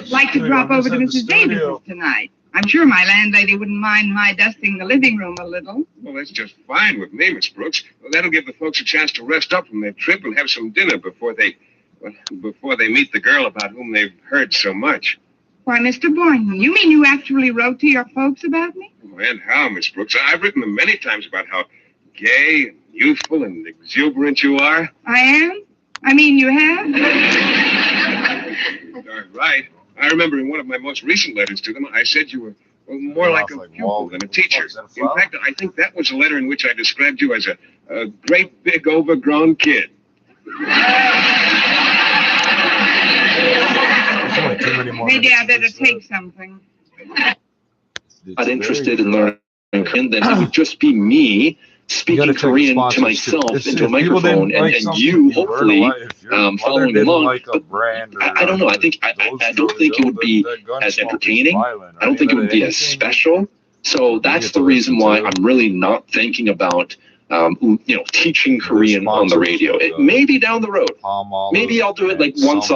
like to drop over to Mrs. Davis's tonight. I'm sure my landlady wouldn't mind my dusting the living room a little. Well, that's just fine with me, Miss Brooks. Well, that'll give the folks a chance to rest up from their trip and have some dinner before they meet the girl about whom they've heard so much. Why, Mr. Boynton, you mean you actually wrote to your folks about me? Oh, and how, Miss Brooks? I've written them many times about how gay and youthful and exuberant you are. I am? I mean, you have? Right. I remember in one of my most recent letters to them, I said you were more like a pupil than a teacher. In fact, I think that was a letter in which I described you as a great big overgrown kid. Maybe I better take something. Not interested in learning Korean, then it would just be me speaking Korean to myself into a microphone, and you hopefully following along. But I don't know. I don't think it would be as entertaining. I don't think it would be as special. So that's the reason why I'm really not thinking about teaching Korean on the radio. Maybe down the road. Maybe I'll do it like once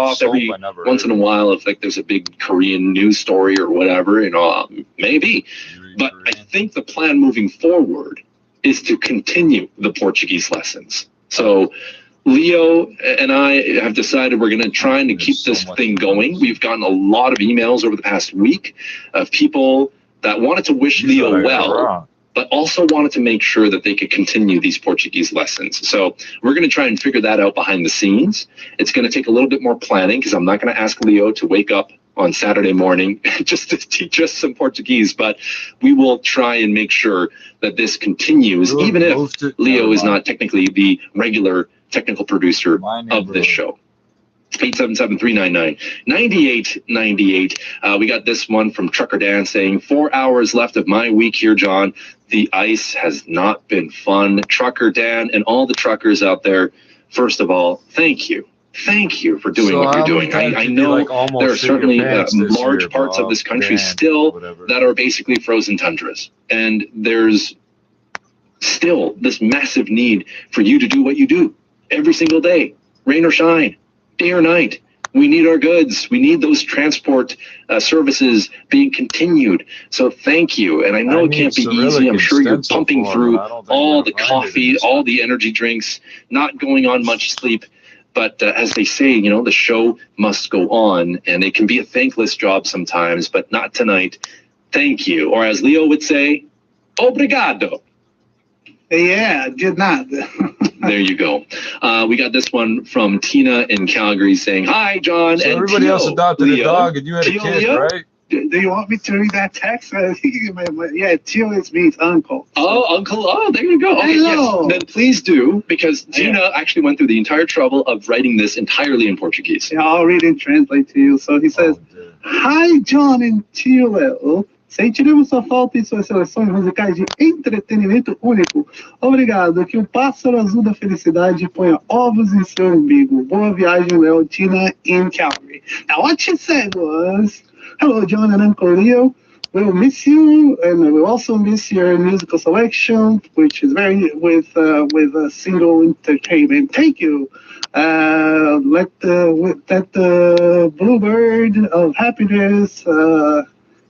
in a while if like there's a big Korean news story or whatever, maybe. But I think the plan moving forward is to continue the Portuguese lessons. So Leo and I have decided we're going to try and keep this thing going. We've gotten a lot of emails over the past week of people that wanted to wish Leo well, but also wanted to make sure that they could continue these Portuguese lessons. So we're going to try and figure that out behind the scenes. It's going to take a little bit more planning because I'm not going to ask Leo to wake up on Saturday morning just to teach us some Portuguese, but we will try and make sure that this continues, even if Leo is not technically the regular technical producer of this show. 877-399-9898. We got this one from Trucker Dan saying, 4 hours left of my week here, John. The ice has not been fun. Trucker Dan and all the truckers out there, first of all, thank you. Thank you for doing what you're doing. I know there are certainly large parts of this country still that are basically frozen tundras. And there's still this massive need for you to do what you do every single day, rain or shine, day or night. We need our goods. We need those transport services being continued. So thank you. And I know it can't be easy. I'm sure you're pumping through all the coffee, all the energy drinks, not going on much sleep. But as they say, you know, the show must go on, and it can be a thankless job sometimes, but not tonight. Thank you. Or as Leo would say, obrigado. Yeah, did not. There you go. We got this one from Tina in Calgary saying, hi, John. So and everybody else adopted Leo. a dog, and you had a kid, Leo? right? Do you want me to read that text? I think yeah, Tio means uncle. Oh, uncle. Oh, there you go. Okay, hello. yes. Then please do, because Tina actually went through the entire trouble of writing this entirely in Portuguese. Yeah, I'll read and translate to you. So he says, hi, John and Tio. Sentiremos sua falta em suas seleções musicais de entretenimento único. Obrigado. Que o pássaro azul da felicidade ponha ovos em seu umbigo. Boa viagem, Leo. Tina in Calgary. Now, what she said was, hello, John and Uncle Leo. We'll miss you, and we'll also miss your musical selection, which is very with a single entertainment. Thank you. Let the bluebird of happiness,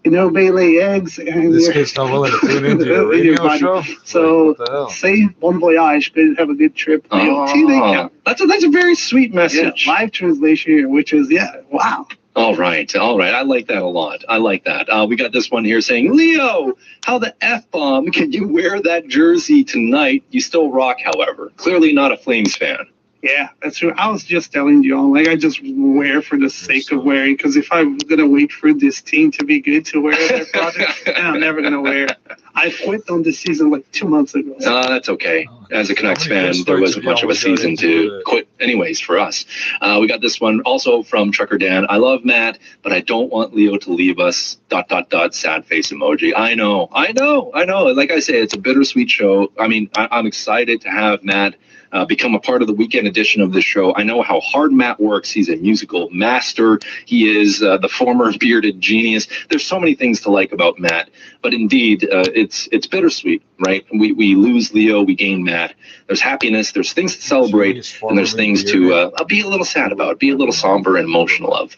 lay eggs. And this kid's not willing to tune into your radio show. So say bon voyage. Good, have a good trip. That's a very sweet message. Yeah, live translation here, which is wow. All right. I like that a lot. I like that. We got this one here saying, Leo, how the F-bomb can you wear that jersey tonight? You still rock, however. Clearly not a Flames fan. Yeah, that's true. I was just telling John, I just wear for the sake of wearing, because if I'm going to wait for this team to be good to wear their product, then I'm never going to wear it. I quit on this season 2 months ago. That's okay. As a Canucks fan, there wasn't much of a season to quit anyways for us. We got this one also from Trucker Dan. I love Matt, but I don't want Leo to leave us, ... sad face emoji. I know. Like I say, it's a bittersweet show. I mean, I'm excited to have Matt become a part of the weekend edition of this show. I know how hard Matt works. He's a musical master. He is the former bearded genius. There's so many things to like about Matt, but indeed, it's bittersweet, right? We lose Leo, we gain Matt. There's happiness, there's things to celebrate, and there's things to be a little sad about, be a little somber and emotional of.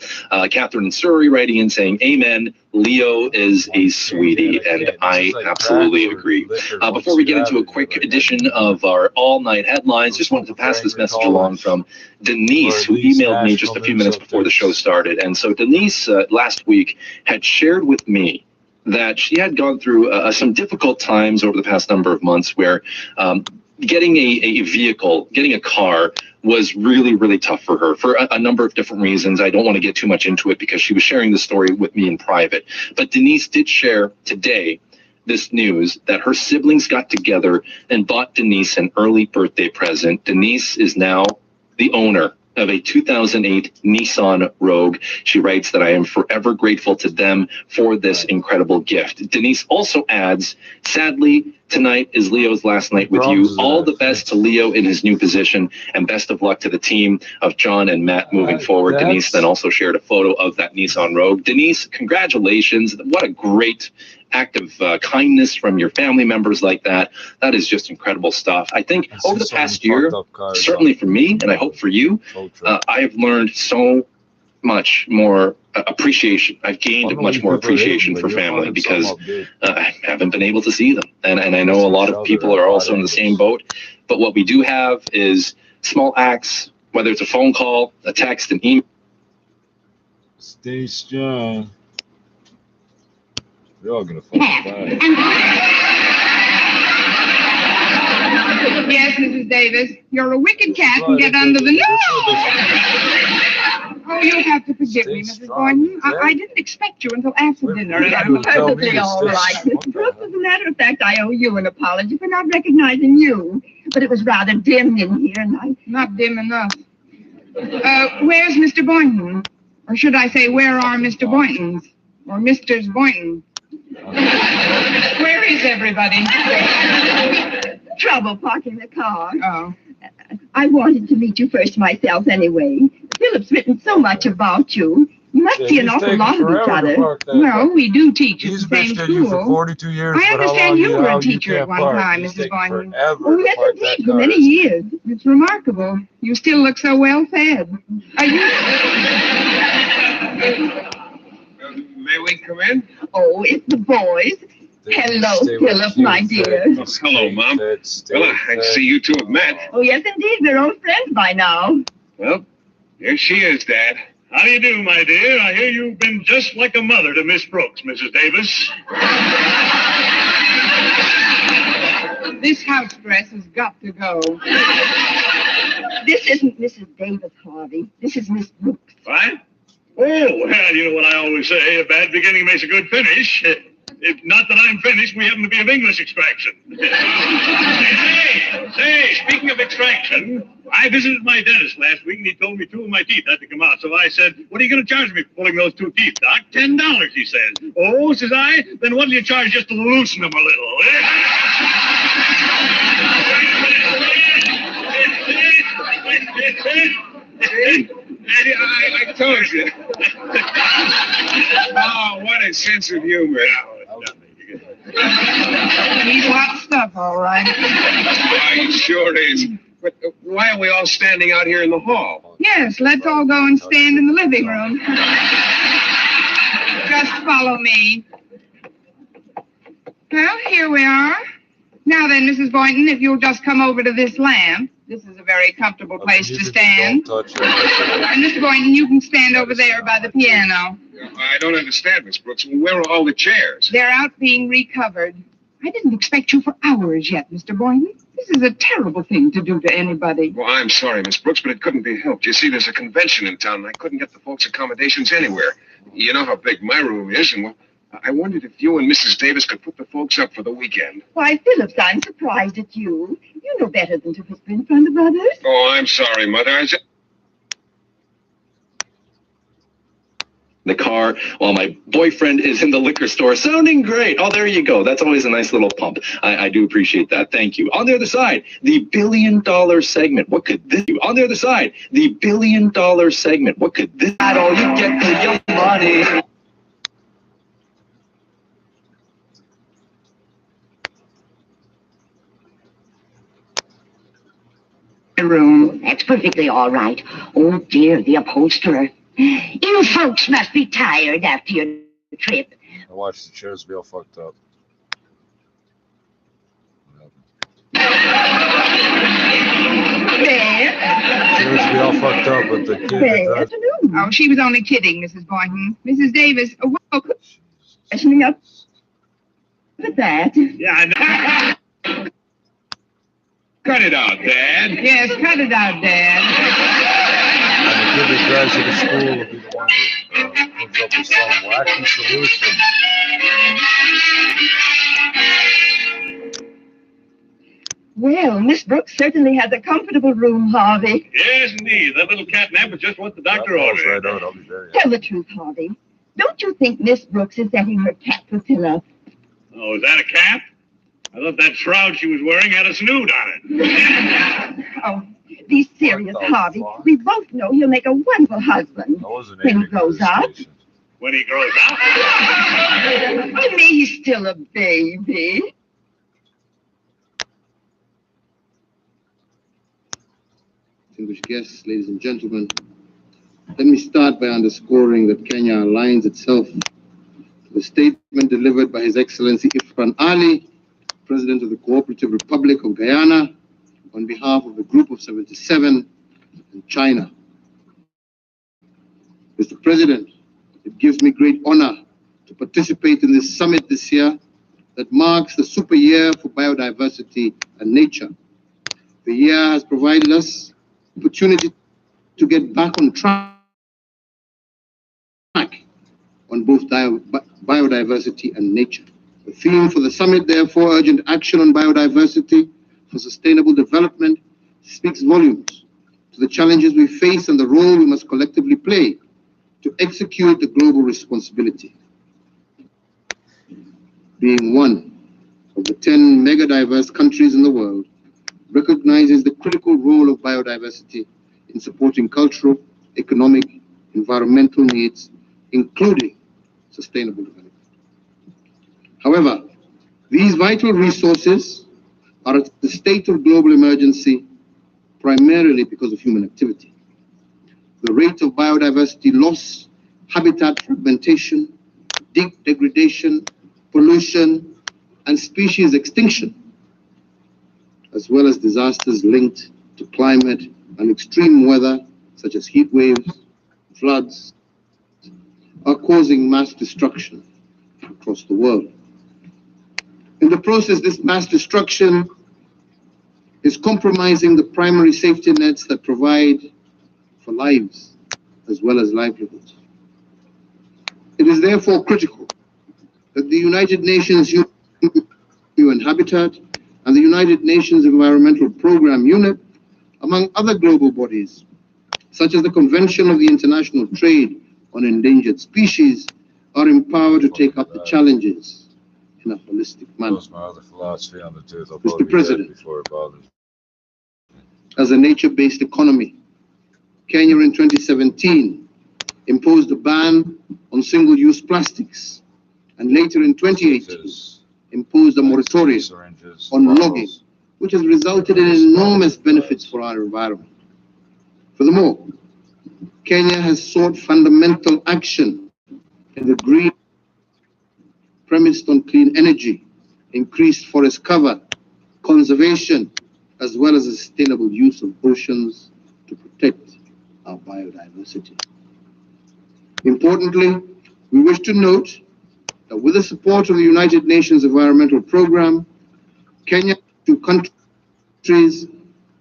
Catherine in Surrey writing in saying, amen, Leo is a sweetie, and I absolutely agree. Before we get into a quick edition of our all-night headlines, just wanted to pass this message along from Denise, who emailed me just a few minutes before the show started. And so Denise last week had shared with me that she had gone through some difficult times over the past number of months where getting a vehicle, getting a car was really, really tough for her for a number of different reasons. I don't want to get too much into it because she was sharing the story with me in private. But Denise did share today this news that her siblings got together and bought Denise an early birthday present. Denise is now the owner of a 2008 Nissan Rogue. She writes that I am forever grateful to them for this incredible gift. Denise also adds, sadly, tonight is Leo's last night with you. All the best to Leo in his new position, and best of luck to the team of John and Matt moving forward. Denise then also shared a photo of that Nissan Rogue. Denise, congratulations. What a great act of kindness from your family members like that. That is just incredible stuff. I think over the past year, certainly for me, and I hope for you, I have learned so much more appreciation. I've gained much more appreciation for family because I haven't been able to see them. And I know a lot of people are also in the same boat. But what we do have is small acts, whether it's a phone call, a text, an email. Stay strong. We're all gonna fall back. Yes, Mrs. Davis, you're a wicked cat and get under the nose. Oh, you'll have to forgive me, Mrs. Boynton. I didn't expect you until after dinner. I'm perfectly all right, Mr. Brooks. As a matter of fact, I owe you an apology for not recognizing you. But it was rather dim in here, and Not dim enough. Where's Mr. Boynton? Or should I say, where are Mr. Boyntons? Or Mr. Boynton? Where is everybody? Trouble parking the car. Oh. I wanted to meet you first myself anyway. Philip's written so much about you. You must see an awful lot of each other. Well, we do teach at the same school. For 42 years, I understand you were a teacher at one time, Mrs. Boynton. Oh, yes, indeed, for many years. It's remarkable. You still look so well fed. Are you... May we come in? Oh, it's the boys. Hello, Philip, my dear. Oh, hello, Mom. Well, I see you two have met. Oh, yes, indeed. We're old friends by now. Well, here she is, Dad. How do you do, my dear? I hear you've been just like a mother to Miss Brooks, Mrs. Davis. This house dress has got to go. This isn't Mrs. Davis, Harvey. This is Miss Brooks. What? Oh, well, you know what I always say, a bad beginning makes a good finish. If not that I'm finished, we happen to be of English extraction. Say, speaking of extraction, I visited my dentist last week, and he told me 2 of my teeth had to come out. So I said, what are you going to charge me for pulling those 2 teeth, Doc? $10, he says. Oh, says I, then what do you charge just to loosen them a little? I told you. Oh, what a sense of humor. He's hot stuff, all right. Why, it sure is. But why are we all standing out here in the hall? Yes, let's all go and stand in the living room. Just follow me. Well, here we are. Now then, Mrs. Boynton, if you'll just come over to this lamp. This is a very comfortable place to stand. And Mr. Boynton, you can stand over there by the piano. I don't understand, Miss Brooks. Where are all the chairs? They're out being recovered. I didn't expect you for hours yet, Mr. Boynton. This is a terrible thing to do to anybody. Well, I'm sorry, Miss Brooks, but it couldn't be helped. You see, there's a convention in town, and I couldn't get the folks' accommodations anywhere. You know how big my room is, and well, I wondered if you and Mrs. Davis could put the folks up for the weekend. Why, Phillips, I'm surprised at you. You know better than to whisper in front of others. Oh, I'm sorry, Mother. The car while my boyfriend is in the liquor store. Sounding great. Oh, there you go. That's always a nice little pump. I do appreciate that. Thank you. On the other side, the $1 billion segment. What could this do? On the other side, the $1 billion segment. What could this? At all you get for your money. Room. That's perfectly all right. Oh, dear, the upholsterer. You folks must be tired after your trip. I watched the chairs be all fucked up. There. Chairs be all fucked up, but the kid. Oh, she was only kidding, Mrs. Boynton. Mrs. Davis, welcome. Freshening up with that. Yeah, I know. Cut it out, Dad. Yes, cut it out, Dad. And the kid that drives you to school will be the one that comes up with some wacky solution. Well, Miss Brooks certainly has a comfortable room, Harvey. Yes, indeed. That little catnap is just what the doctor ordered. Right out. I'll be very Tell the truth, Harvey. Don't you think Miss Brooks is setting her cap for Philip? Oh, is that a cap? I thought that shroud she was wearing had a snood on it. Oh, be serious, Harvey. We both know he'll make a wonderful husband when he grows up. When he grows up? To me, he's still a baby. Distinguished guests, ladies and gentlemen, let me start by underscoring that Kenya aligns itself to the statement delivered by His Excellency Ifran Ali, President of the Cooperative Republic of Guyana, on behalf of the Group of 77 and China. Mr. President, it gives me great honor to participate in this summit this year that marks the super year for biodiversity and nature. The year has provided us opportunity to get back on track on both biodiversity and nature. The theme for the summit, therefore, urgent action on biodiversity for sustainable development, speaks volumes to the challenges we face and the role we must collectively play to execute the global responsibility. Being one of the 10 mega-diverse countries in the world, recognizes the critical role of biodiversity in supporting cultural, economic, environmental needs, including sustainable development. However, these vital resources are at the state of global emergency primarily because of human activity. The rate of biodiversity loss, habitat fragmentation, degradation, pollution, and species extinction, as well as disasters linked to climate and extreme weather, such as heat waves, floods, are causing mass destruction across the world. In the process, this mass destruction is compromising the primary safety nets that provide for lives as well as livelihoods. It is therefore critical that the United Nations UN Habitat and the United Nations Environmental Programme Unit, among other global bodies, such as the Convention of the International Trade on Endangered Species, are empowered to take up the challenges in a holistic manner. Mr. President, as a nature-based economy, Kenya in 2017 imposed a ban on single-use plastics, and later in 2018 imposed a moratorium on logging, which has resulted in enormous benefits for our environment. Furthermore, Kenya has sought fundamental action in the green premised on clean energy, increased forest cover, conservation, as well as the sustainable use of oceans to protect our biodiversity. Importantly, we wish to note that with the support of the United Nations Environmental Programme, Kenya is two countries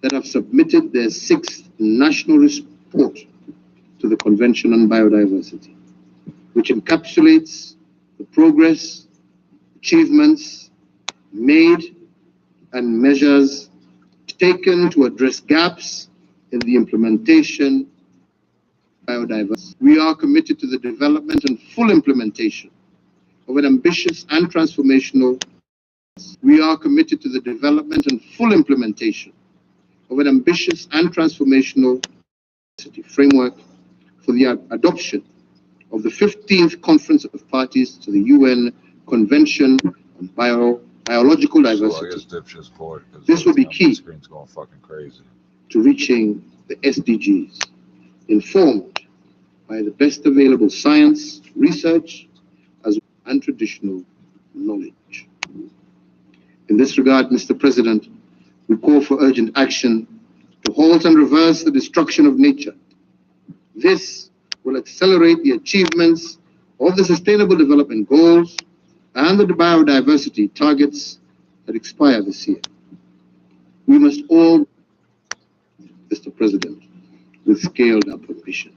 that have submitted their 6th national report to the Convention on Biodiversity, which encapsulates the progress, achievements made, and measures taken to address gaps in the implementation of biodiversity. We are committed to the development and full implementation of an ambitious and transformational. We are committed to the development and full implementation of an ambitious and transformational framework for the adoption of the 15th Conference of Parties to the UN Convention on Biological Diversity. This will be key to reaching the SDGs, informed by the best available science, research, and traditional knowledge. In this regard, Mr. President, we call for urgent action to halt and reverse the destruction of nature. This will accelerate the achievements of the Sustainable Development Goals and the biodiversity targets that expire this year. We must all, Mr. President, with scaled-up ambition,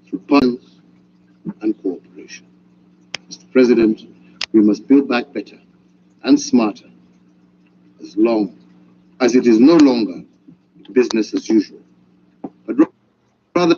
through partners and cooperation. Mr. President, we must build back better and smarter, as long as it is no longer business as usual, but rather.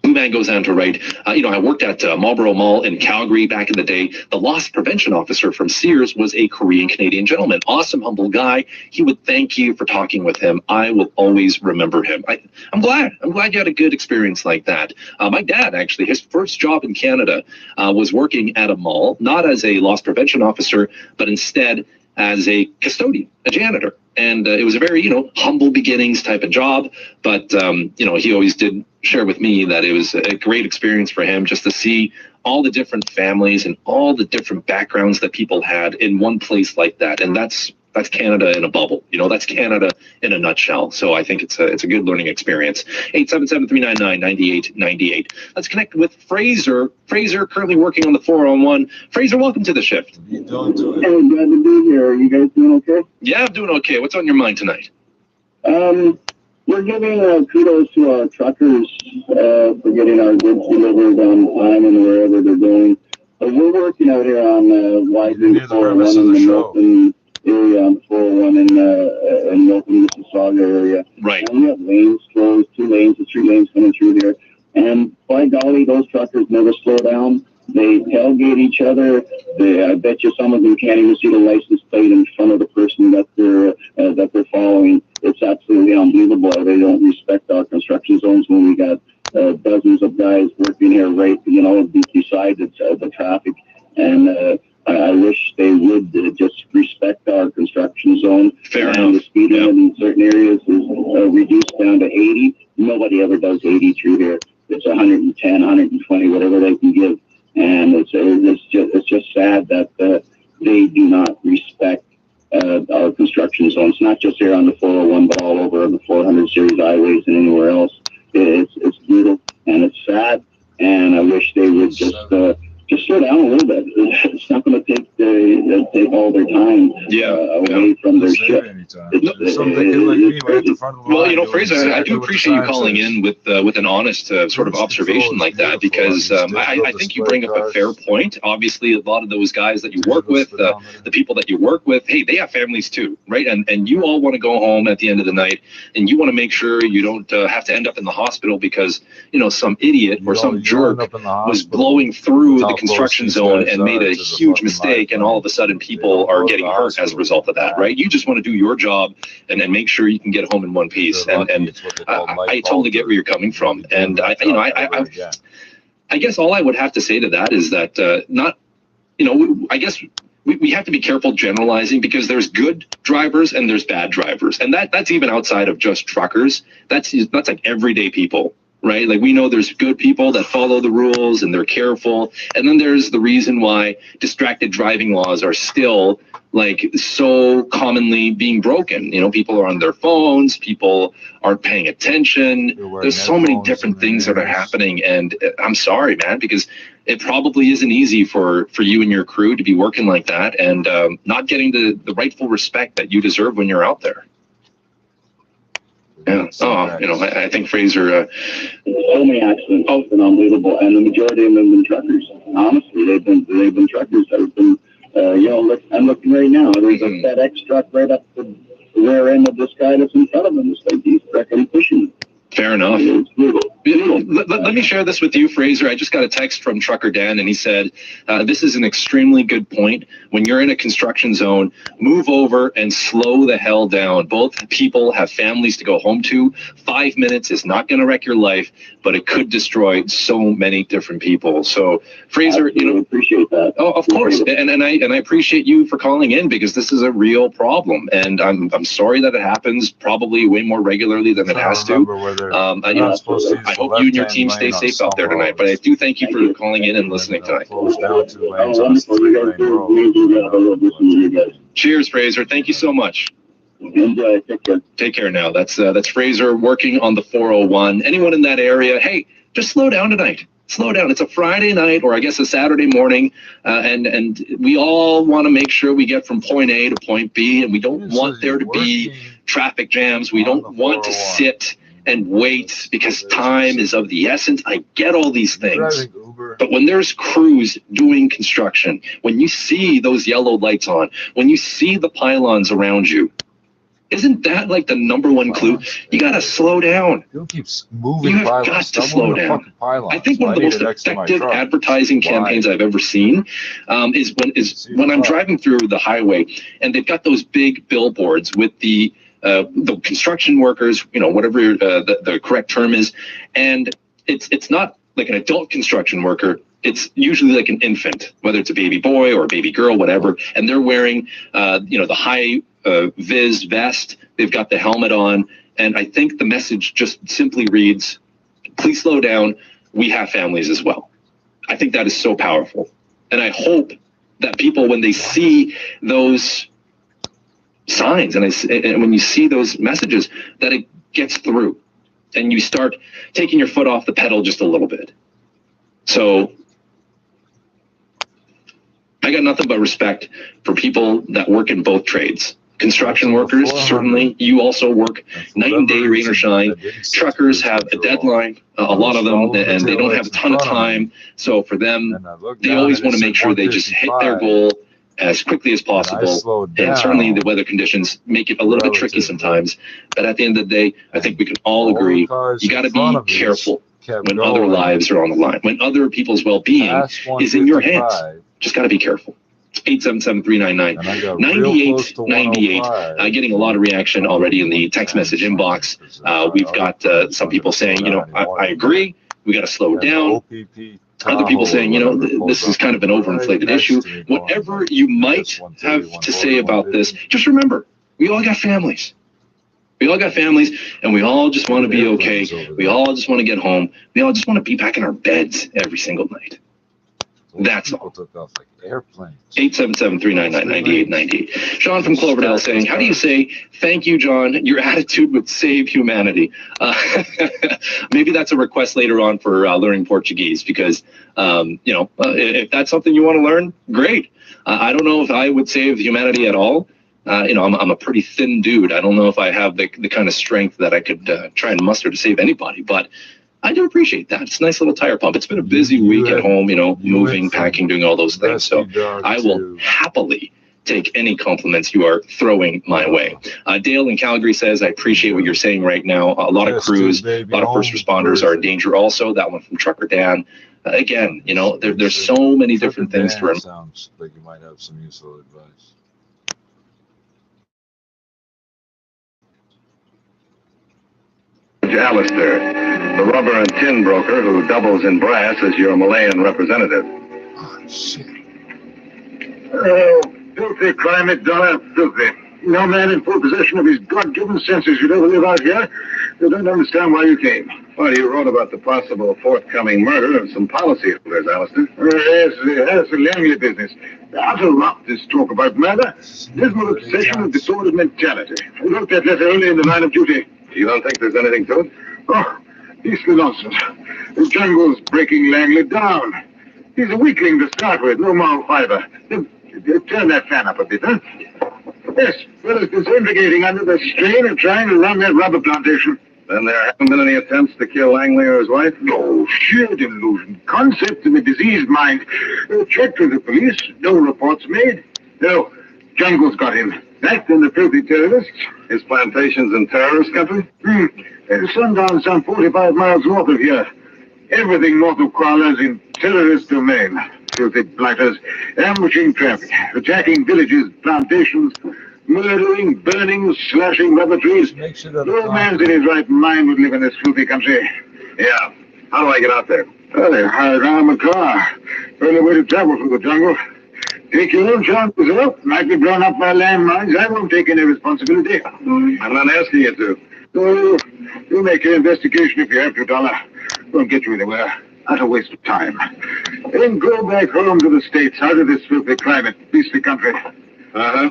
Man goes on to write, I worked at Marlborough Mall in Calgary back in the day. The loss prevention officer from Sears was a Korean-Canadian gentleman. Awesome, humble guy. He would thank you for talking with him. I will always remember him. I'm glad you had a good experience like that. My dad, actually, his first job in Canada was working at a mall, not as a loss prevention officer, but instead as a custodian, a janitor. And it was a very, humble beginnings type of job. But, he always did share with me that it was a great experience for him just to see all the different families and all the different backgrounds that people had in one place like that. And that's That's Canada in a bubble. You know, that's Canada in a nutshell. So I think it's a good learning experience. 877-399-9898. Let's connect with Fraser. Fraser, currently working on the 401. Fraser, welcome to the shift. Hey, glad to be here. Are you guys doing okay? Yeah, I'm doing okay. What's on your mind tonight? We're giving kudos to our truckers for getting our goods delivered on time and wherever they're going. We're working out here on Wiseman 401 in the Milton area, on 401 in Milton, Mississauga area. Right. And we have lanes closed, 2 lanes or 3 lanes coming through there. And by golly, those truckers never slow down. They tailgate each other. I bet you some of them can't even see the license plate in front of the person that they're following. It's absolutely unbelievable. They don't respect our construction zones when we got dozens of guys working here right, beside the traffic. And I wish they would just respect our construction zone. Fair and enough. The speed limit in certain areas is reduced down to 80. Nobody ever does 80 through here. It's 110, 120, whatever they can give. And it's just sad that they do not respect our construction zones, not just here on the 401, but all over the 400 series highways and anywhere else. It's brutal and it's sad, and I wish they would just slow down a little bit. It's not going to take all their time away from their shift. Well, Fraser, I do appreciate you calling in with an honest sort of observation like that, because I think you bring up a fair point. Obviously, a lot of those guys that you work with, the people that you work with, hey, they have families too, right? And you all want to go home at the end of the night, and you want to make sure you don't have to end up in the hospital because, some idiot or some jerk was blowing through the construction zone and made a huge mistake, and all of a sudden people are getting hurt as a result of that, right? You just want to do your job and then make sure you can get home in one piece. And I totally get where you're coming from. And I guess all I would have to say to that is that I guess we have to be careful generalizing, because there's good drivers and there's bad drivers, and that's even outside of just truckers. That's like everyday people. Right? Like, we know there's good people that follow the rules and they're careful. And then there's the reason why distracted driving laws are still like so commonly being broken. People are on their phones, people aren't paying attention. There's so many different things that are happening. And I'm sorry, man, because it probably isn't easy for you and your crew to be working like that and not getting the rightful respect that you deserve when you're out there. Yeah. I think Fraser. So many accidents. It's been unbelievable, and the majority of them have been truckers. Honestly, they've been truckers that have been. I'm looking right now. There's a FedEx truck right up the rear end of this guy that's in front of him. It's like he's freaking pushing. Fair enough. Let me share this with you, Fraser. I just got a text from Trucker Dan, and he said, this is an extremely good point. When you're in a construction zone, move over and slow the hell down. Both people have families to go home to. 5 minutes is not going to wreck your life, but it could destroy so many different people. So, Fraser, appreciate that. Oh, of course. And I appreciate you for calling in, because this is a real problem. And I'm sorry that it happens probably way more regularly than it has to. I hope you and your team stay safe out there tonight, but I do thank you for calling in and listening tonight. Cheers, Fraser. Thank you so much. Enjoy. Take care now. That's Fraser working on the 401. Anyone in that area, hey, just slow down tonight. Slow down. It's a Friday night, or I guess a Saturday morning, and we all want to make sure we get from point A to point B, and we don't want there to be traffic jams. We don't want to sit and wait because time is of the essence. I get all these things. But when there's crews doing construction, when you see those yellow lights on, when you see the pylons around you, isn't that like the #1 clue? You got to slow down. You keep moving. You have got to slow down. I think one of the most effective advertising campaigns I've ever seen is when I'm driving through the highway and they've got those big billboards with the construction workers, whatever the correct term is, and it's not like an adult construction worker. It's usually like an infant, whether it's a baby boy or a baby girl, whatever, and they're wearing the high vis vest. They've got the helmet on, and I think the message just simply reads, "Please slow down. We have families as well." I think that is so powerful, and I hope that people, when they see those signs, and when you see those messages, that it gets through, and you start taking your foot off the pedal just a little bit. So I got nothing but respect for people that work in both trades. Construction workers, certainly. You also work night and day, rain or shine. Truckers have a deadline, a lot of them, and they don't have a ton of time. So for them, they always want to make sure they just hit their goal as quickly as possible. And certainly the weather conditions make it a little bit tricky sometimes. But at the end of the day, I think we can all agree, you got to be careful when other lives are on the line, when other people's well-being is in your hands. Just got to be careful. 877-399-9898. Getting a lot of reaction already in the text message inbox. We've got some people saying, I agree, we got to slow down. Other people saying, this is kind of an overinflated issue. Whatever you might have to say about this, just remember, we all got families. We all got families, and we all just want to be okay. We all just want to get home. We all just want to be back in our beds every single night. That's all. 877-399-9898. Sean from Cloverdale saying, how do you say, thank you, John, your attitude would save humanity? Maybe that's a request later on for learning Portuguese, because, if that's something you want to learn, great. I don't know if I would save humanity at all. I'm a pretty thin dude. I don't know if I have the kind of strength that I could try and muster to save anybody, but I do appreciate that. It's a nice little tire pump. It's been a busy week at home, moving, packing, doing all those things. So I will happily take any compliments you are throwing my way. Dale in Calgary says, I appreciate what you're saying right now. A lot of crews, a lot of first responders are in danger also. That one from Trucker Dan. Again, there's so many different things to remember. Sounds like you might have some useful advice. Alistair, the rubber and tin broker who doubles in brass as your Malayan representative. Oh, shit. Oh, filthy climate, Donna, filthy. No man in full possession of his God-given senses should ever live out here. You don't understand why you came. Well, you wrote about the possible forthcoming murder of some policyholders, Alistair. Yes, the Langley business. Utter rot, this talk about murder. Dismal obsession and disordered mentality. I wrote that letter only in the line of duty. You don't think there's anything to it? Oh, beastly nonsense. The jungle's breaking Langley down. He's a weakling to start with, no moral fiber. Turn that fan up a bit, huh? Yes, fellas disintegrating under the strain of trying to run that rubber plantation. Then there haven't been any attempts to kill Langley or his wife? No, sheer delusion. Concept in a diseased mind. Checked with the police, no reports made. No, jungle's got him. That and the filthy terrorists. His plantation's in terrorist country? Sundown some 45 miles north of here. Everything north of Kuala's in terrorist domain. Filthy blighters, ambushing traffic, attacking villages, plantations, murdering, burning, slashing rubber trees. No man's in his right mind would live in this filthy country. Yeah. How do I get out there? Well, they hired armored car. Only way to travel through the jungle. Take your own chances up. Might be blown up by landmines. I won't take any responsibility. I'm not asking you to. So, you make your investigation if you have to, Dollar. Won't get you anywhere. Utter waste of time. Then go back home to the States, out of this filthy climate, beastly country. Uh-huh.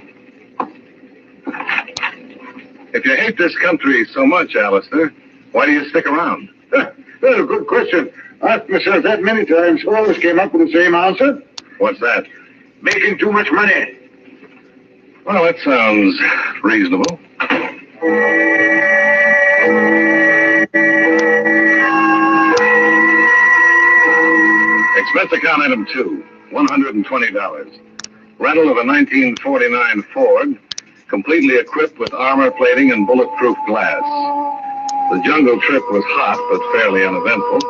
If you hate this country so much, Alistair, why do you stick around? Well, good question. Asked myself that many times. Always came up with the same answer. What's that? Making too much money. Well, that sounds reasonable. Expense account item 2, $120. Rental of a 1949 Ford, completely equipped with armor plating and bulletproof glass. The jungle trip was hot but fairly uneventful,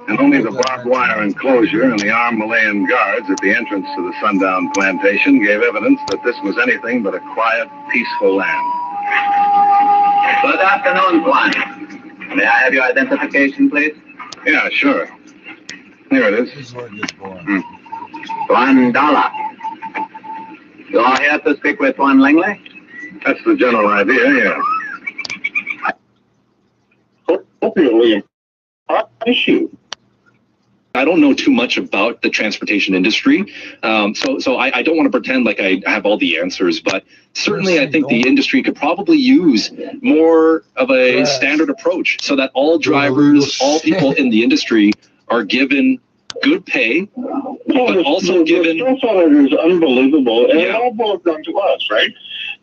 and only the barbed wire enclosure and the armed Malayan guards at the entrance to the Sundown Plantation gave evidence that this was anything but a quiet, peaceful land. Good afternoon, Juan. May I have your identification, please? Yeah, sure. Here it is. $1. You're here to speak with Juan Langley? That's the general idea, yeah. Hopefully, issue. I don't know too much about the transportation industry, so I don't want to pretend like I have all the answers, but certainly I think the industry could probably use more of a standard approach so that all drivers, all people in the industry are given good pay, but also given... The stress on it is unbelievable, and it all boils down to us, right?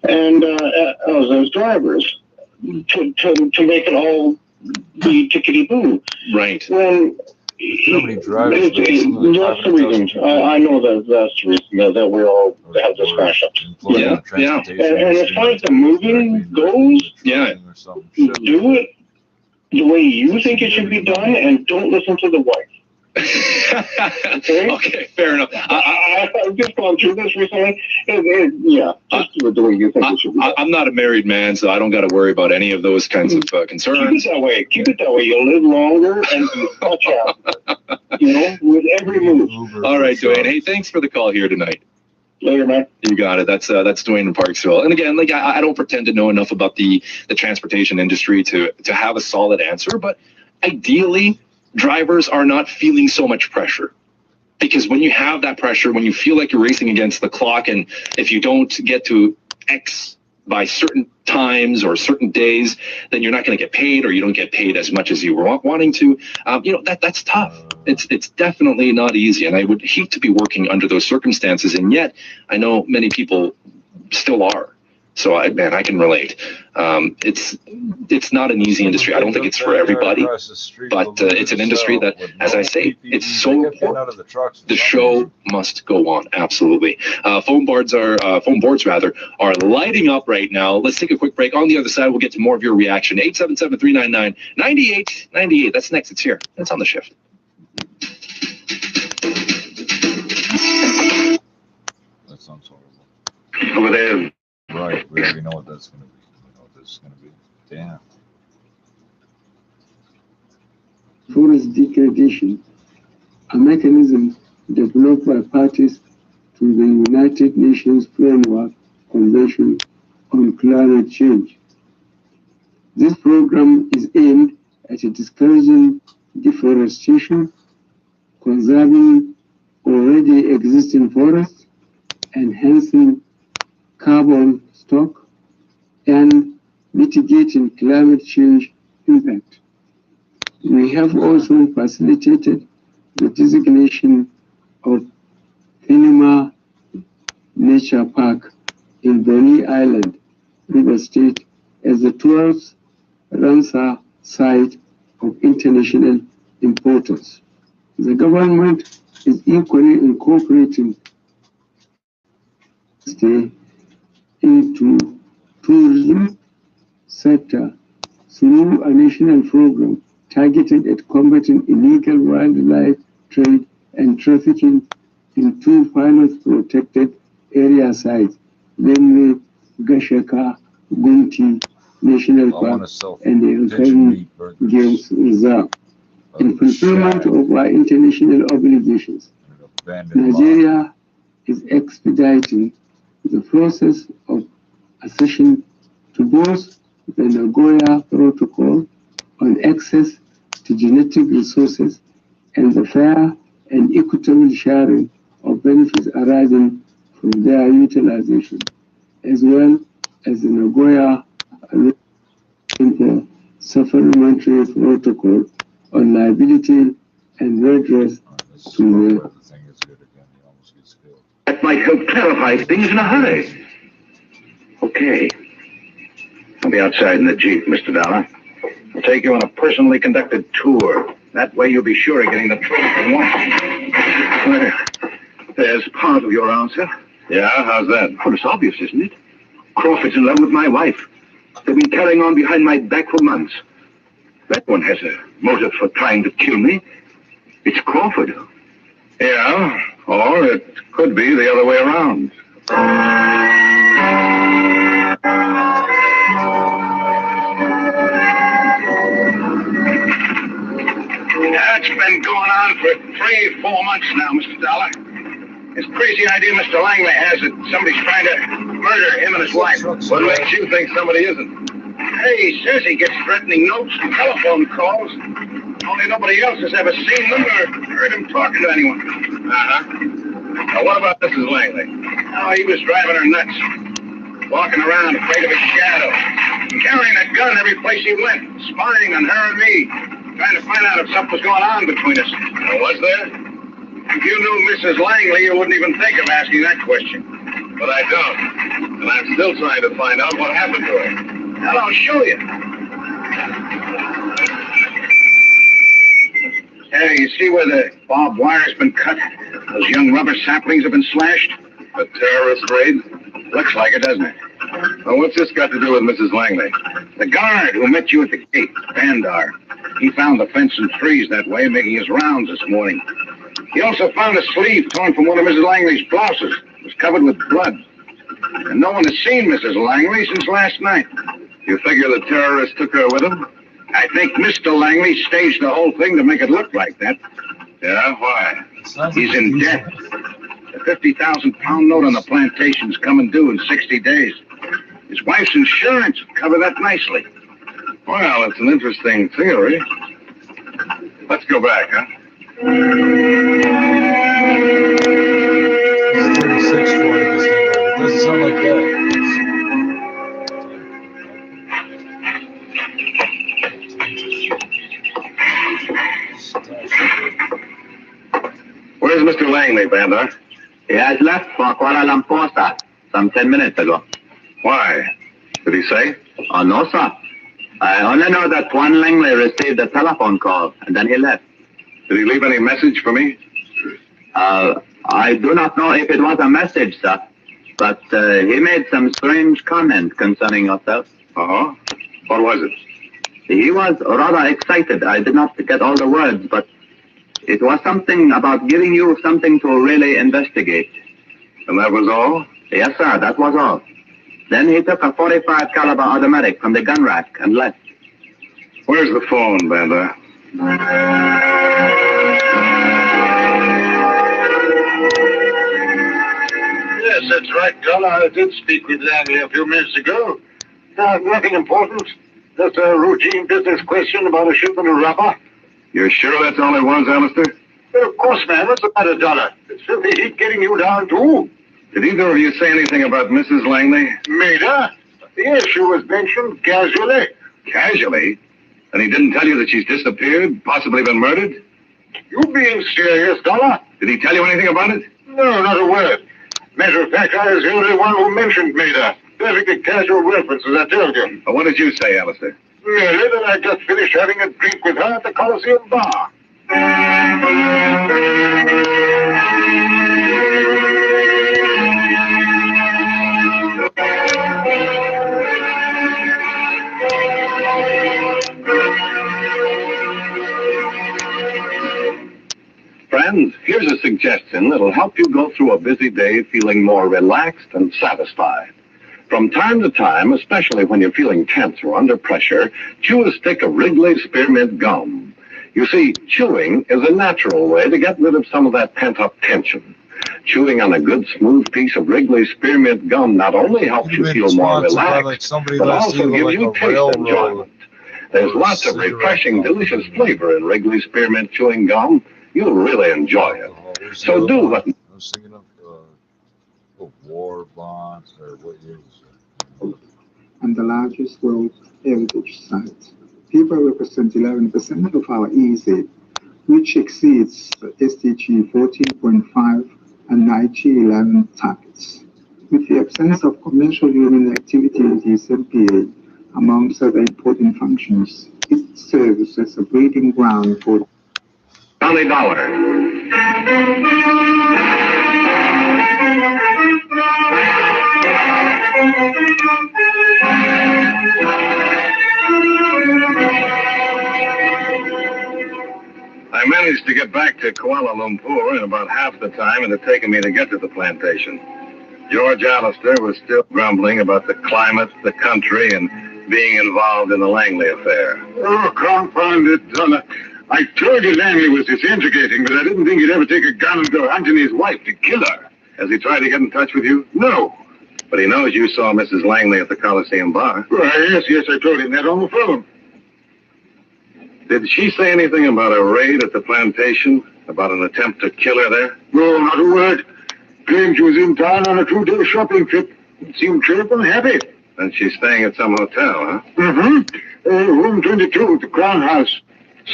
And as drivers, to make it all be tickety-boo. Right. When... Nobody drives. That's the reason. I know that's the reason that we all have this crash up. Yeah. And as far as the moving goes, do it the way you think it should be done, and don't listen to the wife. Okay, fair enough. I've just gone through this recently. Just do it the way you think it should be done. I'm not a married man, so I don't got to worry about any of those kinds of concerns. Keep it that way. You'll live longer and be much happier, with every move. All right, Dwayne. Hey, thanks for the call here tonight. Later, man. You got it. That's Dwayne in Parksville. And again, like I don't pretend to know enough about the transportation industry to have a solid answer, but ideally, drivers are not feeling so much pressure, because when you have that pressure, when you feel like you're racing against the clock, and if you don't get to X by certain times or certain days, then you're not going to get paid, or you don't get paid as much as you were wanting to. That's tough. It's definitely not easy, and I would hate to be working under those circumstances, and yet I know many people still are. So I can relate. It's not an easy industry. I don't think it's for everybody, but it's an industry that, as I say, it's so important. The show must go on. Absolutely. Phone boards are lighting up right now. Let's take a quick break. On the other side, we'll get to more of your reaction. 877-399-9898. That's next. It's here. That's on the shift. That sounds horrible. Over there. Right, we already know what that's going to be. We know what this is going to be. Damn. Forest degradation, a mechanism developed by parties to the United Nations Framework Convention on Climate Change. This program is aimed at discouraging deforestation, conserving already existing forests, enhancing carbon stock, and mitigating climate change impact. We have also facilitated the designation of Finima Nature Park in Bonny Island, River State, as the 12th Ramsar site of international importance. The government is equally incorporating into tourism sector through a national program targeted at combating illegal wildlife trade and trafficking in 2 pilot protected area sites, namely Gashaka Gunti National Park and the Elkhorn Games Reserve. In fulfillment of our international obligations, Nigeria is expediting the process of accession to both the Nagoya Protocol on access to genetic resources and the fair and equitable sharing of benefits arising from their utilization, as well as the Nagoya Supplementary Protocol on liability and redress to the... That might help clarify things in a hurry. Okay. I'll be outside in the Jeep, Mr. Dollar. I'll take you on a personally conducted tour. That way you'll be sure of getting the truth from once. Well, there's part of your answer. Yeah, how's that? Well, it's obvious, isn't it? Crawford's in love with my wife. They've been carrying on behind my back for months. That one has a motive for trying to kill me. It's Crawford. Yeah, or it could be the other way around. That's been going on for 3-4 months now, Mr. Dollar. This crazy idea Mr. Langley has that somebody's trying to murder him and his wife. What makes you think somebody isn't? Hey, he says he gets threatening notes and telephone calls. Only nobody else has ever seen them or heard him talking to anyone. Now, what about Mrs. Langley? Oh, he was driving her nuts. Walking around afraid of his shadow. Carrying a gun every place he went. Spying on her and me. Trying to find out if something was going on between us. Well, was there? If you knew Mrs. Langley, you wouldn't even think of asking that question. But I don't. And I'm still trying to find out what happened to her. Well, I'll show you. Hey, you see where the barbed wire's been cut? Those young rubber saplings have been slashed? A terrorist raid? Looks like it, doesn't it? Well, what's this got to do with Mrs. Langley? The guard who met you at the gate, Bandar. He found the fence and trees that way, making his rounds this morning. He also found a sleeve torn from one of Mrs. Langley's blouses. It was covered with blood. And no one has seen Mrs. Langley since last night. You figure the terrorists took her with them? I think Mr. Langley staged the whole thing to make it look like that. Yeah, why? He's in debt. The 50,000-pound note on the plantation's coming due in 60 days. His wife's insurance would cover that nicely. Well, it's an interesting theory. Let's go back, huh? 3640 this thing. It doesn't sound like that. Where's Mr. Langley, Bandar? He has left for Kuala Lumpur, sir, some 10 minutes ago. Why? Did he say? Oh, no, sir. I only know that one Langley received a telephone call, and then he left. Did he leave any message for me? I do not know if it was a message, sir, but he made some strange comment concerning yourself. Uh-huh. What was it? He was rather excited. I did not get all the words, but it was something about giving you something to really investigate. And that was all? Yes, sir, that was all. Then he took a .45 caliber automatic from the gun rack and left. Where's the phone, Bandar? Yes, that's right, John. I did speak with Langley a few minutes ago. Nothing important. Just a routine business question about a shipment of rubber. You're sure that's all it was, Alistair? Well, of course, man. What's about $1? It's filthy heat getting you down, too. Did either of you say anything about Mrs. Langley? Maida? Yes, she was mentioned casually. Casually? And he didn't tell you that she's disappeared, possibly been murdered? You being serious, Dollar? Did he tell you anything about it? No, not a word. Matter of fact, I was the only one who mentioned Maida. Perfectly casual reference, as I told you. Well, what did you say, Alistair? Merely that I just finished having a drink with her at the Coliseum bar. Friends, here's a suggestion that'll help you go through a busy day feeling more relaxed and satisfied. From time to time, especially when you're feeling tense or under pressure, chew a stick of Wrigley's Spearmint Gum. You see, chewing is a natural way to get rid of some of that pent-up tension. Chewing on a good, smooth piece of Wrigley's Spearmint Gum not only helps you feel more relaxed, but also gives you taste enjoyment. There's lots of refreshing, delicious flavor in Wrigley's Spearmint Chewing Gum. You'll really enjoy it. So do what... I was thinking of war bonds, or what year was it? And the largest world heritage site. People represent 11% of our EEZ, which exceeds SDG 14.5 and IG 11 targets. With the absence of commercial human activity in the SMPA, amongst other important functions, it serves as a breeding ground for $20. I managed to get back to Kuala Lumpur in about half the time it had taken me to get to the plantation. George Alistair was still grumbling about the climate, the country, and being involved in the Langley affair. Oh, confound it, Donna. I told you Langley was disintegrating, but I didn't think he'd ever take a gun and go hunting his wife to kill her. Has he tried to get in touch with you? No. But he knows you saw Mrs. Langley at the Coliseum bar. Well, yes, I told him that on the phone. Did she say anything about a raid at the plantation? About an attempt to kill her there? No, not a word. Claimed she was in town on a 2-day shopping trip. Seemed cheerful and happy. And she's staying at some hotel, huh? Mm-hmm. Room 22 at the Crown House.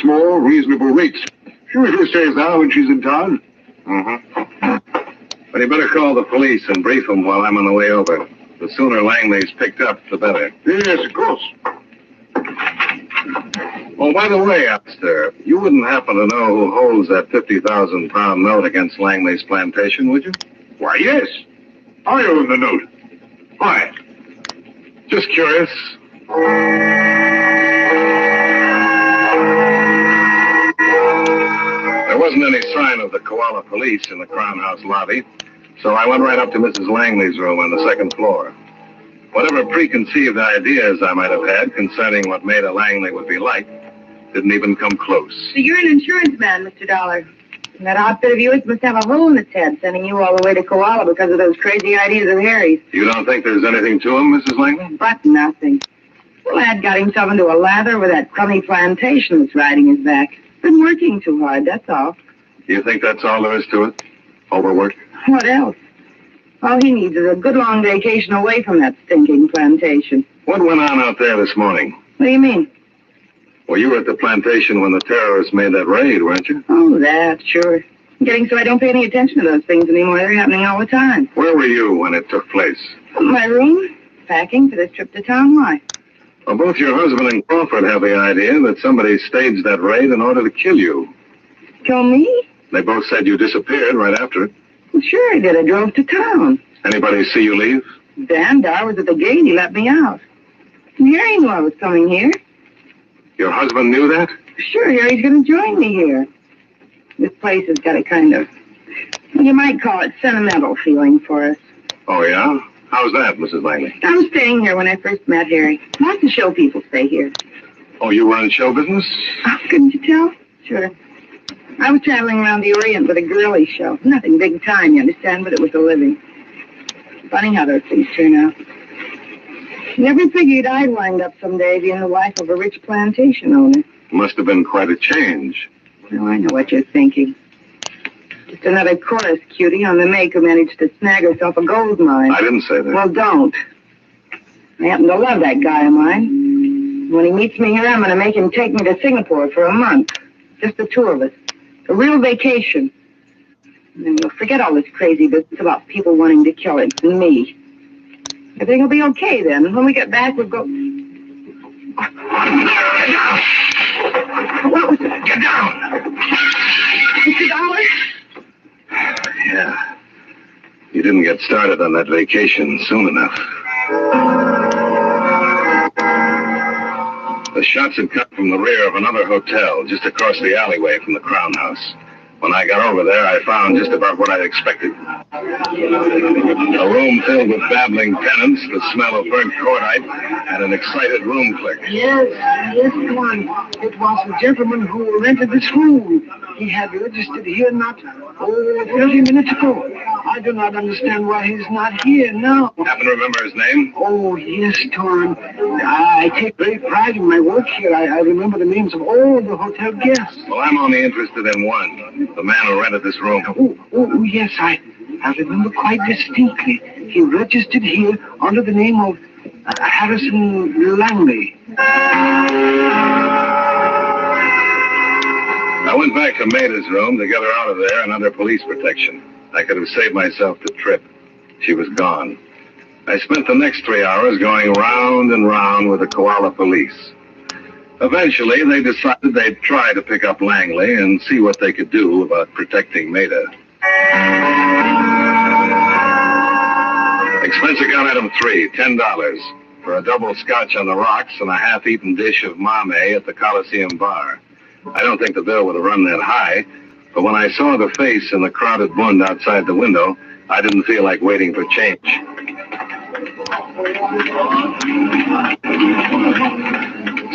Small, reasonable rates. She usually stays there when she's in town. Mm-hmm. But you better call the police and brief them while I'm on the way over. The sooner Langley's picked up, the better. Yes, of course. Oh, by the way, Alistair, you wouldn't happen to know who holds that 50,000-pound note against Langley's plantation, would you? Why, yes. I own the note. Why? Just curious. There wasn't any sign of the Koala police in the Crown House lobby, so I went right up to Mrs. Langley's room on the second floor. Whatever preconceived ideas I might have had concerning what Maida Langley would be like didn't even come close. So you're an insurance man, Mr. Dollar. And that outfit of yours must have a hole in its head, sending you all the way to Koala because of those crazy ideas of Harry's. You don't think there's anything to him, Mrs. Langley? But nothing. The lad got himself into a lather with that crummy plantation that's riding his back. Been working too hard, that's all. You think that's all there is to it? Overwork? What else? All he needs is a good long vacation away from that stinking plantation. What went on out there this morning? What do you mean? Well, you were at the plantation when the terrorists made that raid, weren't you? Oh, that, sure. I'm getting so I don't pay any attention to those things anymore. They're happening all the time. Where were you when it took place? In my room, packing for this trip to town. Why? Well, both your husband and Crawford have the idea that somebody staged that raid in order to kill you. Kill me? They both said you disappeared right after it. Well, sure I did. I drove to town. Anybody see you leave? Dan Dar was at the gate. He let me out. And Harry knew I was coming here. Your husband knew that? Sure, Harry's going to join me here. This place has got a kind of, you might call it sentimental feeling for us. Oh, yeah? How's that, Mrs. Langley? I was staying here when I first met Harry. Lots of show people stay here. Oh, you were in show business? Oh, couldn't you tell? Sure. I was traveling around the Orient with a girly show. Nothing big time, you understand, but it was a living. Funny how those things turn out. Never figured I'd wind up someday being the wife of a rich plantation owner. Must have been quite a change. Well, I know what you're thinking. Just another chorus cutie on the make who managed to snag herself a gold mine. I didn't say that. Well, don't. I happen to love that guy of mine. When he meets me here, I'm going to make him take me to Singapore for a month. Just the two of us. A real vacation. And then we'll forget all this crazy business about people wanting to kill him and me. Everything will be okay then. When we get back, we'll go... What was that? Get down! Mr. Dollar? Yeah. You didn't get started on that vacation soon enough. The shots had come from the rear of another hotel just across the alleyway from the Crown House. When I got over there, I found just about what I'd expected. A room filled with babbling tenants, the smell of burnt cordite, and an excited room clerk. Yes, one. It was the gentleman who rented this room. He had registered here not, 30 minutes ago. I do not understand why he's not here now. Happen to remember his name? Oh, yes, Tom. I take great pride in my work here. I remember the names of all the hotel guests. Well, I'm only interested in one. The man who rented this room. Oh, yes, I remember quite distinctly. He registered here under the name of Harrison Langley. I went back to Maida's room to get her out of there and under police protection. I could have saved myself the trip. She was gone. I spent the next 3 hours going round and round with the Koala police. Eventually, they decided they'd try to pick up Langley and see what they could do about protecting Maida. Expense account item 3, $10 for a double scotch on the rocks and a half-eaten dish of mame at the Coliseum bar. I don't think the bill would have run that high, but when I saw the face in the crowded bund outside the window, I didn't feel like waiting for change.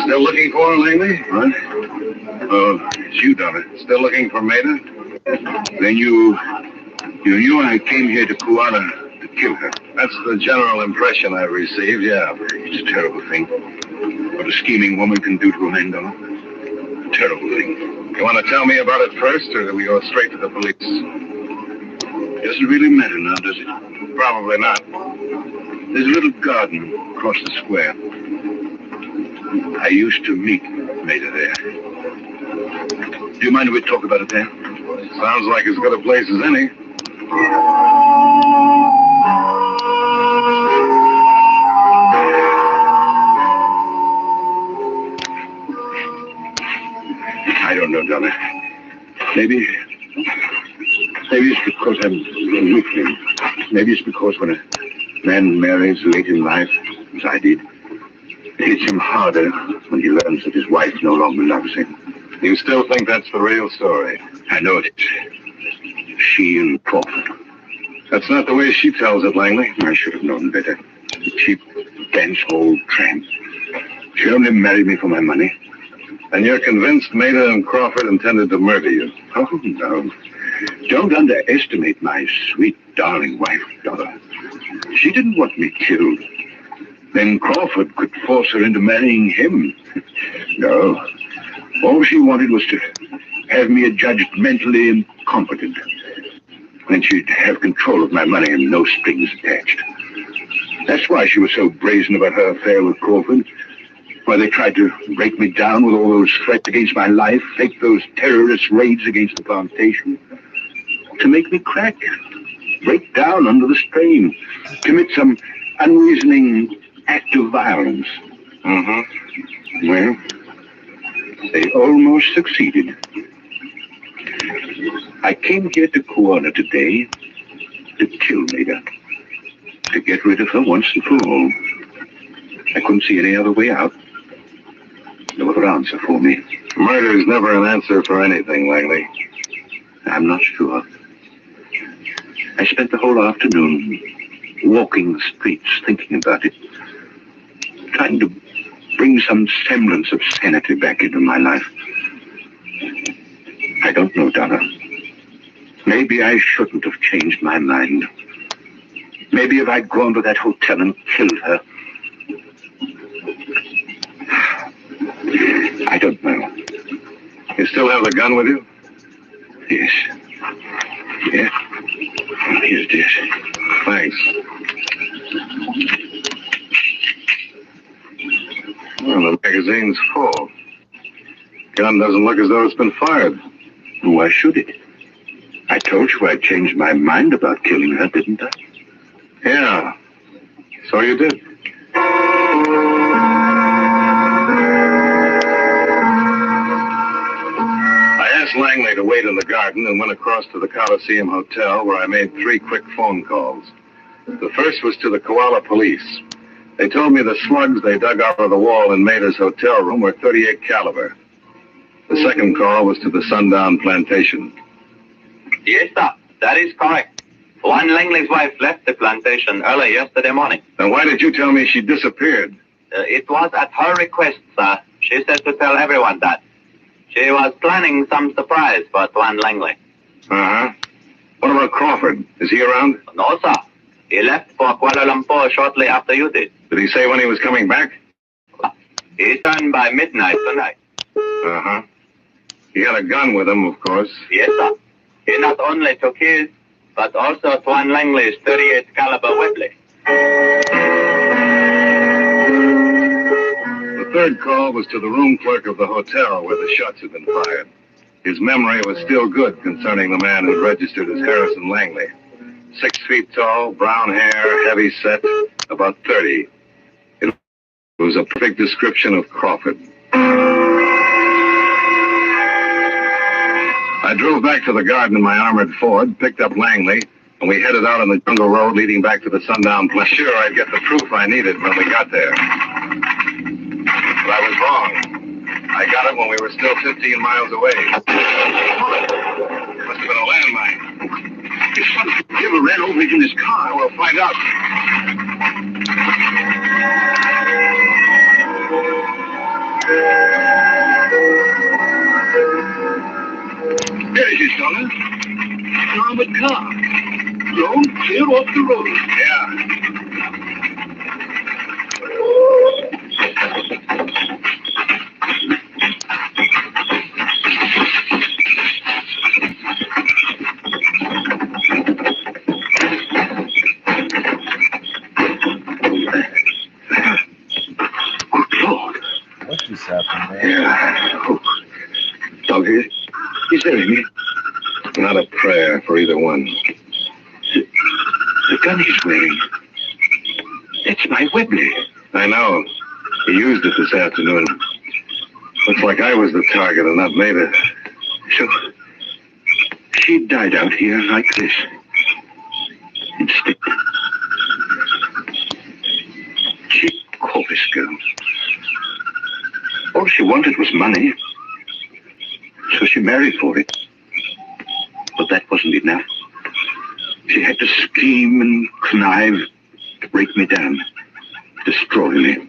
Still looking for her, Langley? What? Oh, it's you, Dollar. Still looking for Maida? Then you knew I came here to Koala to kill her. That's the general impression I've received, yeah. It's a terrible thing. What a scheming woman can do to a man, Dollar. A terrible thing. You want to tell me about it first, or do we go straight to the police? Doesn't really matter now, does it? Probably not. There's a little garden across the square. I used to meet Maida there. Do you mind if we talk about it there? Sounds like as good a place as any. I don't know, Donna. Maybe it's because I'm a weakling. Maybe it's because when a man marries late in life, as I did, it hits him harder when he learns that his wife no longer loves him. You still think that's the real story? I know it is. She and Crawford. That's not the way she tells it, Langley. I should have known better. The cheap, dense old tramp. She only married me for my money. And you're convinced Maida and Crawford intended to murder you? Oh, no. Don't underestimate my sweet, darling wife, Donna. She didn't want me killed. Then Crawford could force her into marrying him. No. All she wanted was to have me adjudged mentally incompetent. Then she'd have control of my money and no strings attached. That's why she was so brazen about her affair with Crawford. Why they tried to break me down with all those threats against my life, fake those terrorist raids against the plantation. To make me crack, break down under the strain, commit some unreasoning act of violence. Mm-hmm. Well, they almost succeeded. I came here to Corona today to kill Maida, to get rid of her once and for all. I couldn't see any other way out. No other answer for me. Murder is never an answer for anything, Langley. I'm not sure. I spent the whole afternoon walking the streets, thinking about it, trying to bring some semblance of sanity back into my life. I don't know, Donna. Maybe I shouldn't have changed my mind. Maybe if I'd gone to that hotel and killed her. I don't know. You still have the gun with you? Yes. Yeah. Here it is. Thanks. Well, the magazine's full. Gun doesn't look as though it's been fired. Why should it? I told you I changed my mind about killing her, didn't I? Yeah. So you did. I asked Langley to wait in the garden and went across to the Coliseum Hotel, where I made 3 quick phone calls. The first was to the Koala police. They told me the slugs they dug out of the wall in Maida's hotel room were .38 caliber. The second call was to the Sundown Plantation. Yes, sir. That is correct. One Langley's wife left the plantation early yesterday morning. Then why did you tell me she disappeared? It was at her request, sir. She said to tell everyone that. She was planning some surprise for Tuan Langley. Uh-huh. What about Crawford? Is he around? No, sir. He left for Kuala Lumpur shortly after you did. Did he say when he was coming back? He returned by midnight tonight. Uh-huh. He had a gun with him, of course. Yes, sir. He not only took his, but also Tuan Langley's .38 caliber Webley. The third call was to the room clerk of the hotel where the shots had been fired. His memory was still good concerning the man who registered as Harrison Langley. 6 feet tall, brown hair, heavy set, about 30. It was a perfect description of Crawford. I drove back to the garden in my armored Ford, picked up Langley, and we headed out on the jungle road leading back to the Sundown Place. Sure, I'd get the proof I needed when we got there. But I was wrong. I got it when we were still 15 miles away. Must have been a landmine. His son Jim ran over in his car. We'll find out. There it is, Donna. An armored car. Blown clear off the road. Yeah. happened, man. Yeah. Oh. Dog, is there any? Not a prayer for either one. The gun he's wearing. It's my Webley. I know. He used it this afternoon. Looks like I was the target and not Maida. So, she died out here like this. Instead, cheap Corpus girl. All she wanted was money. So she married for it. But that wasn't enough. She had to scheme and connive to break me down, destroy me.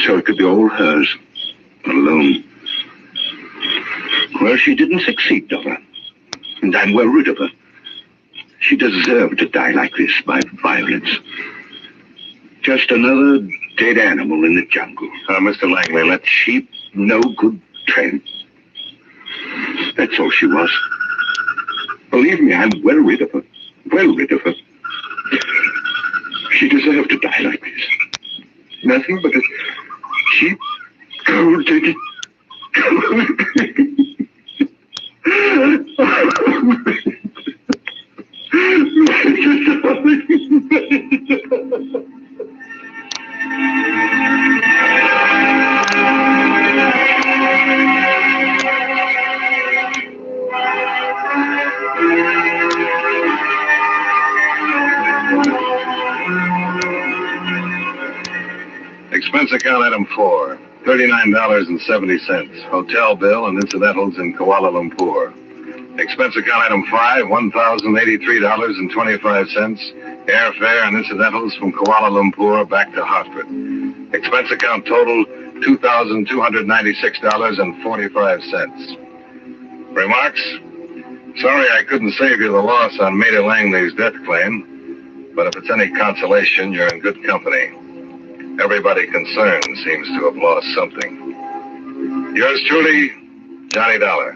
So it could be all hers, alone. Well, she didn't succeed, Dora. And I'm well rid of her. She deserved to die like this by violence. Just another dead animal in the jungle. Mr. Langley, let sheep no good train. That's all she was. Believe me, I'm well rid of her. Well rid of her. She deserved to die like this. Nothing but a cheap, cold-blooded... Expense account item 4, $39.70. Hotel bill and incidentals in Kuala Lumpur. Expense account item 5, $1,083.25. Airfare and incidentals from Kuala Lumpur back to Hartford. Expense account total, $2,296.45. Remarks? Sorry I couldn't save you the loss on Maida Langley's death claim, but if it's any consolation, you're in good company. Everybody concerned seems to have lost something. Yours truly, Johnny Dollar.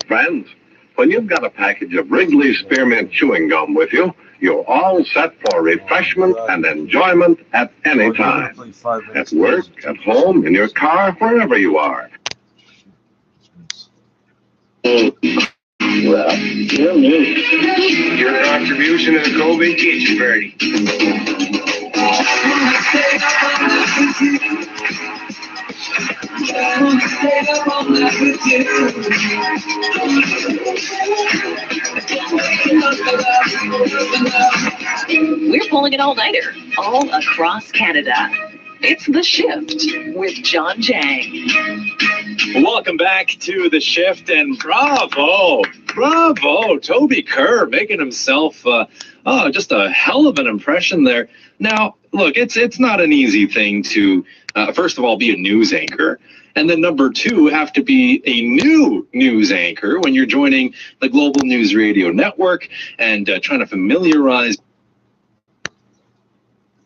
Friends, when you've got a package of Wrigley's Spearmint Chewing Gum with you, you're all set for refreshment and enjoyment at any time. At work, at home, in your car, wherever you are. Well, you're me. Your contribution to the Cove Vacation Party. We're pulling an all-nighter all across Canada. It's The Shift with John Jang. Welcome back to The Shift, and bravo, Toby Kerr making himself just a hell of an impression there. Now, look, it's not an easy thing to, first of all, be a news anchor, and then number 2, have to be a new news anchor when you're joining the Global News Radio Network and trying to familiarize.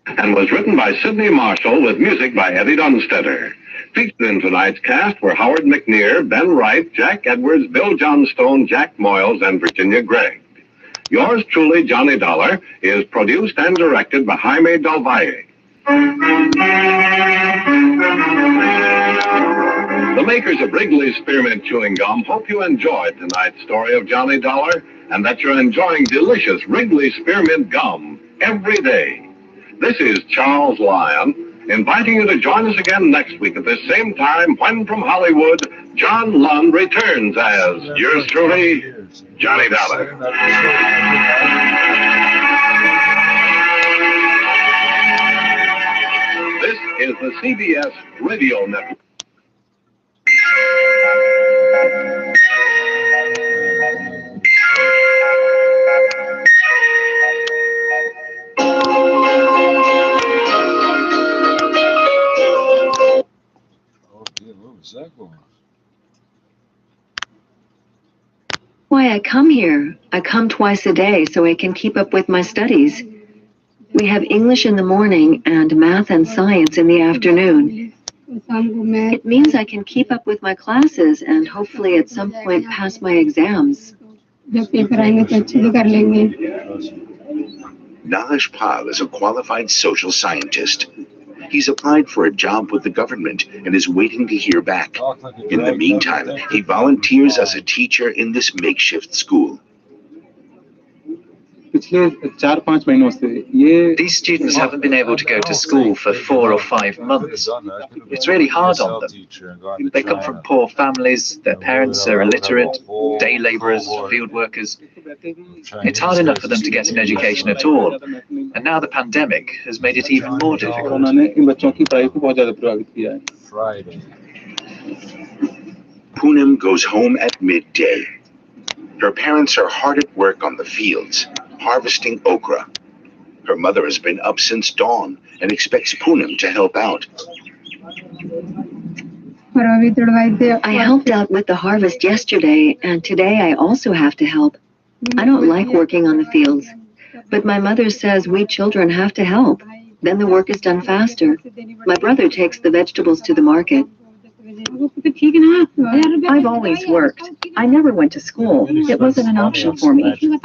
And was written by Sidney Marshall with music by Eddie Dunstetter. Featured in tonight's cast were Howard McNear, Ben Wright, Jack Edwards, Bill Johnstone, Jack Moyles, and Virginia Gregg. Yours truly, Johnny Dollar, is produced and directed by Jaime Del Valle. The makers of Wrigley's Spearmint Chewing Gum hope you enjoyed tonight's story of Johnny Dollar and that you're enjoying delicious Wrigley's Spearmint Gum every day. This is Charles Lyon, inviting you to join us again next week at this same time when from Hollywood, John Lund returns as yours truly, Johnny Dollar. This is the CBS Radio Network. Why I come here. I come twice a day so I can keep up with my studies. We have English in the morning and math and science in the afternoon. It means I can keep up with my classes and hopefully at some point pass my exams. Naresh Pal is a qualified social scientist. He's applied for a job with the government and is waiting to hear back. In the meantime, he volunteers as a teacher in this makeshift school. These students haven't been able to go to school for 4 or 5 months. It's really hard on them. They come from poor families, their parents are illiterate, day laborers, field workers. It's hard enough for them to get an education at all, and now the pandemic has made it even more difficult. Poonam goes home at midday. Her parents are hard at work on the fields, harvesting okra. Her mother has been up since dawn and expects Poonam to help out. I helped out with the harvest yesterday, and today I also have to help. I don't like working on the fields, but my mother says we children have to help. Then the work is done faster. My brother takes the vegetables to the market. I've always worked. I never went to school. It wasn't an option for me. The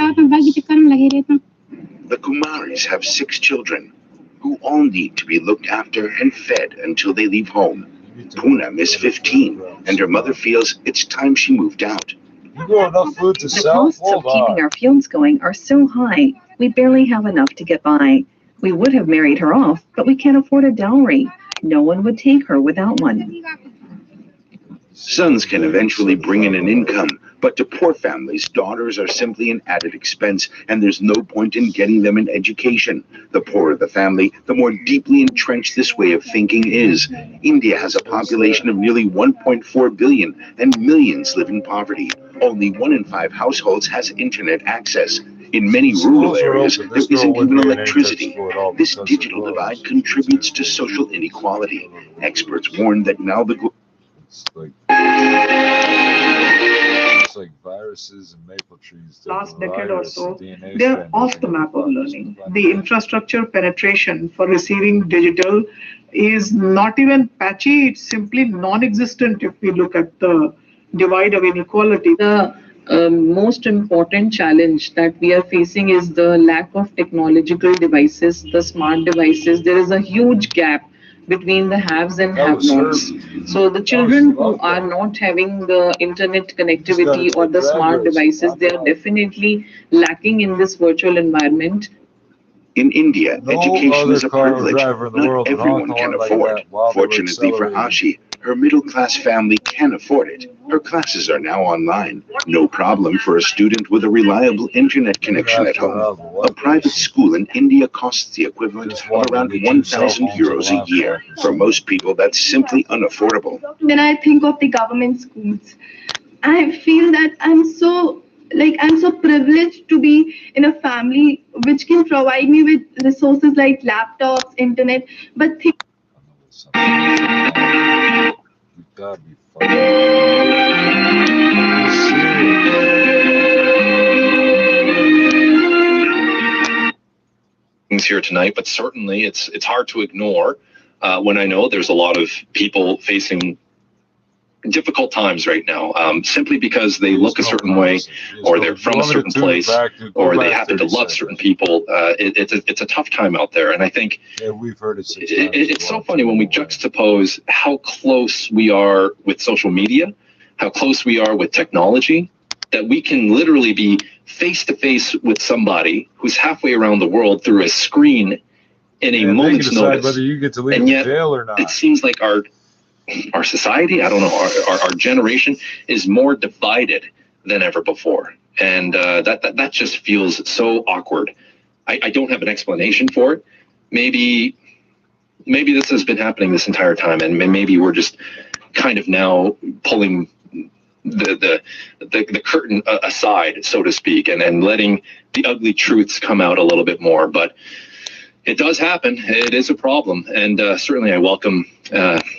Kumaris have 6 children who all need to be looked after and fed until they leave home. Poonam is 15, and her mother feels it's time she moved out. The costs of keeping our fields going are so high, we barely have enough to get by. We would have married her off, but we can't afford a dowry. No one would take her without one. Sons can eventually bring in an income, but to poor families, daughters are simply an added expense, and there's no point in getting them an education. The poorer the family, the more deeply entrenched this way of thinking is. India has a population of nearly 1.4 billion, and millions live in poverty. Only 1 in 5 households has internet access. In many rural areas, there isn't even electricity. This digital divide contributes to social inequality. Experts warn that now the It's like viruses and maple trees. Last decade or so, they're off the map of learning. The infrastructure penetration for receiving digital is not even patchy, it's simply non-existent if we look at the divide of inequality. The most important challenge that we are facing is the lack of technological devices, the smart devices. There is a huge gap between the haves and have-nots. So the children who are not having the internet connectivity or the smart devices, they are definitely lacking in this virtual environment. In India, education is a privilege not everyone can afford. Fortunately for Ashi, her middle-class family can afford it. Her classes are now online. No problem for a student with a reliable internet connection at home. A private school in India costs the equivalent of around 1,000 euros a year. For most people, that's simply unaffordable. When I think of the government schools, I feel that I'm so privileged to be in a family which can provide me with resources like laptops, internet, but here tonight, but certainly it's hard to ignore when I know there's a lot of people facing difficult times right now, simply because they look a certain way, or they're from a certain place, or they happen to love certain people. It's a tough time out there, and I think we've heard it. It's so funny when we juxtapose how close we are with social media, how close we are with technology, that we can literally be face to face with somebody who's halfway around the world through a screen in a moment's notice, whether you get to leave and yet jail or not. It seems like our society, I don't know, our generation is more divided than ever before, and that just feels so awkward. I don't have an explanation for it. Maybe this has been happening this entire time, and maybe we're just kind of now pulling the curtain aside, so to speak, and letting the ugly truths come out a little bit more. But it does happen. It is a problem, and certainly I welcome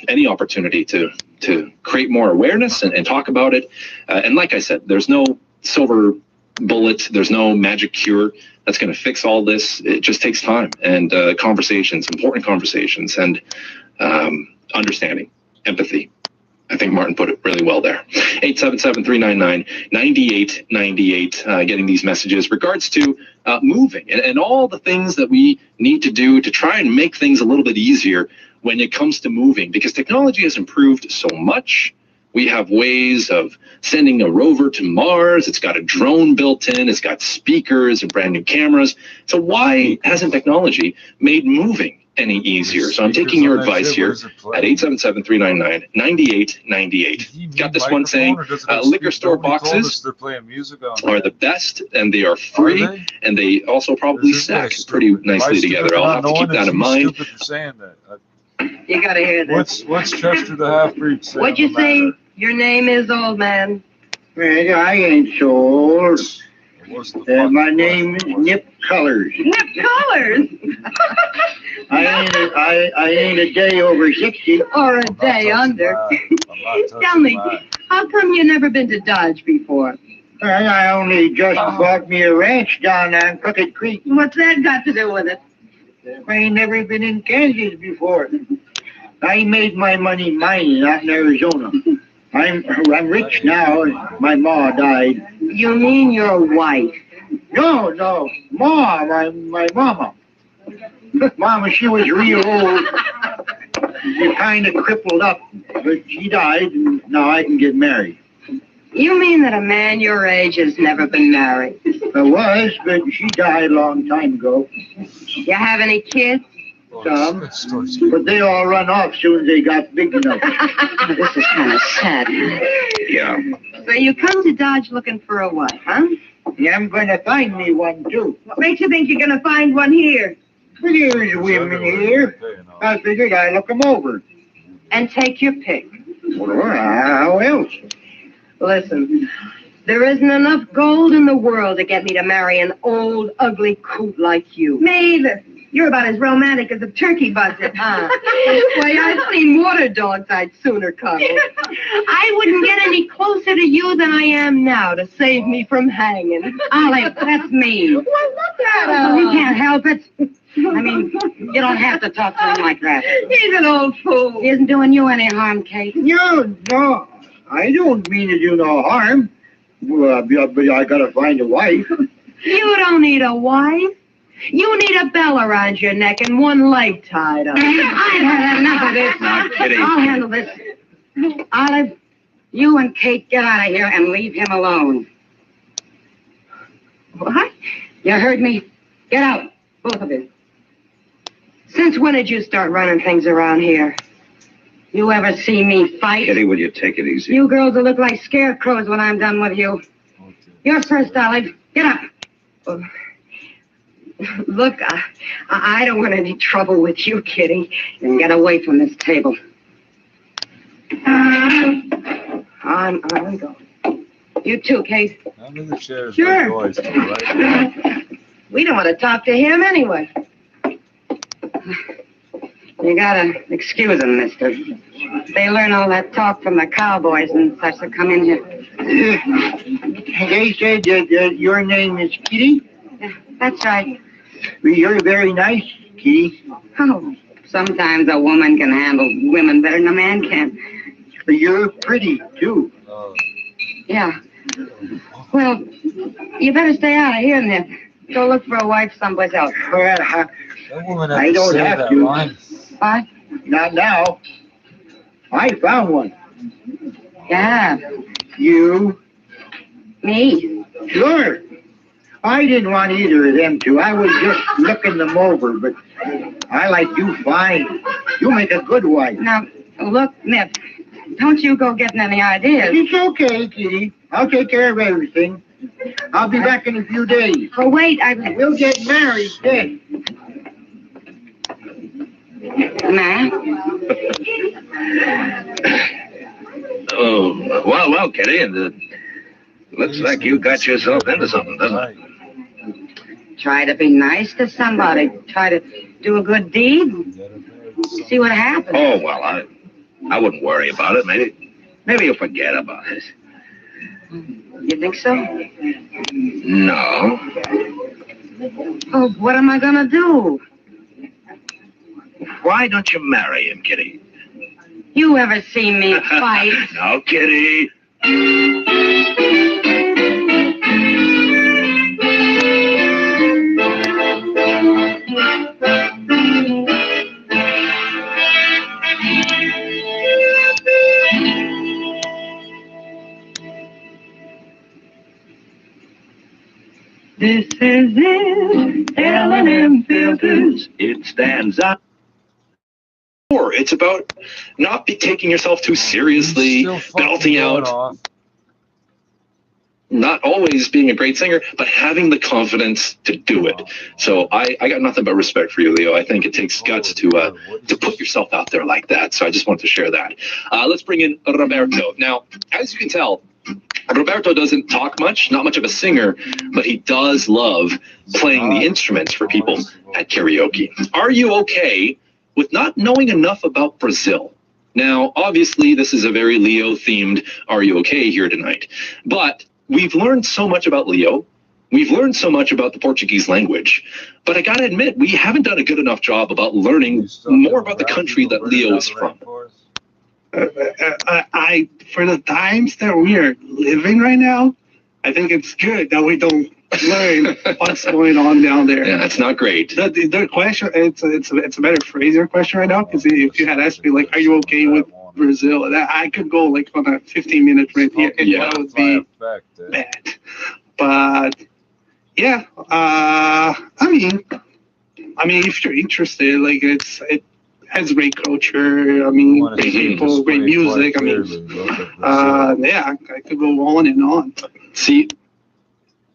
any opportunity to create more awareness and talk about it. And like I said, there's no silver bullet, there's no magic cure that's going to fix all this. It just takes time and conversations, important conversations, and understanding. empathy. I think Martin put it really well there. 877-399-9898, getting these messages regards to moving and all the things that we need to do to try and make things a little bit easier when it comes to moving, because technology has improved so much. We have ways of sending a rover to Mars. It's got a drone built in. It's got speakers and brand new cameras. So why hasn't technology made moving any easier? So I'm taking your advice here at 877-399-9898. Got this one saying liquor store boxes are the best, and they are free, and they also probably stack pretty nicely together. I'll have to keep that in mind. You gotta hear this. What's Chester the half-breed saying? What'd you say your name is, old man? Man, I ain't so old. My name is Nip Colors. Nip Colors? I ain't a day over 60. Or a day under. Tell me, how come you never been to Dodge before? Well, I only just bought me a ranch down on Crooked Creek. What's that got to do with it? I ain't never been in Kansas before. I made my money mining out in Arizona. I'm rich now. My ma died. You mean your wife? No, Ma, my mama. Mama, she was real old. She kind of crippled up, but she died, and now I can get married. You mean that a man your age has never been married? I was, but she died a long time ago. You have any kids? Some, but they all run off soon as they got big enough. This is kind of sad. Yeah. So you come to Dodge looking for a wife, huh? Yeah, I'm going to find me one, too. What makes you think you're going to find one here? Well, there's women here. I figured I'd look them over. And take your pick. Well, how else? Listen, there isn't enough gold in the world to get me to marry an old, ugly coot like you. Me either. You're about as romantic as a turkey buzzard, huh? Why, I've seen water dogs I'd sooner cuddle. I wouldn't get any closer to you than I am now to save me from hanging. Olive, that's me. Well, look at him. You can't help it. I mean, you don't have to talk to him like that. He's an old fool. He isn't doing you any harm, Kate. No, I don't mean to do no harm. Well, but I gotta find a wife. You don't need a wife. You need a bell around your neck and one leg tied up. I've had enough of this. I'll handle this. Olive, you and Kate get out of here and leave him alone. What? You heard me? Get out, both of you. Since when did you start running things around here? You ever see me fight? Kitty, will you take it easy? You girls will look like scarecrows when I'm done with you. You're first, Olive. Get up. Look, I don't want any trouble with you, Kitty. And get away from this table. On we go. You too, Kate. I'm in the chairs. Sure. Boys, right? We don't want to talk to him anyway. You gotta excuse them, mister. They learn all that talk from the cowboys and such that come in here. They said that your name is Kitty? Yeah, that's right. Well, you're very nice, Kitty. Oh, sometimes a woman can handle women better than a man can. You're pretty, too. Yeah. Well, you better stay out of here and then go look for a wife someplace else. Well, I don't have to. What? Not now. I found one. Yeah. You? Me? Sure. I didn't want either of them to. I was just looking them over, but I like you fine. You make a good wife. Now, look, Nip, don't you go getting any ideas. It's okay, Kitty. I'll take care of everything. I'll be back in a few days. Oh, wait, We'll get married then. Ma? Oh, well, Kitty, and looks like you got yourself into something, doesn't it? Try to be nice to somebody. Try to do a good deed. See what happens. Oh, well, I wouldn't worry about it. Maybe you'll forget about it. You think so? No. Oh, what am I gonna do? Why don't you marry him, Kitty? You ever seen me fight? Now, kitty. This is it, L&M Filters. It stands out. It's about not taking yourself too seriously, belting out, not always being a great singer, but having the confidence to do it. So I got nothing but respect for you, Leo. I think it takes guts to put yourself out there like that. So I just want to share that. Let's bring in Roberto. Now, as you can tell, Roberto doesn't talk much, not much of a singer, but he does love playing the instruments for people at karaoke. Are you okay with not knowing enough about Brazil? Now, obviously, this is a very Leo-themed Are You Okay here tonight. But we've learned so much about Leo. We've learned so much about the Portuguese language. But I got to admit, we haven't done a good enough job about learning more about the country that Leo is from. For the times that we are living right now, I think it's good that we don't learn what's going on down there. Yeah, that's not great. The question, it's a better phrase your question right now, because if you had asked me, like, are you okay with Brazil? I could go, like, on a 15-minute rant here, and that would be bad. But, yeah, I mean, if you're interested, like, it has great culture. I mean, great people, great music. I mean, yeah, I could go on and on. See,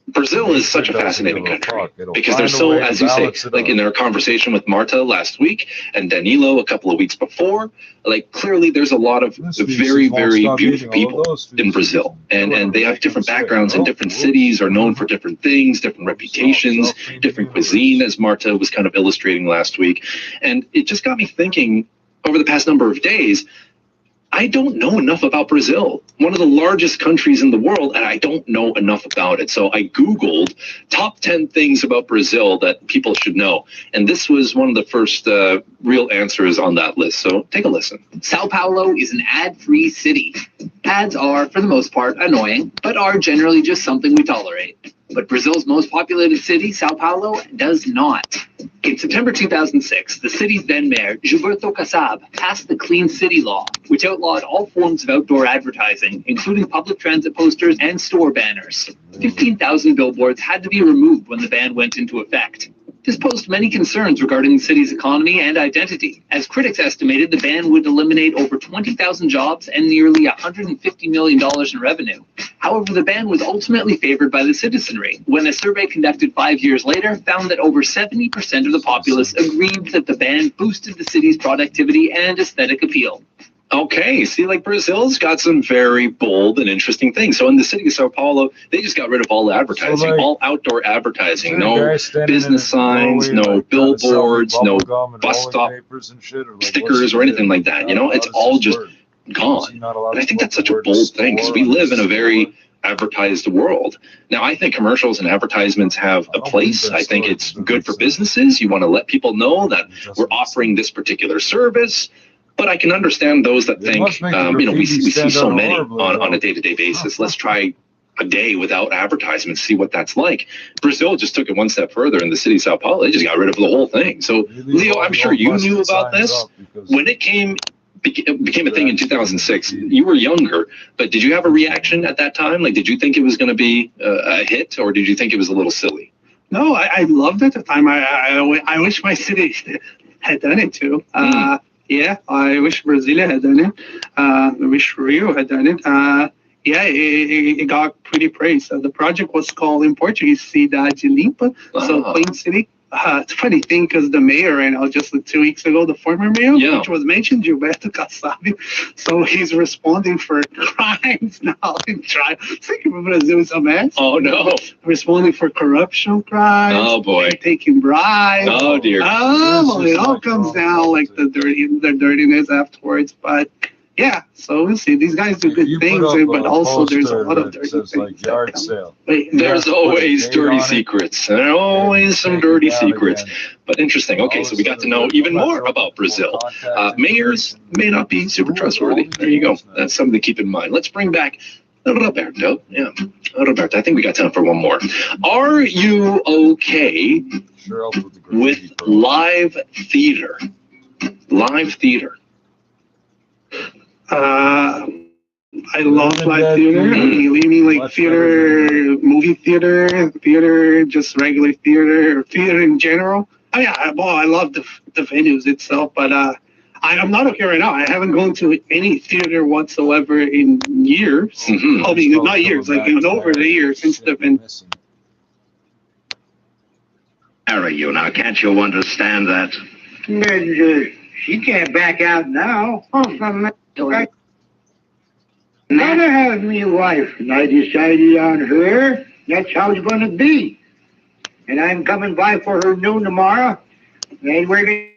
Brazil is such a fascinating country because they're so, as you say, like in their conversation with Marta last week and Danilo a couple of weeks before, like clearly there's a lot of very, very beautiful people in Brazil. And they have different backgrounds in different cities, are known for different things, different reputations, different cuisine, as Marta was kind of illustrating last week. And it just got me thinking over the past number of days, I don't know enough about Brazil, one of the largest countries in the world, and I don't know enough about it. So I Googled top 10 things about Brazil that people should know. And this was one of the first real answers on that list. So take a listen. Sao Paulo is an ad-free city. Ads are, for the most part, annoying, but are generally just something we tolerate. But Brazil's most populated city, Sao Paulo, does not. In September 2006, the city's then mayor, Gilberto Kassab, passed the Clean City Law, which outlawed all forms of outdoor advertising, including public transit posters and store banners. 15,000 billboards had to be removed when the ban went into effect. This posed many concerns regarding the city's economy and identity. As critics estimated, the ban would eliminate over 20,000 jobs and nearly $150 million in revenue. However, the ban was ultimately favored by the citizenry, when a survey conducted 5 years later found that over 70% of the populace agreed that the ban boosted the city's productivity and aesthetic appeal. Okay, see, like Brazil's got some very bold and interesting things. So in the city of Sao Paulo, they just got rid of all advertising, so like, all outdoor advertising, no business signs, no billboards, no bus stop stickers or anything like that. You know, it's all just gone. And I think that's such a bold thing because we live in a very advertised world. Now, I think commercials and advertisements have a place. I think it's good for businesses. You want to let people know that we're offering this particular service. But I can understand those that think, you know, we see so many on a day-to-day basis. Let's try a day without advertisements, see what that's like. Brazil just took it one step further in the city of Sao Paulo. They just got rid of the whole thing. So, Leo, I'm sure you knew about this. When it became a thing in 2006, you were younger, but did you have a reaction at that time? Like, did you think it was going to be a hit, or did you think it was a little silly? No, I loved it at the time. I wish my city had done it too. Yeah, I wish Brasilia had done it. I wish Rio had done it. Yeah, it got pretty praised. The project was called in Portuguese Cidade Limpa, so clean city. It's a funny thing because the mayor, and just 2 weeks ago, the former mayor, which was mentioned, Gilberto Kassab, so he's responding for crimes now in trial. Thinking Brazil is a mess. Oh, no. Responding for corruption crimes. Oh, boy. Taking bribes. Oh, dear. Oh, it all comes down like the dirtiness afterwards. But Yeah, so we'll see. These guys do good things, but also there's a lot of dirty things. Like yard sale. There's always dirty secrets. There are always some dirty secrets. But interesting. Okay, so we got to know even more about Brazil. Mayors may not be super trustworthy. There you go. That's something to keep in mind. Let's bring back Roberto. Yeah, Roberto. I think we got time for one more. Are you okay with live theater? Live theater. I love live theater. You mean like theater, movie theater, just regular theater, or theater in general? Oh yeah, well, I love the venues itself, but I'm not okay right now. I haven't gone to any theater whatsoever in years. I mean, not years, like over the years since the event. Marry you now, can't you understand that? She can't back out now. Mother has me a wife, and I decided on her. That's how it's going to be. And I'm coming by for her noon tomorrow, and we're going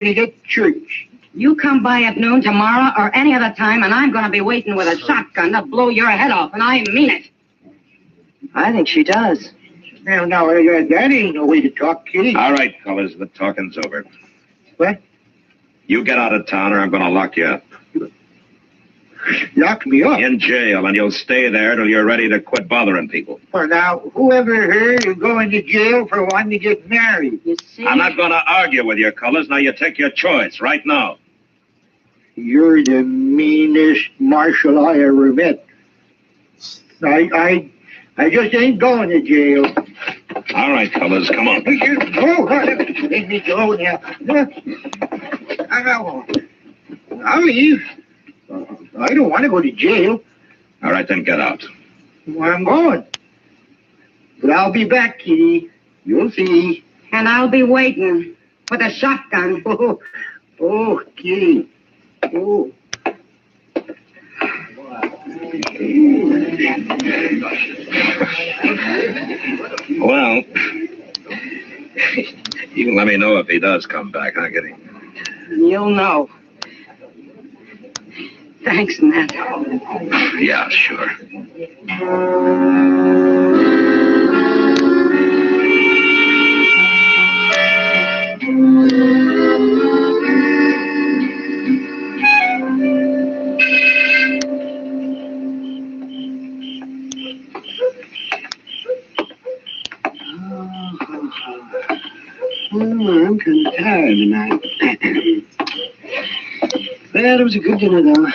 to get church. You come by at noon tomorrow or any other time, and I'm going to be waiting with a shotgun to blow your head off, and I mean it. I think she does. Now, that ain't no way to talk, Kitty. All right, fellas, the talking's over. What? You get out of town or I'm going to lock you up. Lock me up? In jail, and you'll stay there till you're ready to quit bothering people. Well, now, whoever heard of going to jail for wanting to get married? You see? I'm not going to argue with your colors. Now you take your choice right now. You're the meanest marshal I ever met. I just ain't going to jail. All right, fellas, come on. Go, let me go now. I'll leave. I don't want to go to jail. All right, then get out. Well, I'm going. But I'll be back, Kitty. You'll see. And I'll be waiting with a shotgun. Oh, Kitty. Oh. Well, you can let me know if he does come back, huh, Kitty? You'll know. Thanks, Matt. Yeah, sure. I'm kind of tired tonight. Well, it was a good dinner, though.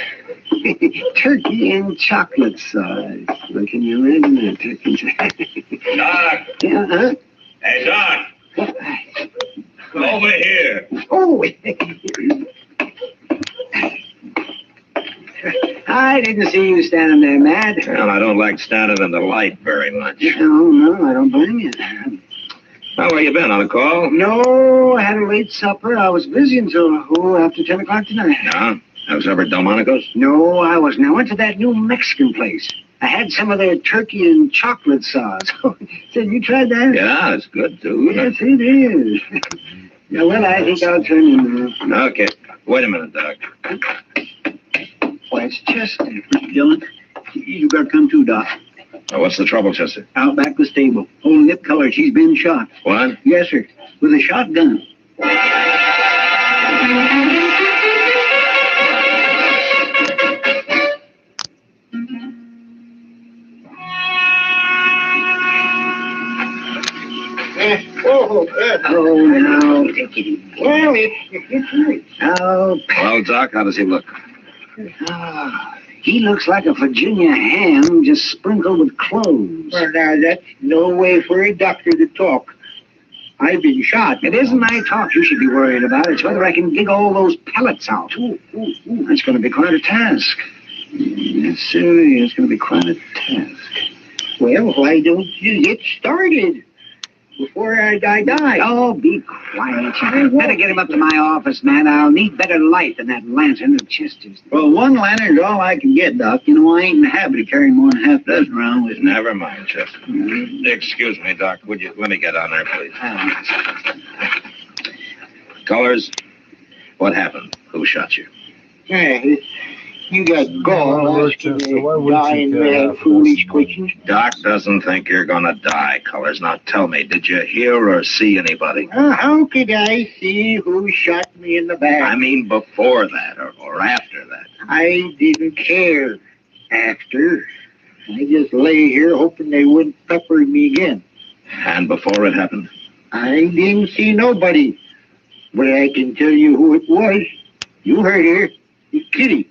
Turkey and chocolate sauce. Well, can you imagine that? Turkey and Doc! Yeah, huh? Hey, Doc! Come over here. Oh! I didn't see you standing there, Matt. Well, I don't like standing in the light very much. No, I don't blame you. Well, where you been, on a call? No, I had a late supper. I was busy until after 10 o'clock tonight. No? That was over at Delmonico's? No, I wasn't. I went to that new Mexican place. I had some of their turkey and chocolate sauce. Said, you tried that? Yeah, it's good, too. Yes, it is. Yeah, well, I think I'll turn in now. Okay. Wait a minute, Doc. Why, it's Chester. Dylan, you got to come too, Doc. Now, what's the trouble, Chester? Out back the stable. Old lip color, she's been shot. What? Yes, sir. With a shotgun. Oh, no. Take it easy. Well, it's right. Oh, Well, Doc, how does he look? He looks like a Virginia ham just sprinkled with cloves. Well, now, that's no way for a doctor to talk. I've been shot. It isn't my talk you should be worried about. It's whether I can dig all those pellets out. That's going to be quite a task. Yes, sir. It's going to be quite a task. Well, why don't you get started before I die? Oh, be quiet. Better get him up to my office, man. I'll need better light than that lantern of Chester's. Well, one lantern's all I can get, Doc. You know, I ain't in the habit of carrying more than half a dozen around with me. Never mind, Chester. Excuse me, Doc. Would you let me get on there, please? Colors, What happened? Who shot you? Hey, you got gall asking a dying man foolish questions. Doc doesn't think you're gonna die, Colors. Now tell me, did you hear or see anybody? How could I see who shot me in the back? I mean before that or after that. I didn't care after. I just lay here hoping they wouldn't pepper me again. And before it happened? I didn't see nobody. But I can tell you who it was. You heard her. It's Kitty.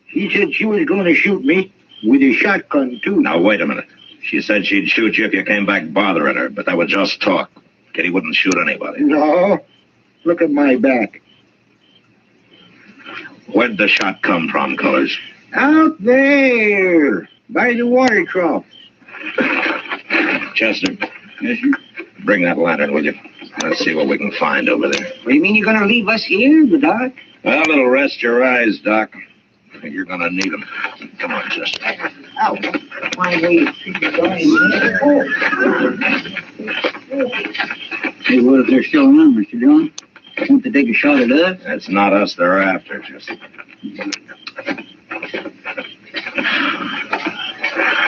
She said she was going to shoot me with a shotgun, too. Now, wait a minute. She said she'd shoot you if you came back bothering her, but that was just talk. Kitty wouldn't shoot anybody. No. Look at my back. Where'd the shot come from, Colors? Out there, by the water trough. Chester. Yes, sir? Bring that lantern, will you? Let's see what we can find over there. What do you mean you're going to leave us here, the Doc? Well, it'll rest your eyes, Doc. You're going to need them. Come on, Chester. Oh, why wait? Hey, what if they're still on, Mr. John? Want to take a shot at us? That's not us they're after, Chester.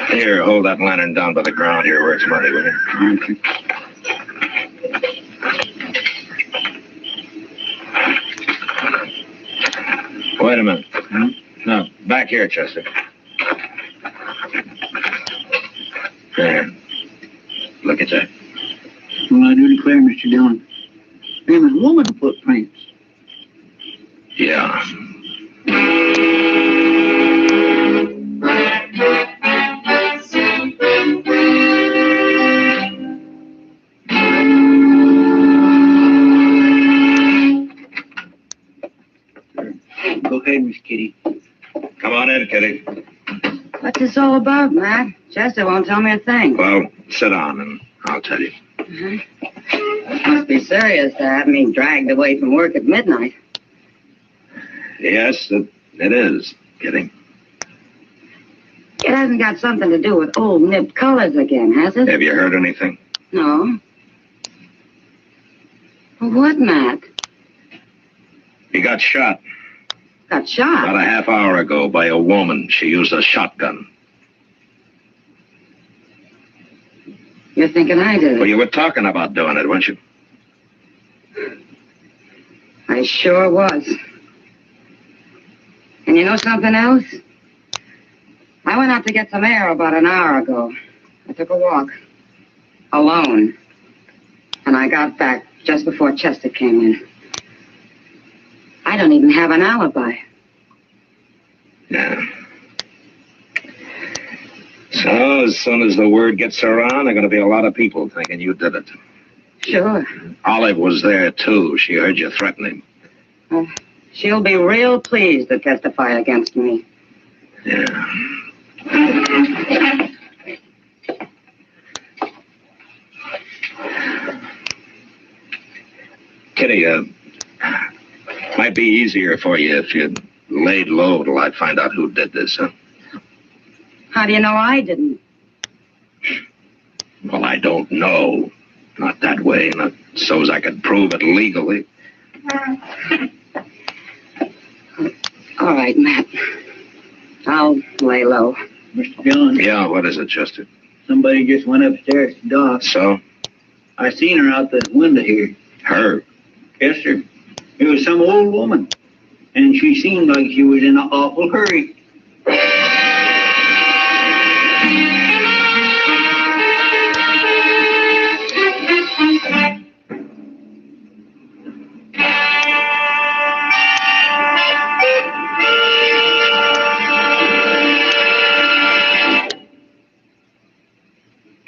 Here, hold that lantern down by the ground here where it's muddy, will you? Wait a minute. No, back here, Chester. There. Look at that. Well, I do declare, Mr. Dillon, there was woman footprints. Yeah. Go ahead, Miss Kitty. Come on in, Kitty. What's this all about, Matt? Chester won't tell me a thing. Well, sit down and I'll tell you. Must be serious to have me dragged away from work at midnight. Yes, it is, Kitty. It hasn't got something to do with old nipped colors again, has it? Have you heard anything? No. Well, what, Matt? He got shot. Got shot? About a half hour ago by a woman. She used a shotgun. You're thinking I did it? Well, you were talking about doing it, weren't you? I sure was. And you know something else? I went out to get some air about an hour ago. I took a walk. Alone. And I got back just before Chester came in. I don't even have an alibi. Yeah. So, as soon as the word gets around, there are going to be a lot of people thinking you did it. Sure. Olive was there, too. She heard you threatening. She'll be real pleased to testify against me. Yeah. Kitty, might be easier for you if you laid low till I find out who did this, huh? How do you know I didn't? Well, I don't know. Not that way, not so as I could prove it legally. All right, Matt. I'll lay low. Mr. John. Yeah, what is it, Chester? Somebody just went upstairs to Doc. So? I seen her out the window here. Her? Yes, sir. It was some old woman. And she seemed like she was in an awful hurry.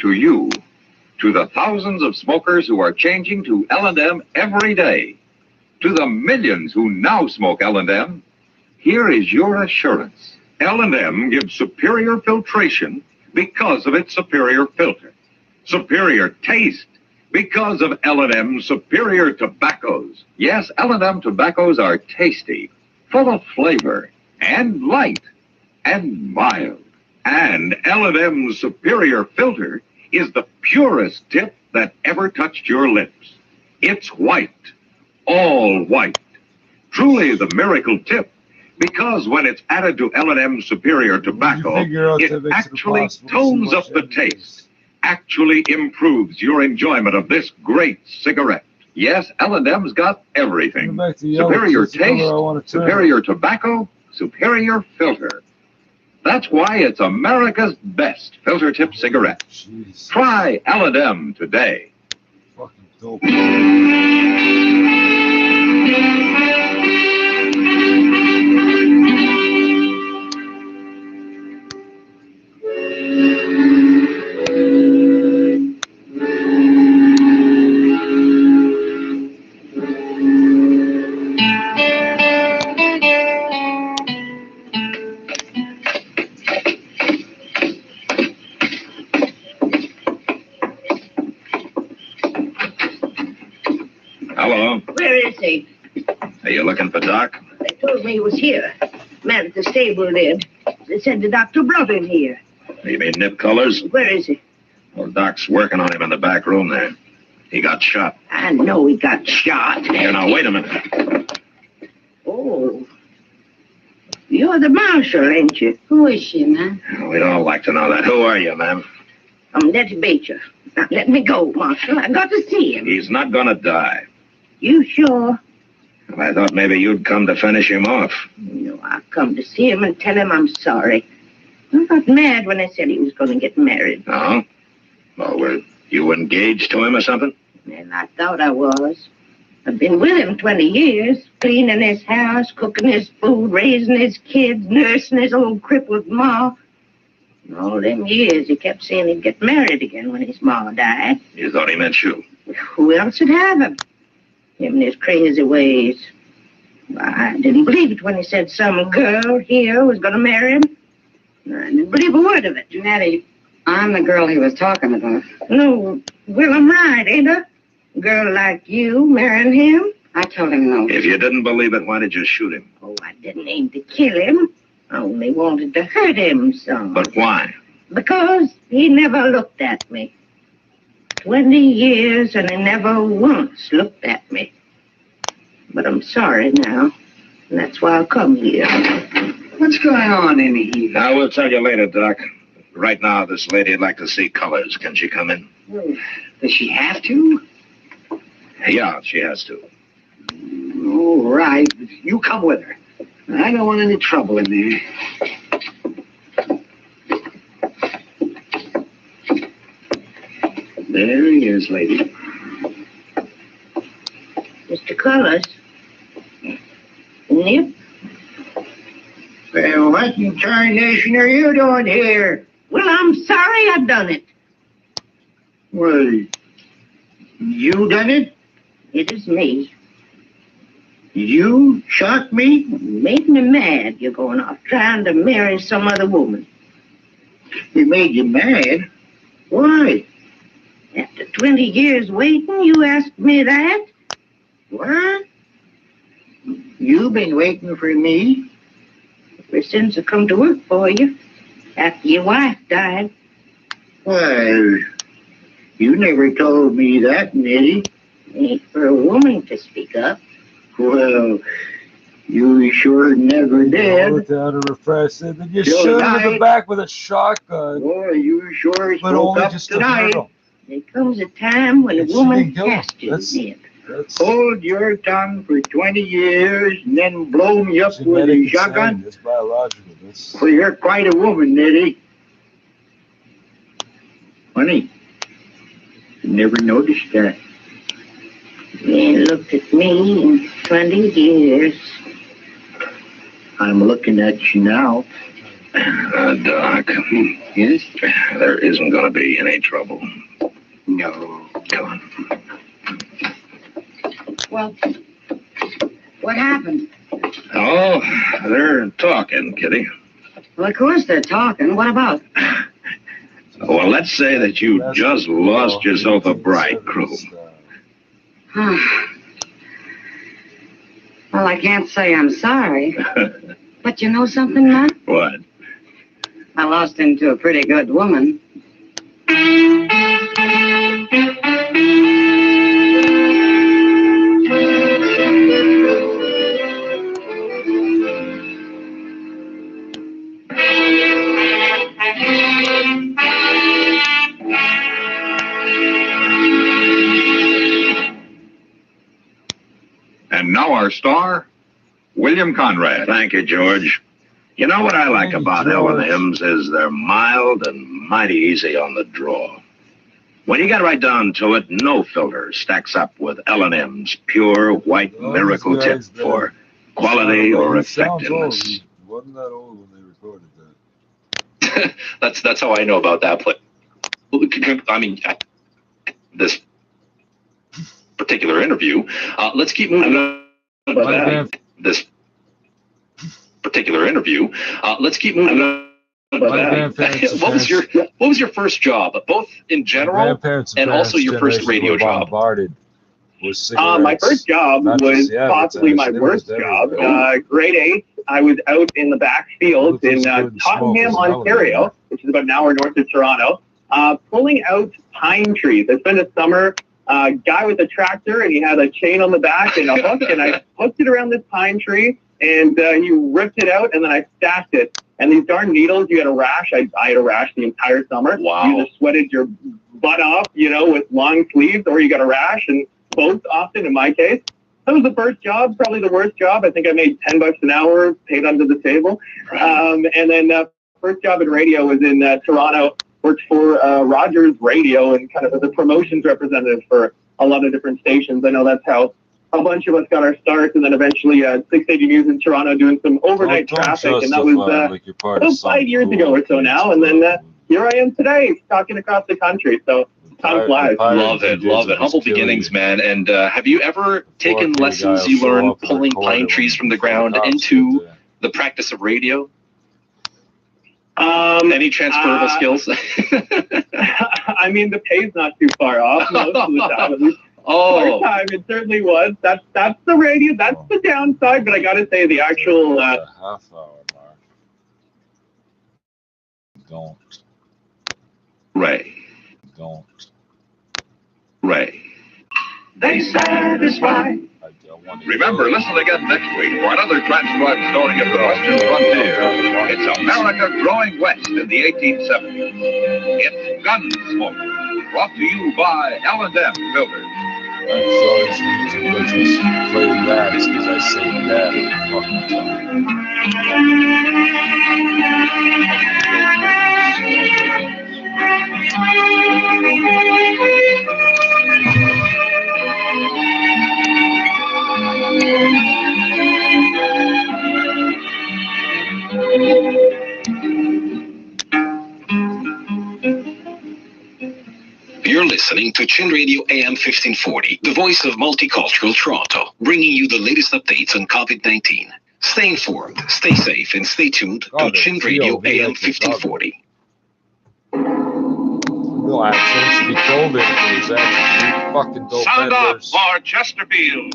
To you, to the thousands of smokers who are changing to L&M every day, to the millions who now smoke L&M, here is your assurance. L&M gives superior filtration because of its superior filter. Superior taste because of L&M superior tobaccos. Yes, L&M tobaccos are tasty, full of flavor, and light, and mild. And L&M's superior filter is the purest tip that ever touched your lips. It's white, all white. truly the miracle tip. Because when it's added to L&M Superior Tobacco, it actually tones up the taste, actually improves your enjoyment of this great cigarette. Yes, L&M's got everything. Superior taste, superior tobacco, superior filter. That's why it's America's best filter tip cigarette. Try L&M today. Hello. Where is he? Are you looking for Doc? They told me he was here. Man at the stable did. They said the doctor brought him here. You mean Nip Colors? Where is he? Well, Doc's working on him in the back room there. He got shot. I know he got shot. Here, now, wait a minute. Oh. You're the marshal, ain't you? Who is she, man? We'd all like to know that. Who are you, ma'am? I'm Nettie Beecher. Now, let me go, Marshal. I got to see him. He's not gonna die. You sure? Well, I thought maybe you'd come to finish him off. No, I've come to see him and tell him I'm sorry. I got mad when I said he was going to get married. Oh? Well, were you engaged to him or something? And I thought I was. I've been with him 20 years, cleaning his house, cooking his food, raising his kids, nursing his old crippled ma. And all them years, he kept saying he'd get married again when his ma died. You thought he meant you? Who else would have him? Him and his crazy ways. I didn't believe it when he said some girl here was going to marry him. I didn't believe a word of it. Nettie, I'm the girl he was talking about. No, well, I'm right, ain't I? A girl like you marrying him? I told him no. If you didn't believe it, why did you shoot him? Oh, I didn't aim to kill him. I only wanted to hurt him some. But why? Because he never looked at me. 20 years and he never once looked at me. But I'm sorry now. And that's why I come here. What's going on in here? I will tell you later, Doc. Right now, this lady'd like to see colors. Can she come in? Does she have to? Yeah, she has to. All right. You come with her. I don't want any trouble in there. There he is, lady. Mr. Colors. Nip? Well, what in tarnation are you doing here? Well, I'm sorry I done it. Well, you done it? It is me. You shot me? Made me mad. You're going off trying to marry some other woman. It made you mad? Why? After 20 years waiting, you asked me that? What? You've been waiting for me? Ever since I come to work for you, after your wife died. Well, you never told me that, Nettie. Ain't for a woman to speak up. Well, you sure never did. Without a refresher, then you Till shoot him in the tonight. back with a shotgun. Boy, you sure But spoke only up just to tonight. hurt him. There comes a time when a She woman didn't kill him. has to, Nip. Hold your tongue for 20 years and then blow me up with Genetic a shotgun? insanity. It's biological. That's Well, you're quite a woman, Nettie. Funny. Never noticed that. You ain't looked at me in 20 years. I'm looking at you now. Doc. Yes? There isn't going to be any trouble. No. Come on. Well, what happened? Oh, they're talking, Kitty. Well, of course they're talking. What about? Well, let's say that you just lost yourself a bride crew. Well, I can't say I'm sorry. But you know something, Matt? What? I lost into a pretty good woman. And now our star, William Conrad. Thank you, George. You know what I like about L&M's is they're mild and mighty easy on the draw. When you get right down to it, no filter stacks up with L&M's pure white miracle tip for quality or effectiveness. Wasn't that old when they recorded that? That's how I know about that play. I mean, this particular interview. Let's keep moving on. This particular interview. Let's keep moving on. What was your first job, both in general and also your first radio job? My first job was possibly my worst job. Grade 8, I was out in the back fields in Tottenham, Ontario, which is about an hour north of Toronto, pulling out pine trees. I spent a summer, guy with a tractor, and he had a chain on the back and a hook, and I hooked it around this pine tree, and he ripped it out, and then I stashed it. And these darn needles, you had a rash. I had a rash the entire summer. Wow. You either sweated your butt off, with long sleeves, or you got a rash, and both often in my case. That was the first job, probably the worst job. I think I made $10 an hour, paid under the table. And then first job in radio was in Toronto. Worked for Rogers Radio and kind of as a promotions representative for a lot of different stations. I know that's how a bunch of us got our start, and then eventually 680 News in Toronto doing some overnight traffic, and that was about 5 years ago or so now. And then here I am today, talking across the country. So time flies. Love it. Humble beginnings, man. And have you ever taken lessons you learned pulling pine trees from the ground into the practice of radio? Any transferable skills? I mean, the pay's not too far off most of the time. At least first time, it certainly was. That's the radio. That's the downside. But I got to say, the actual half hour mark. Don't. Right. They satisfy. Remember, listen again next week for another transcribed story of the Western frontier. It's America growing west in the 1870s. It's Gunsmoke, brought to you by L&M Filters. I'm sorry, let's just play that because I say that fucking You're listening to Chin Radio AM 1540, the voice of multicultural Toronto, bringing you the latest updates on COVID-19. Stay informed, stay safe, and stay tuned to Chin Radio AM 1540. No accent to be COVID if it was actually you fucking dope. Sound off for Chesterfield.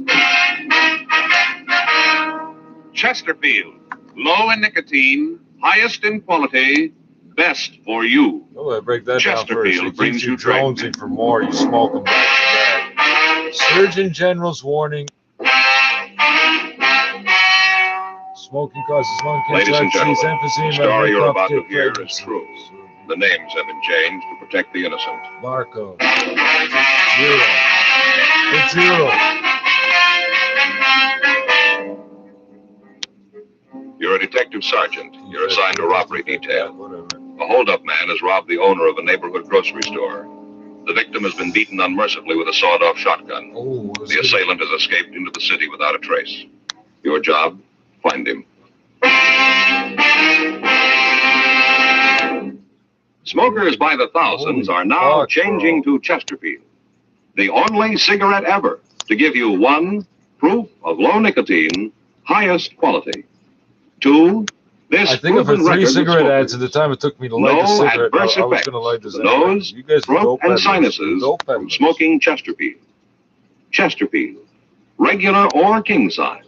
Chesterfield, low in nicotine, highest in quality, best for you. Oh, I break that down first. Chesterfield brings you jonesing for more. You smoke them back to back. Surgeon General's warning. Smoking causes lung cancer, Ladies and gentlemen, emphysema, the story you're about to hear is pregnancy. true. The names have been changed to protect the innocent. Marco. Zero. It's zero. You're a detective sergeant. You're assigned to robbery detail. A holdup man has robbed the owner of a neighborhood grocery store. The victim has been beaten unmercifully with a sawed-off shotgun. The assailant has escaped into the city without a trace. Your job? Find him. Smokers by the thousands are now changing to Chesterfield, the only cigarette ever to give you 1, proof of low nicotine, highest quality. 2, this I think of proven 3 record of cigarette smokers. ads at the time it took me to light the No cigarette. adverse I was effects going to light to this the nose, You guys were throat, dope and peddlers. sinuses from smoking Chesterfield. Chesterfield, regular or king size,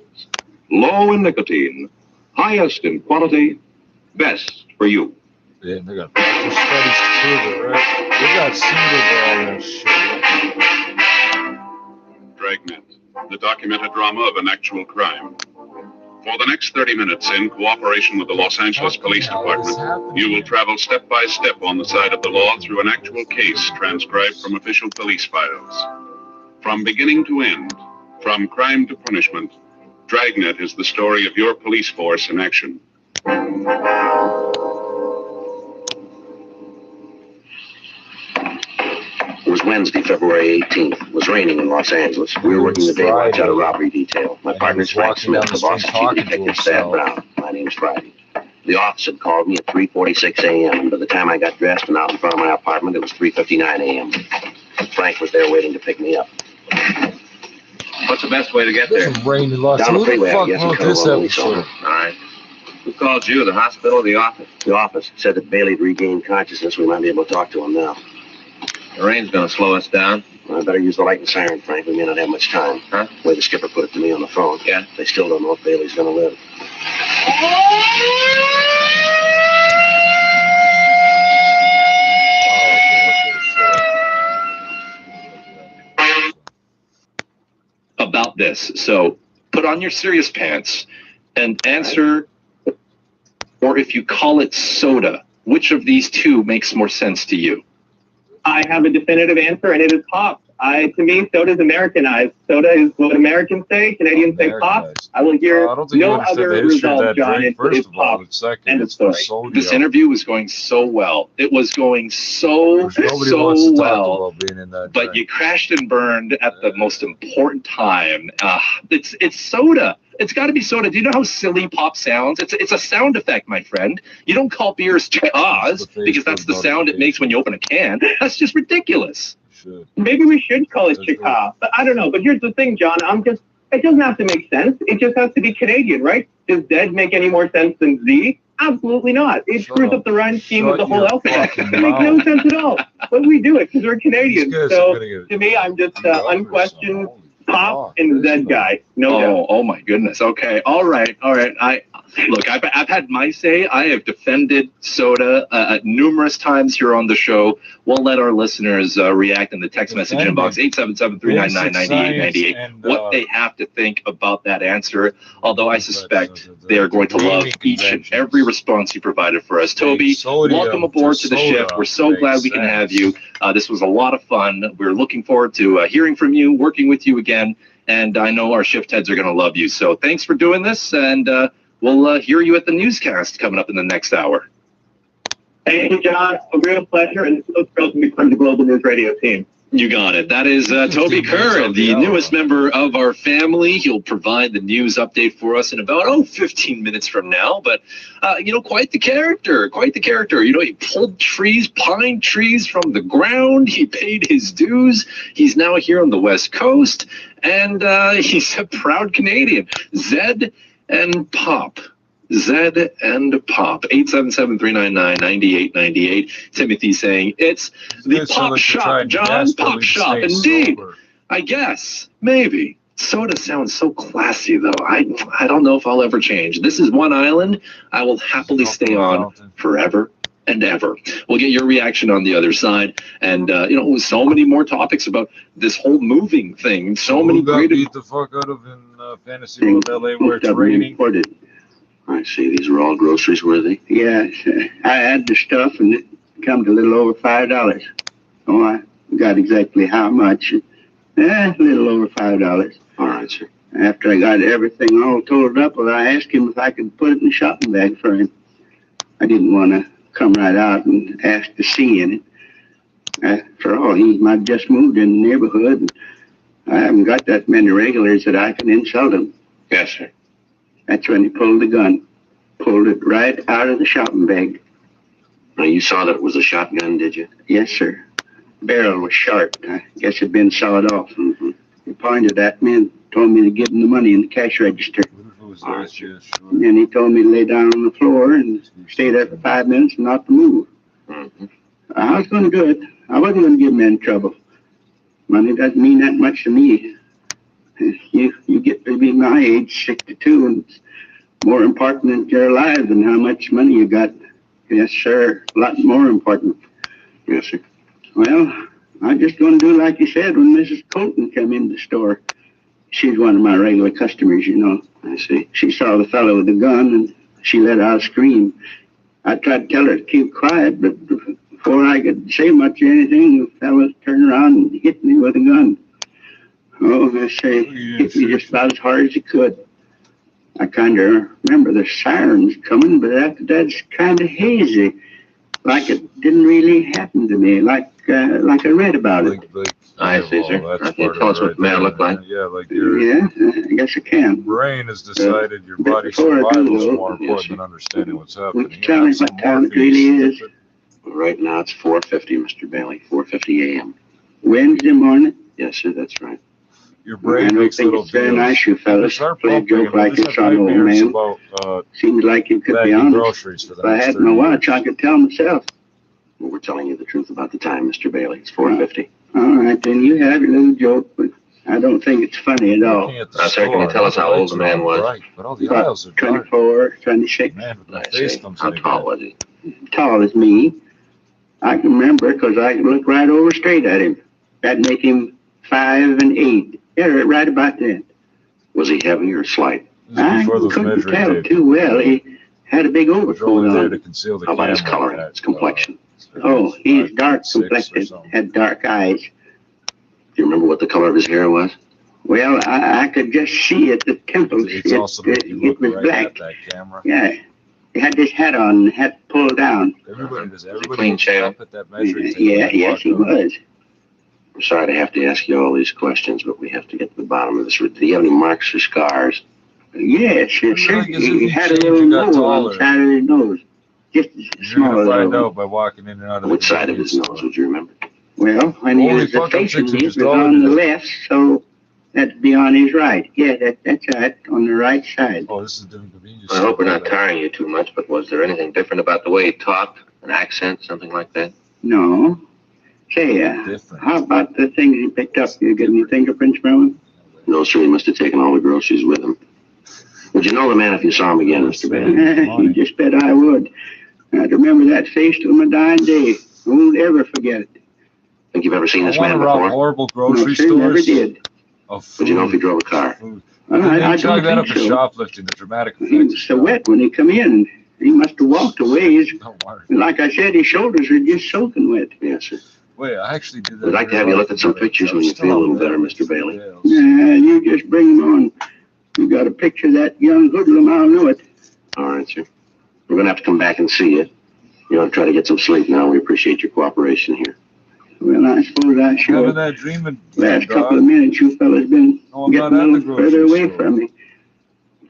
low in nicotine, highest in quality, best for you. Yeah, they got proper studies to prove it, right? They got seed over all that shit. Dragnet, the documented drama of an actual crime. For the next 30 minutes, in cooperation with the Los Angeles Police Department, you will travel step by step on the side of the law through an actual case transcribed from official police files. From beginning to end, From crime to punishment, Dragnet is the story of your police force in action. It was Wednesday, February 18th. It was raining in Los Angeles. We were working the day watch out of robbery detail. My partner's Frank Smith, the boss, Chief Detective Thad Brown. My name's Friday. The office had called me at 3:46 a.m., and by the time I got dressed and out in front of my apartment, it was 3:59 a.m. Frank was there waiting to pick me up. What's the best way to get there? Rain in Los Down the freeway, I guess, wrote and come this along episode? All right. Who called you? The hospital or the office? The office said that Bailey'd regained consciousness. We might be able to talk to him now. The rain's gonna slow us down. Well, I better use the light and siren, Frank. We may not have much time. Huh? The way the skipper put it to me on the phone. Yeah? They still don't know if Bailey's gonna live. About this. So put on your serious pants and answer, or if you call it soda, which of these two makes more sense to you? I have a definitive answer, and it is pop. To me, soda is Americanized. Soda is what Americans say. Canadians say pop. I will hear no other result, John. It's pop. End of story. This interview was going so well. It was going so well. But you crashed and burned at the most important time. It's soda. It's got to be soda. Do you know how silly pop sounds? It's a sound effect, my friend. You don't call beers Chaz because that's the sound it makes when you open a can. That's just ridiculous. Maybe we should call it Chicago. But I don't know. But here's the thing, John. It doesn't have to make sense. It just has to be Canadian, right? Does Dead make any more sense than Z? Absolutely not. It screws up the rhyme scheme of the whole alphabet. It makes no sense at all. But we do it because we're Canadians. So to me, I'm just unquestioned pop and Z guy. No doubt. Oh my goodness. Okay. All right. Look, I've had my say. I have defended soda numerous times here on the show. We'll let our listeners react in the text message inbox, 877-399-9898, what they have to think about that answer. Although I suspect they are going to love each and every response you provided for us. Toby, welcome aboard to the ship. We're so glad we can have you. This was a lot of fun. We're looking forward to hearing from you, working with you again. And I know our shift heads are going to love you. So thanks for doing this. And we'll hear you at the newscast coming up in the next hour. Thank you, John. A real pleasure, and so thrilled to be part of the Global News Radio team. You got it. That is Toby Kerr, the newest member of our family. He'll provide the news update for us in about 15 minutes from now. But quite the character. He pulled pine trees from the ground. He paid his dues. He's now here on the West Coast, and he's a proud Canadian. Zed and Pop. 877-399-9898. Timothy saying it's the pop shop, John. Pop shop, indeed. I guess, maybe. Soda sounds so classy, though. I don't know if I'll ever change. This is one island I will happily stay on forever and ever. We'll get your reaction on the other side, and so many more topics about this whole moving thing. So many great. Beat the fuck out of in Fantasy World LA where it's raining. I see. These are all groceries worthy. Yes, I had the stuff, and it comes a little over $5. Oh, I got exactly how much? A little over $5. All right, sir. After I got everything all totaled up, well, I asked him if I could put it in the shopping bag for him. I didn't want to come right out and ask to see in it. After all, he might have just moved in the neighborhood, and I haven't got that many regulars that I can insult him. Yes, sir. That's when he pulled the gun. Pulled it right out of the shopping bag. Now, you saw that it was a shotgun, did you? Yes, sir. The barrel was sharp. I guess it'd been sawed off. Mm-hmm. He pointed at me and told me to give him the money in the cash register. All right, sure. And then he told me to lay down on the floor and stay there for 5 minutes and not to move. Mm-hmm. I was going to do it. I wasn't going to give him any trouble. Money doesn't mean that much to me. You get to be my age, 62, and it's more important in your life than how much money you got. Yes, sir. A lot more important. Yes, sir. Well, I'm just going to do like you said when Mrs. Colton came in the store. She's one of my regular customers, you know. I see. She saw the fellow with the gun, and she let out a scream. I tried to tell her to keep quiet, but before I could say much or anything, the fellow turned around and hit me with a gun. Oh, let's say, hit me just about as hard as he could. I kind of remember the sirens coming, but after that's kind of hazy. Like it didn't really happen to me, like I read about it. I see, sir. Can you tell us what the man looked like? Yeah, like Yeah, I guess I can. brain has decided your body's survival is more important than understanding what's happening. Would you tell me what time it really is? Right now it's 4:50, Mr. Bailey. 4:50 a.m. Wednesday morning? Yes, sir, that's right. Your I brain don't makes think little it's very deals. nice, you fellas, to play a joke like this on old man. Seems like you could be bagging honest. groceries for the If I next had 30 my watch, I could tell myself. Well, we're telling you the truth about the time, Mr. Bailey. It's 4:50. All right, then you have your little joke, but I don't think it's funny at all. Now, sir, can you tell us how old the man was? Right, but all the About aisles are dark. 24, 26. Man with no I face see. comes How in tall again. was he? Tall as me. I can remember because I could look right over straight at him. That'd make him 5 and 8. Yeah, right about that. Was he heavy or slight? I Before those couldn't measuring tell tape. too well. He had a big Which are overcoat only there on. to conceal the How about his camera coloring, at, his complexion? Oh, he's dark 6 or complected, something. had dark eyes. Do you remember what the color of his hair was? Well, I could just see at the temples. It's also make you look was right black. at that camera. Yeah. He had this hat on, hat pulled down. Everybody clean shaven? stop at that measuring tape. Yeah, when they yes, walk he up. was. I'm sorry to have to ask you all these questions, but we have to get to the bottom of this. Do you have any marks or scars? Yes, yes, sir. Like as if He you had a changed little and got mole on taller. the side of his nose. Just a You're small gonna find little. out by walking in and out of Which the side of his nose, convenience would you remember? Well, when he Holy was fuck, I'm facing 6 me, it inches was taller on than the you. left, so that'd be on his right. Yeah, that's right, on the right side. Oh, this is the convenience I hope we're not store. tiring you too much, but was there anything different about the way he talked? An accent, something like that? No. Say, Different. how about the things he picked up? You get any fingerprints from him? No, sir, he must have taken all the groceries with him. Would you know the man if you saw him again, Mr. Bailey? You just bet I would. I'd remember that face till my dying day. I won't ever forget it. Think you've ever seen this I want man to rob before? horrible No, grocery sir, never stores. did. Of Would you know if he food. drove a car? Food. Well, And I then chalk don't that up think as so. shoplifting, the dramatic He effects. was so wet when he come in. He must have walked a ways. Don't worry. And like I said, his shoulders were just soaking wet. Yes, sir. Wait, I actually did that. We'd like to have you look at some pictures when you feel a little better, Mr. Bailey. Yeah, you just bring him on. You got a picture of that young hoodlum, I'll know it. All right, sir. We're going to have to come back and see you. You ought to try to get some sleep now. We appreciate your cooperation here. Well, I suppose I Having should. that dreaming. Last couple of minutes, you fellas been No, I'm getting not a at the little further grocery away store. from me.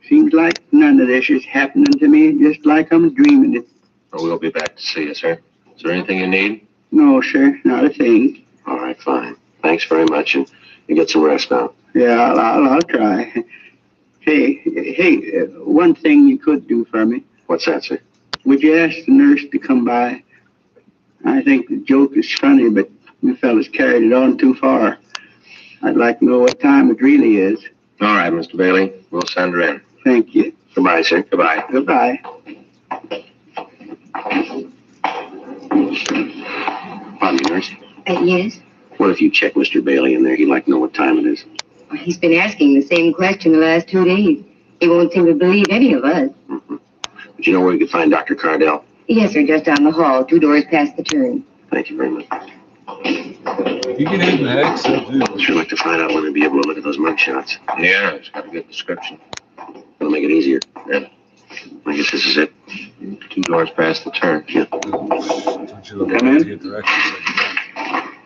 Seems like none of this is happening to me, just like I'm dreaming it. Well, we'll be back to see you, sir. Is there anything you need? No, sir, not a thing. All right, fine. Thanks very much, and you get some rest now. Yeah, I'll try. Hey, one thing you could do for me. What's that, sir? Would you ask the nurse to come by? I think the joke is funny, but you fellas carried it on too far. I'd like to know what time it really is. All right, Mr. Bailey. We'll send her in. Thank you. Goodbye, sir. Goodbye. Goodbye. Pardon me, nurse. Yes? What if you check Mr. Bailey in there? He'd like to know what time it is. Well, he's been asking the same question the last 2 days. He won't seem to believe any of us. Mm-hmm. Do you know where you could find Dr. Cardell? Yes, sir, just down the hall, 2 doors past the turn. Thank you very much. You can hit the head, so too. I'd sure like to find out when they'll be able to look at those mug shots. Yeah, it's got a good description. It'll make it easier. Yeah. I guess this is it. 2 doors past the turn. Yeah. Come in.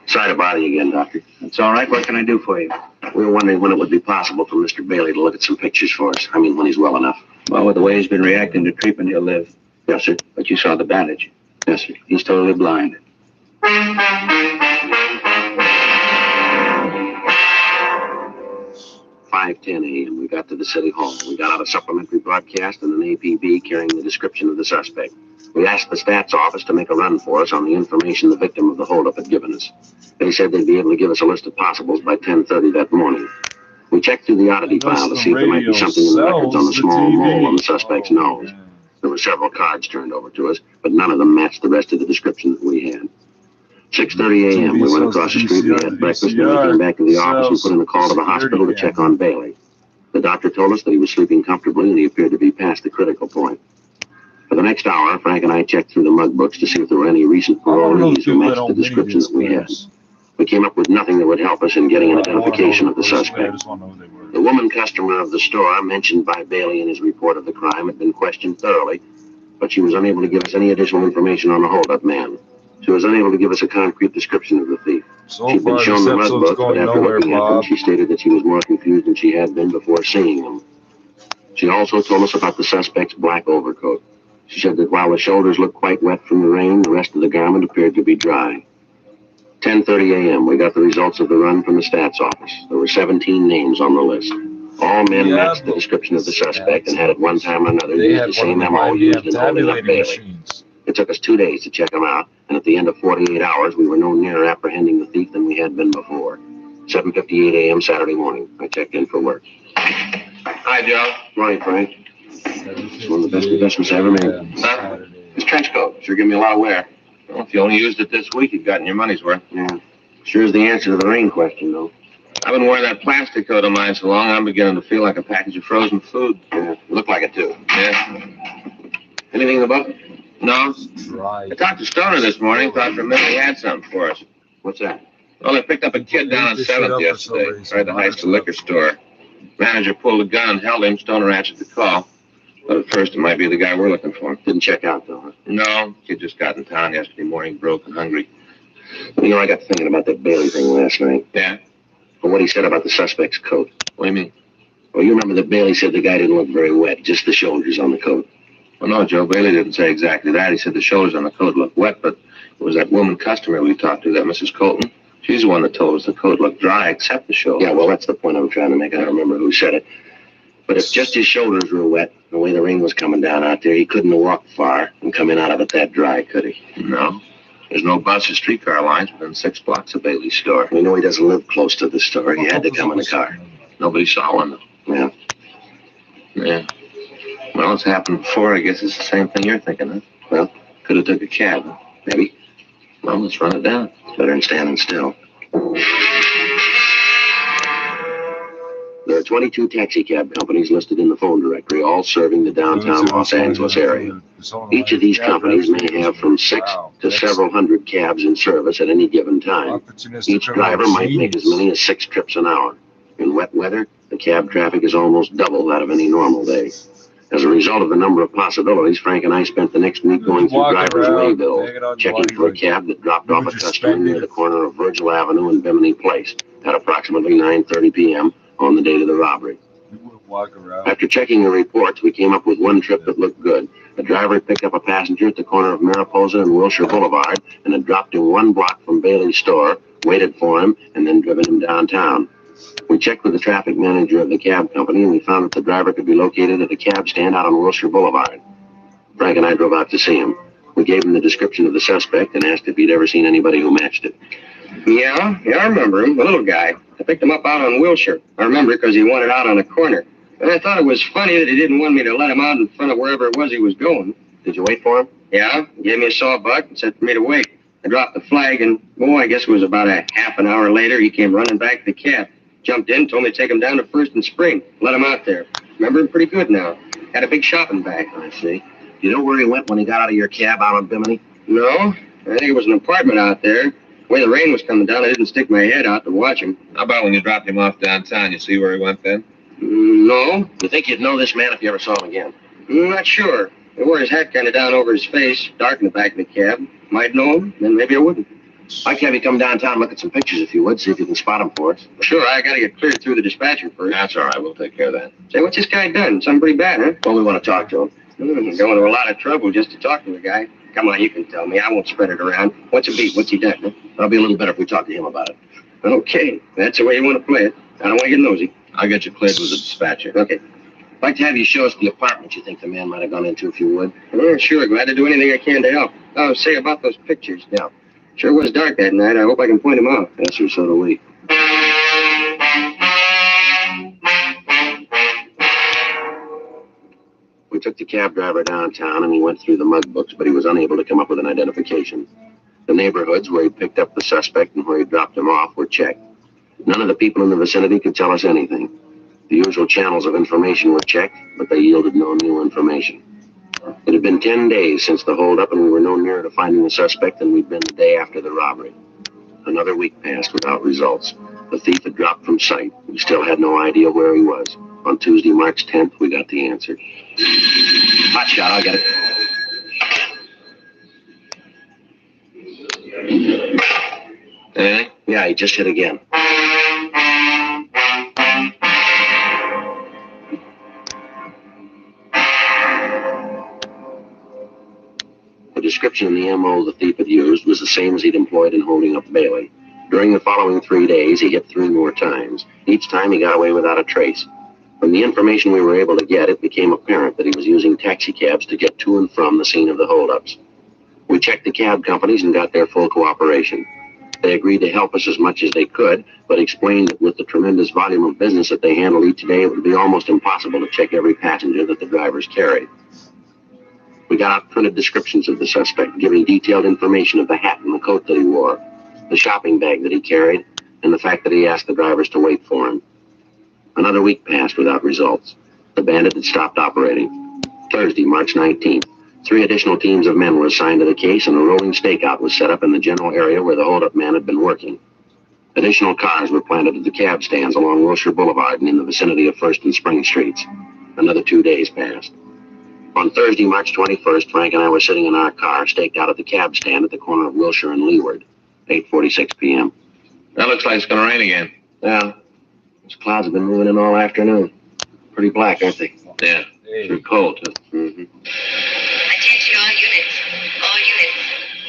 Sorry to bother you again, Doctor. It's all right. What can I do for you? We were wondering when it would be possible for Mr. Bailey to look at some pictures for us. I mean, when he's well enough. Well, with the way he's been reacting to treatment, he'll live. Yes, sir. But you saw the bandage. Yes, sir. He's totally blind. 5:10 a.m. We got to the city hall. We got out a supplementary broadcast and an APB carrying the description of the suspect. We asked the stats office to make a run for us on the information the victim of the holdup had given us. They said they'd be able to give us a list of possibles by 10:30 that morning. We checked through the oddity file to see if there might be something in the records on the small mole on the suspect's nose. There were several cards turned over to us, but none of them matched the rest of the description that we had. 6:30 a.m. We went across the street, we had breakfast, and we came back to the office and put in a call to the hospital to check on Bailey. The doctor told us that he was sleeping comfortably and he appeared to be past the critical point. For the next hour, Frank and I checked through the mug books to see if there were any recent parolees who matched the description that we had. We came up with nothing that would help us in getting an identification of the suspect. The woman customer of the store, mentioned by Bailey in his report of the crime, had been questioned thoroughly, but she was unable to give us any additional information on the holdup man. She was unable to give us a concrete description of the thief. She'd been shown the mug book, but after looking at them, she stated that she was more confused than she had been before seeing them. She also told us about the suspect's black overcoat. She said that while the shoulders looked quite wet from the rain, the rest of the garment appeared to be dry. 10:30 a.m., we got the results of the run from the stats office. There were 17 names on the list. All men matched the description of the suspect and had at one time or another used the same MO used in holding up Bailey. It took us 2 days to check them out, and at the end of 48 hours, we were no nearer apprehending the thief than we had been before. 7:58 a.m. Saturday morning, I checked in for work. Hi, Joe. Morning, Frank. It's one of the best investments I ever made. Huh? This trench coat sure give me a lot of wear. Well, if you only used it this week, you've gotten your money's worth. Yeah. Sure is the answer to the rain question, though. I've been wearing that plastic coat of mine so long, I'm beginning to feel like a package of frozen food. Yeah, look like it, too. Yeah. Anything in the book? No. I talked to Stoner this morning, thought for a minute he had something for us. What's that? Well, they picked up a kid down on 7th yesterday, right at the high school liquor store. Manager pulled a gun and held him. Stoner answered the call. But at first, it might be the guy we're looking for. Didn't check out, though, huh? No, kid just got in town yesterday morning, broke and hungry. You know, I got thinking about that Bailey thing last night. Yeah? For what he said about the suspect's coat. What do you mean? Well, you remember that Bailey said the guy didn't look very wet, just the shoulders on the coat. Well, no, Joe, Bailey didn't say exactly that. He said the shoulders on the coat looked wet, but it was that woman customer we talked to, that Mrs. Colton. She's the one that told us the coat looked dry except the shoulders. Yeah, well, that's the point I'm trying to make. I don't remember who said it. But if just his shoulders were wet, the way the rain was coming down out there, he couldn't have walked far and come in out of it that dry, could he? No. There's no bus or streetcar lines within 6 blocks of Bailey's store. We know he doesn't live close to the store. He had to come in a car. Nobody saw one, though. Yeah. Yeah. Well, it's happened before. I guess it's the same thing you're thinking of. Well, could have took a cab, maybe. Well, let's run it down. Better than standing still. There are 22 taxi cab companies listed in the phone directory, all serving the downtown Los Angeles area. Each of these companies may have from 6 to several hundred cabs in service at any given time. Each driver might make as many as 6 trips an hour. In wet weather, the cab traffic is almost double that of any normal day. As a result of the number of possibilities, Frank and I spent the next week going through driver's waybills, checking for a cab that dropped off a customer near the corner of Virgil Avenue and Bimini Place at approximately 9:30 p.m. on the date of the robbery. After checking the reports, we came up with one trip that looked good. The driver had picked up a passenger at the corner of Mariposa and Wilshire Boulevard and had dropped him 1 block from Bailey's store, waited for him, and then driven him downtown. We checked with the traffic manager of the cab company, and we found that the driver could be located at a cab stand out on Wilshire Boulevard. Frank and I drove out to see him. We gave him the description of the suspect and asked if he'd ever seen anybody who matched it. Yeah, I remember him, the little guy. I picked him up out on Wilshire. I remember because he wanted out on a corner. And I thought it was funny that he didn't want me to let him out in front of wherever it was he was going. Did you wait for him? Yeah, he gave me a sawbuck and said for me to wait. I dropped the flag, and, I guess it was about a half an hour later, he came running back to the cab. Jumped in, told me to take him down to First and Spring. Let him out there. Remember him pretty good now. Had a big shopping bag. I see. Do you know where he went when he got out of your cab out on Bimini? No. I think it was an apartment out there. The way the rain was coming down, I didn't stick my head out to watch him. How about when you dropped him off downtown? You see where he went then? No. You think you'd know this man if you ever saw him again? Not sure. He wore his hat kind of down over his face, dark in the back of the cab. Might know him, then maybe I wouldn't. I'd have you come downtown and look at some pictures if you would, see if you can spot him for us. Sure, I gotta get cleared through the dispatcher first. That's all right, we'll take care of that. Say, what's this guy done? Something pretty bad, huh? Well, we want to talk to him. Going to a lot of trouble just to talk to the guy. Come on, you can tell me. I won't spread it around. What's a beat? What's he done, huh? It'll be a little better if we talk to him about it. Okay, that's the way you want to play it. I don't want to get nosy. I'll get you cleared with the dispatcher. Okay. I'd like to have you show us the apartment you think the man might have gone into, if you would. Sure, glad to do anything I can to help. Oh, say about those pictures. Yeah. Sure was dark that night. I hope I can point them out. Yes, sir, so do we. We took the cab driver downtown and he went through the mug books, but he was unable to come up with an identification. The neighborhoods where he picked up the suspect and where he dropped him off were checked. None of the people in the vicinity could tell us anything. The usual channels of information were checked, but they yielded no new information. It had been 10 days since the holdup, and we were no nearer to finding the suspect than we'd been the day after the robbery. Another week passed without results. The thief had dropped from sight. We still had no idea where he was. On Tuesday, March 10th, we got the answer. Hot shot, I'll get it. Anything? Yeah, he just hit again. The description in the MO the thief had used was the same as he'd employed in holding up Bailey. During the following 3 days, he hit 3 more times. Each time he got away without a trace. From the information we were able to get, it became apparent that he was using taxicabs to get to and from the scene of the holdups. We checked the cab companies and got their full cooperation. They agreed to help us as much as they could, but explained that with the tremendous volume of business that they handled each day, it would be almost impossible to check every passenger that the drivers carried. We got out printed descriptions of the suspect, giving detailed information of the hat and the coat that he wore, the shopping bag that he carried, and the fact that he asked the drivers to wait for him. Another week passed without results. The bandit had stopped operating. Thursday, March 19th, 3 additional teams of men were assigned to the case, and a rolling stakeout was set up in the general area where the holdup man had been working. Additional cars were planted at the cab stands along Wilshire Boulevard and in the vicinity of 1st and Spring Streets. Another 2 days passed. On Thursday, March 21st, Frank and I were sitting in our car, staked out at the cab stand at the corner of Wilshire and Leeward, 8:46 p.m. That looks like it's going to rain again. Yeah. Those clouds have been moving in all afternoon. Pretty black, aren't they? Yeah. It's cold, too. Mm-hmm. Attention all units. All units.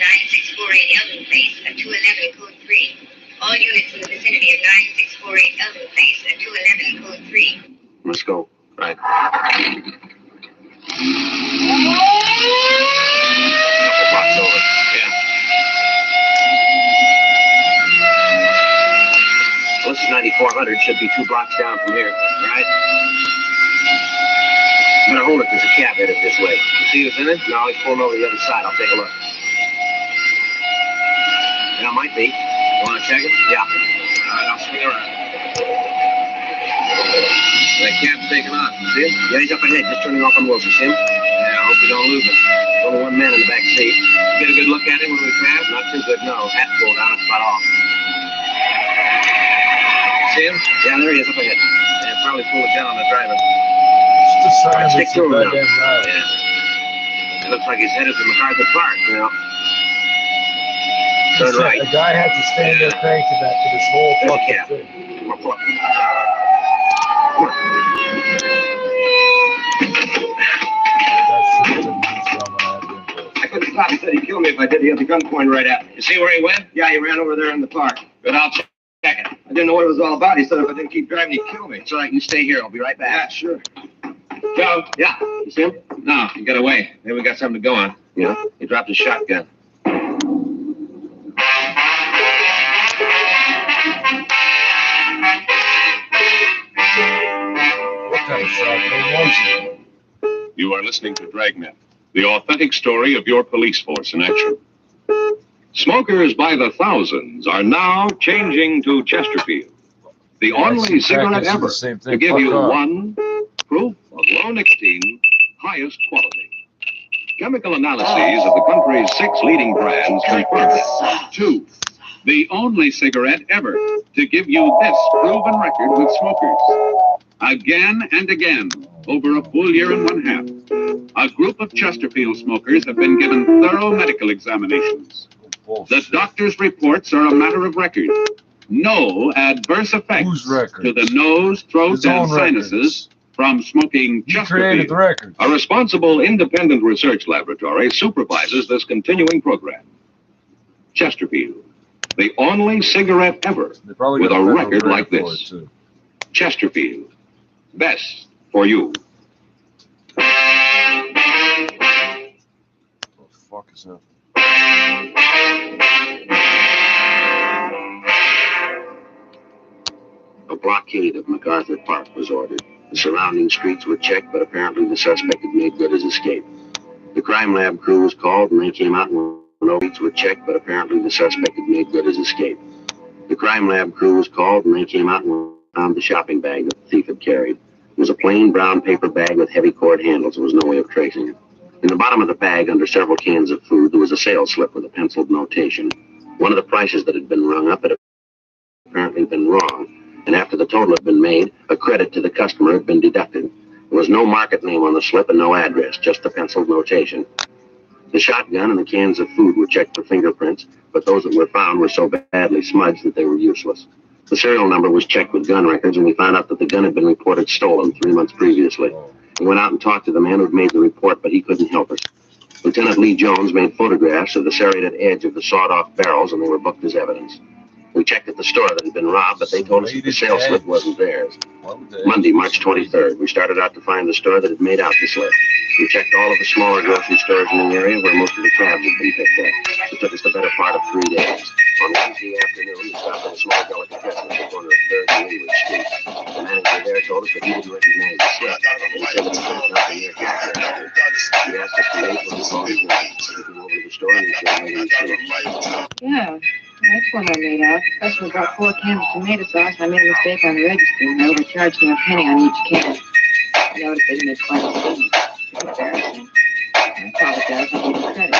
9648 Eldon Place at 211 code 3. All units in the vicinity of 9648 Eldon Place at 211 code 3. Let's go. Right. Blocks over. Yeah. Well, this is 9400. Should be 2 blocks down from here. Right? Better hold it. There's a cab headed this way. You see who's in it? No, he's pulling over the other side. I'll take a look. Yeah, might be. You want to check it? Yeah. All right, I'll swing around. That cab's taking off. See him? Yeah, he's up ahead. Just turning off on Wilson. See him? Yeah, I hope we don't lose him. There's only 1 man in the back seat. Get a good look at him when we pass? Not too good, no. Hat pulled down. That's about all. See him? Yeah, there he is up ahead. Yeah, probably pull it down on the driver. Stick to him now. Yeah. It looks like he's headed to MacArthur Park, you know. Turn right. The guy had to stand there cranking that for this whole fucking thing. Come on. I couldn't stop. He said he'd kill me if I did. He had the gun pointed right at me. You see where he went? Yeah, he ran over there in the park. Good, I'll check it. I didn't know what it was all about. He said if I didn't keep driving, he'd kill me. It's all right. You stay here. I'll be right back. Yeah, sure. Joe? Yeah. You see him? No, he got away. Maybe we got something to go on. Yeah. He dropped his shotgun. What kind of shotgun was it? You are listening to Dragnet, the authentic story of your police force in action. Smokers by the thousands are now changing to Chesterfield, the only cigarette ever to give you 1 proof of low nicotine, highest quality. Chemical analyses of the country's 6 leading brands confirm it. 2, the only cigarette ever to give you this proven record with smokers. Again and again, over a full year and 1/2, a group of Chesterfield smokers have been given thorough medical examinations. The doctor's reports are a matter of record. No adverse effects to the nose, throat, and sinuses from smoking Chesterfield. A responsible independent research laboratory supervises this continuing program. Chesterfield, the only cigarette ever with a record like this. Chesterfield, best for you. What the fuck is that? A blockade of MacArthur Park was ordered. The surrounding streets were checked, but apparently the suspect had made good his escape. The crime lab crew was called, and they came out and no streets were checked, but apparently the suspect had made good his escape. The crime lab crew was called, and they came out and found the shopping bag that the thief had carried. It was a plain brown paper bag with heavy cord handles. There was no way of tracing it. In the bottom of the bag, under several cans of food, there was a sales slip with a penciled notation. One of the prices that had been rung up had apparently been wrong, and after the total had been made, a credit to the customer had been deducted. There was no market name on the slip and no address, just the penciled notation. The shotgun and the cans of food were checked for fingerprints, but those that were found were so badly smudged that they were useless. The serial number was checked with gun records, and we found out that the gun had been reported stolen 3 months previously. We went out and talked to the man who'd made the report, but he couldn't help us. Lieutenant Lee Jones made photographs of the serrated edge of the sawed-off barrels, and they were booked as evidence. We checked at the store that had been robbed, but they told us that the sales slip wasn't theirs. Monday, March 23rd, we started out to find the store that had made out the slip. We checked all of the smaller grocery stores in the area where most of the cabs had been picked up. It took us the better part of 3 days. On Wednesday afternoon, we stopped at a small delicatessen at the corner of 3rd and Greenwood Street. The manager there told us that he didn't recognize the slip, and he said that he couldn't come near cash register. He asked us to wait when we called his name. We came over to the store and he said maybe he'd see us. Yeah, that's what I made out. The customer bought 4 cans of tomato sauce, and I made a mistake on the register, and I overcharged him a penny on each can. I noticed that he made quite a statement. Embarrassing. I apologize. I gave him credit.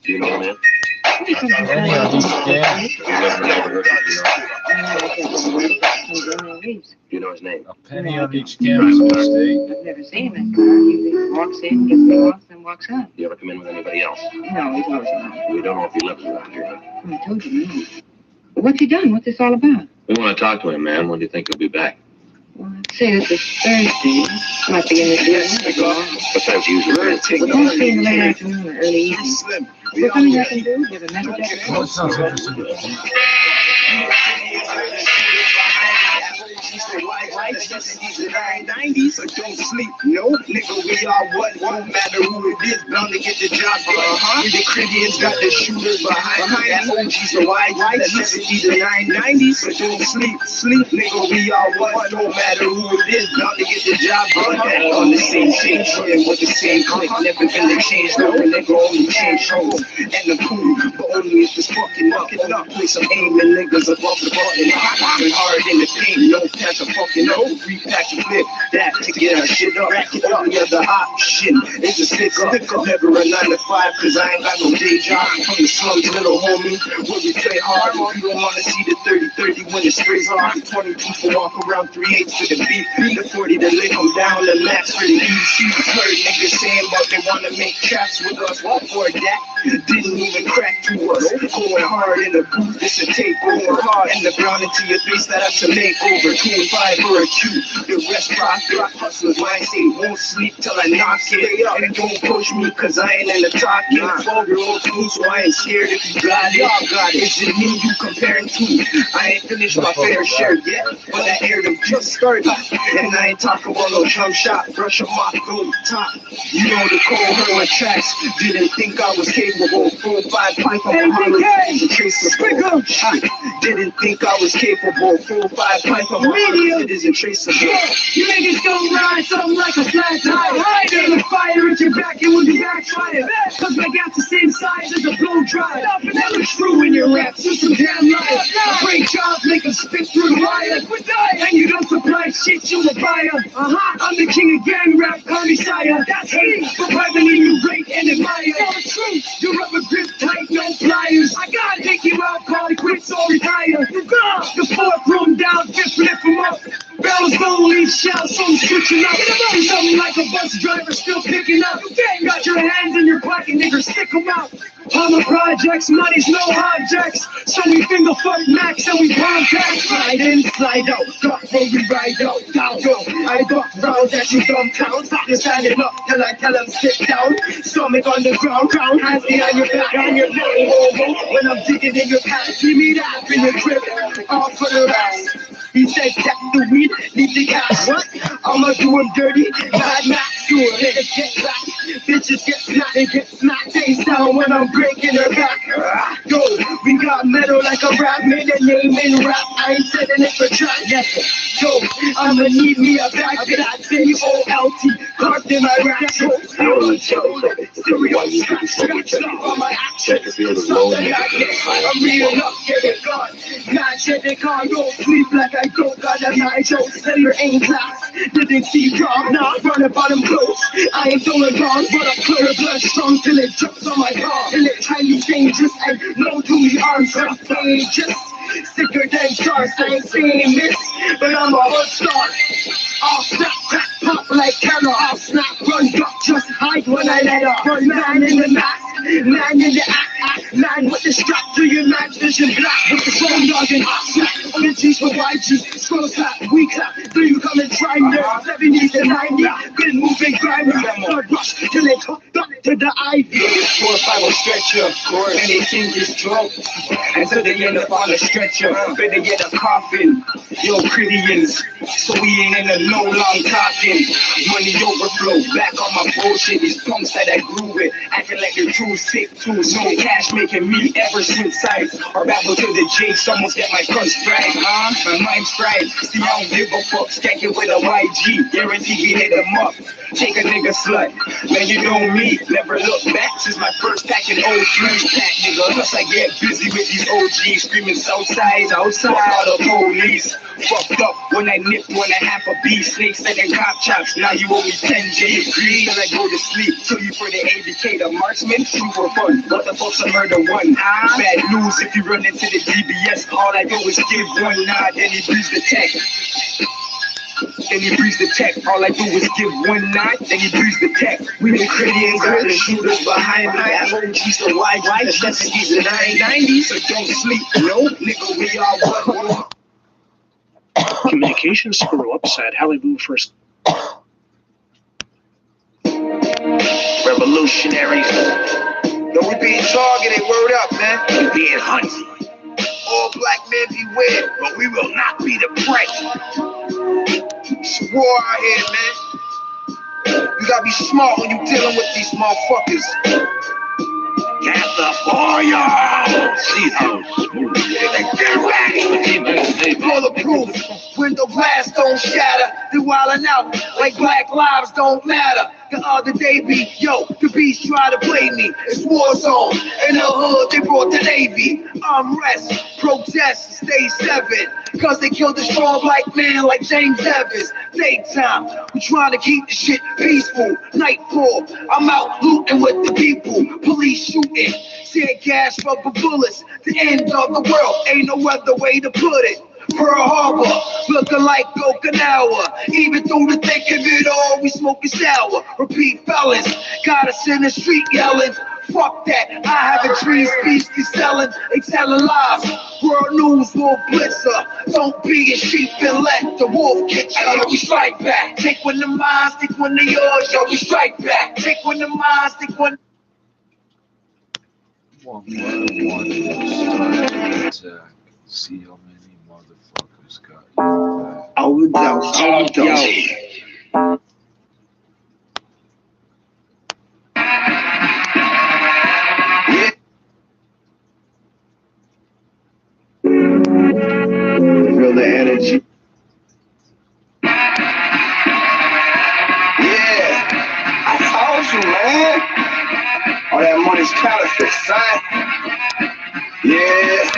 Do you know the man? Penny on each can. Do you know his name? A penny on each can was a mistake. I've never seen him in car. He usually walks in, gets what he wants, then walks out. Do you ever come in with anybody else? No, he's always alone. We don't know if he lives around here. I told you, no. What's he done? What's this all about? We want to talk to him, man. When do you think he'll be back? Well, I'd say this is Thursday. Might be in this evening. What time's usually? We're going to see in the late afternoon or early evening. Is there something I can do? Give a message? Well, it sounds interesting. These are 990s, so don't sleep. No, nigga, we are what? Won't matter who it is, bound to get the job done. We the Caribbeans got the shooters behind that OGs, the white, the 70s, the 990s, so don't sleep. Sleep, nigga, we are what? No matter who it is, bound to get the job done. On the same shit, running with the same click. Never gonna change, no, nigga, only change hoes. And the pool, but only if it's fucking up. Place some aim and niggas above the button. Been hard in the paint, no pass of fucking no. 3 packs of flip that to get our shit up. Rack it up, the other option is a stick up. Never a 9 to 5, cause I ain't got no day job. From the slums, little homie, where we play hard. If you don't wanna see the 30-30 when it sprays off. The 20 people walk around 3/8 for the beef. The 40 to lick them down, the max for the EC. Heard niggas saying but they wanna make tracks with us. For that, didn't even crack to us. Going hard in the booth, it's a takeover. Hard in the ground into your face, that's a makeover. 2-5 for a Q. The rest profit hustlers, mine say won't sleep till I knock it. And don't push me, cause I ain't in the top. Get a 12-year-old too, so I ain't scared if you got it. Y'all got it. It's just me you comparing to. I ain't finished my fair share yet, but I aired them just started. And I ain't talking about no jump shot, brush them off, go top. You know the cold heroin tracks. Didn't think I was capable. 4-5 pipe on my traceable. Didn't think I was capable. 4-5 pipe on my it isn't traceable. You niggas don't ride something like a flat tire. Feel the fire at your back, it will be backfire. Cause I got the same size as a blow dryer. Never true in your raps, you some damn liars. Break jobs, make them spit through the wire. And you don't supply shit, you a buyer. I'm the king of gang rap, call me sire. That's me, but privately you rate and admire. Your rubber grip tight, no pliers. I gotta take you out, call it quits or retire. The 4th room down, 5th flip them up. Bells don't leave shells, so I'm switching up. Something like a bus driver still picking up. Got your hands in your pocket, nigga, stick them out. All the projects, money's no objects. So we finger fuck max and we contact. Slide in, slide out, got where we ride out. Down go, I got round at you dumb clowns. You're standing up till I tell them sit down. Stomach on the ground, hands behind your back and your belly over. When I'm digging in your pants, give me that in your grip. All for the rest. He says that's the weed, leave the cash. What? I'ma do him dirty, bad max. Sure, niggas get back. Bitches get smacked, they get smacked. Face down when I'm breaking her back. Yo, we got metal like a rap, made a name in rap. I ain't setting it for track. Yes, yo, I'ma need me a back. That C-O-L-T. Carved in my rap shows. Chesterfield is low. I'm real up, get it gone. Not yet, they can't go sleep like I go. Got a night show, center ain't class. Didn't see prom, now run about them close. I ain't doing wrong, but I'm clear blood strong till it jumps on my car. Till it's highly dangerous and known to me arms are dangerous. Sicker than stars, I ain't saying this, but I'm a hot star. I'll snap, crack, pop like Carol. I'll snap, run, duck, just hide when I let up. Run, man in the mask, man in the act, man with the strap to your night vision black. With the phone dog and hot snap, bitches for YG, scroll clap, we clap. Do you come and try me? 70s and 90s, been moving grimy. Blood rush till they hooked up to the ivy. 4 or 5 will stretch you, and they think it's dope. Until they end up on a stretcher, better get a coffin. Yo, Christians, so we ain't in a low long talking. Money overflow, back on my bullshit. These punks that I grew with, acting like they're too sick, too no cash making me ever switch sides. Or battle to the Jakes, almost get my guns fried, huh? My mind's fried. See, I don't give a fuck, skank it with a YG. Guarantee we hit them up. Take a nigga slut, man, you know me. Never look back since my first pack in OGs. Pack nigga, plus I get busy with these OGs screaming Southside, outside. Fuck all the police. Fucked up when I nipped 1.5 a beef. Snakes and cop chops. Now you owe me 10 G's. Till I go to sleep. Kill you for the ABK. The marksman, shoot for fun. What the fuck's a murder one? Bad news if you run into the DBS. All I do is give one nod, then he breathes the tech. Then he breathes the tech. All I do is give one nod, then he breathes the tech. We the Christians, got the shooters behind me. I heard she's the white, the 70s and 90s. So don't sleep, no, nigga, we all what? Communication screw up, said Halliburton first. Revolutionaries. Yo, we being targeted, word up, man. We being hunted. All black men beware, but we will not be the prey. It's war out here, man. You gotta be smart when you dealing with these motherfuckers. California! See how smooth. Get ready! Bulletproof. Window glass don't shatter. They wildin' out like black lives don't matter. The other day the beast try to play me. It's war zone. In the hood, they brought the Navy. Unrest, protest, stay 7. Cause they killed a strong black man like James Evans. Daytime, we trying to keep the shit peaceful. Nightfall, I'm out looting with the people. Police shooting, tear gas, rubber bullets. The end of the world, ain't no other way to put it. Pearl Harbor, looking like Okinawa. Even through the thick of it all, we smoking sour. Repeat felons, got us in the street yelling. Fuck that, I have a dream speech to selling. They telling lies. World news, Wolf Blitzer. Don't be a sheep and let the wolf get you. Yo, we strike back. Take one of mine, stick one of yours. Yo, we strike back. Take one of mine, stick one. See how many motherfuckers got you back. Overdose. Feel the energy. Yeah, I told you, man. All that money's counterfeit, son. Yeah,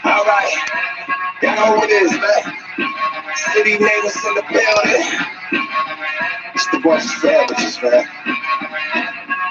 all right. Y'all know who it is, man. City neighbors in the building. It's the bunch of savages, man.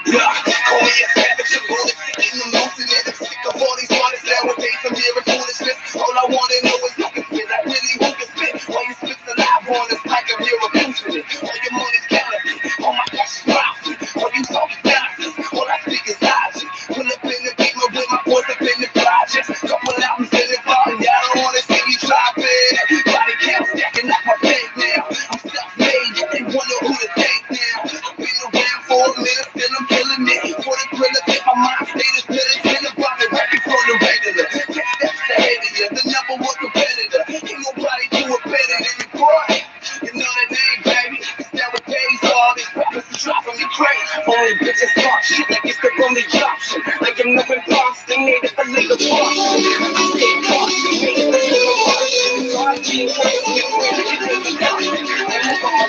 Call me a savage, a bullet, in the mountain, and I'm sick of all these artists nowadays. I'm hearing foolishness. All I want to know is who can spit. I really who can spit. All you spits alive on us like I'm here abusing it. All your money's counterfeit. All my cash is profit. All you talk is nonsense. All I speak is logic. Pull up in the beamer with my boys up in the projects. Couple albums in the volume. Y'all don't want to see me drop it. Body count stacking up my bank now. I'm self-made. They wonder who to thank now. I've been around for a minute, still I'm killing it. For the thriller, get my mind state is better. Tell about me rapping from the regular. That's the head of you, the number one competitor. Ain't nobody do it better than you, boy. You know the name, baby. Cause nowadays all these rappers are dropping me crazy. Only bitches talk shit like it's the only option. Like I'm up in Boston, native the nigga Boston. I stay Boston, native the nigga Boston. So I keep crazy, I'm ready to get the doctor. And look on my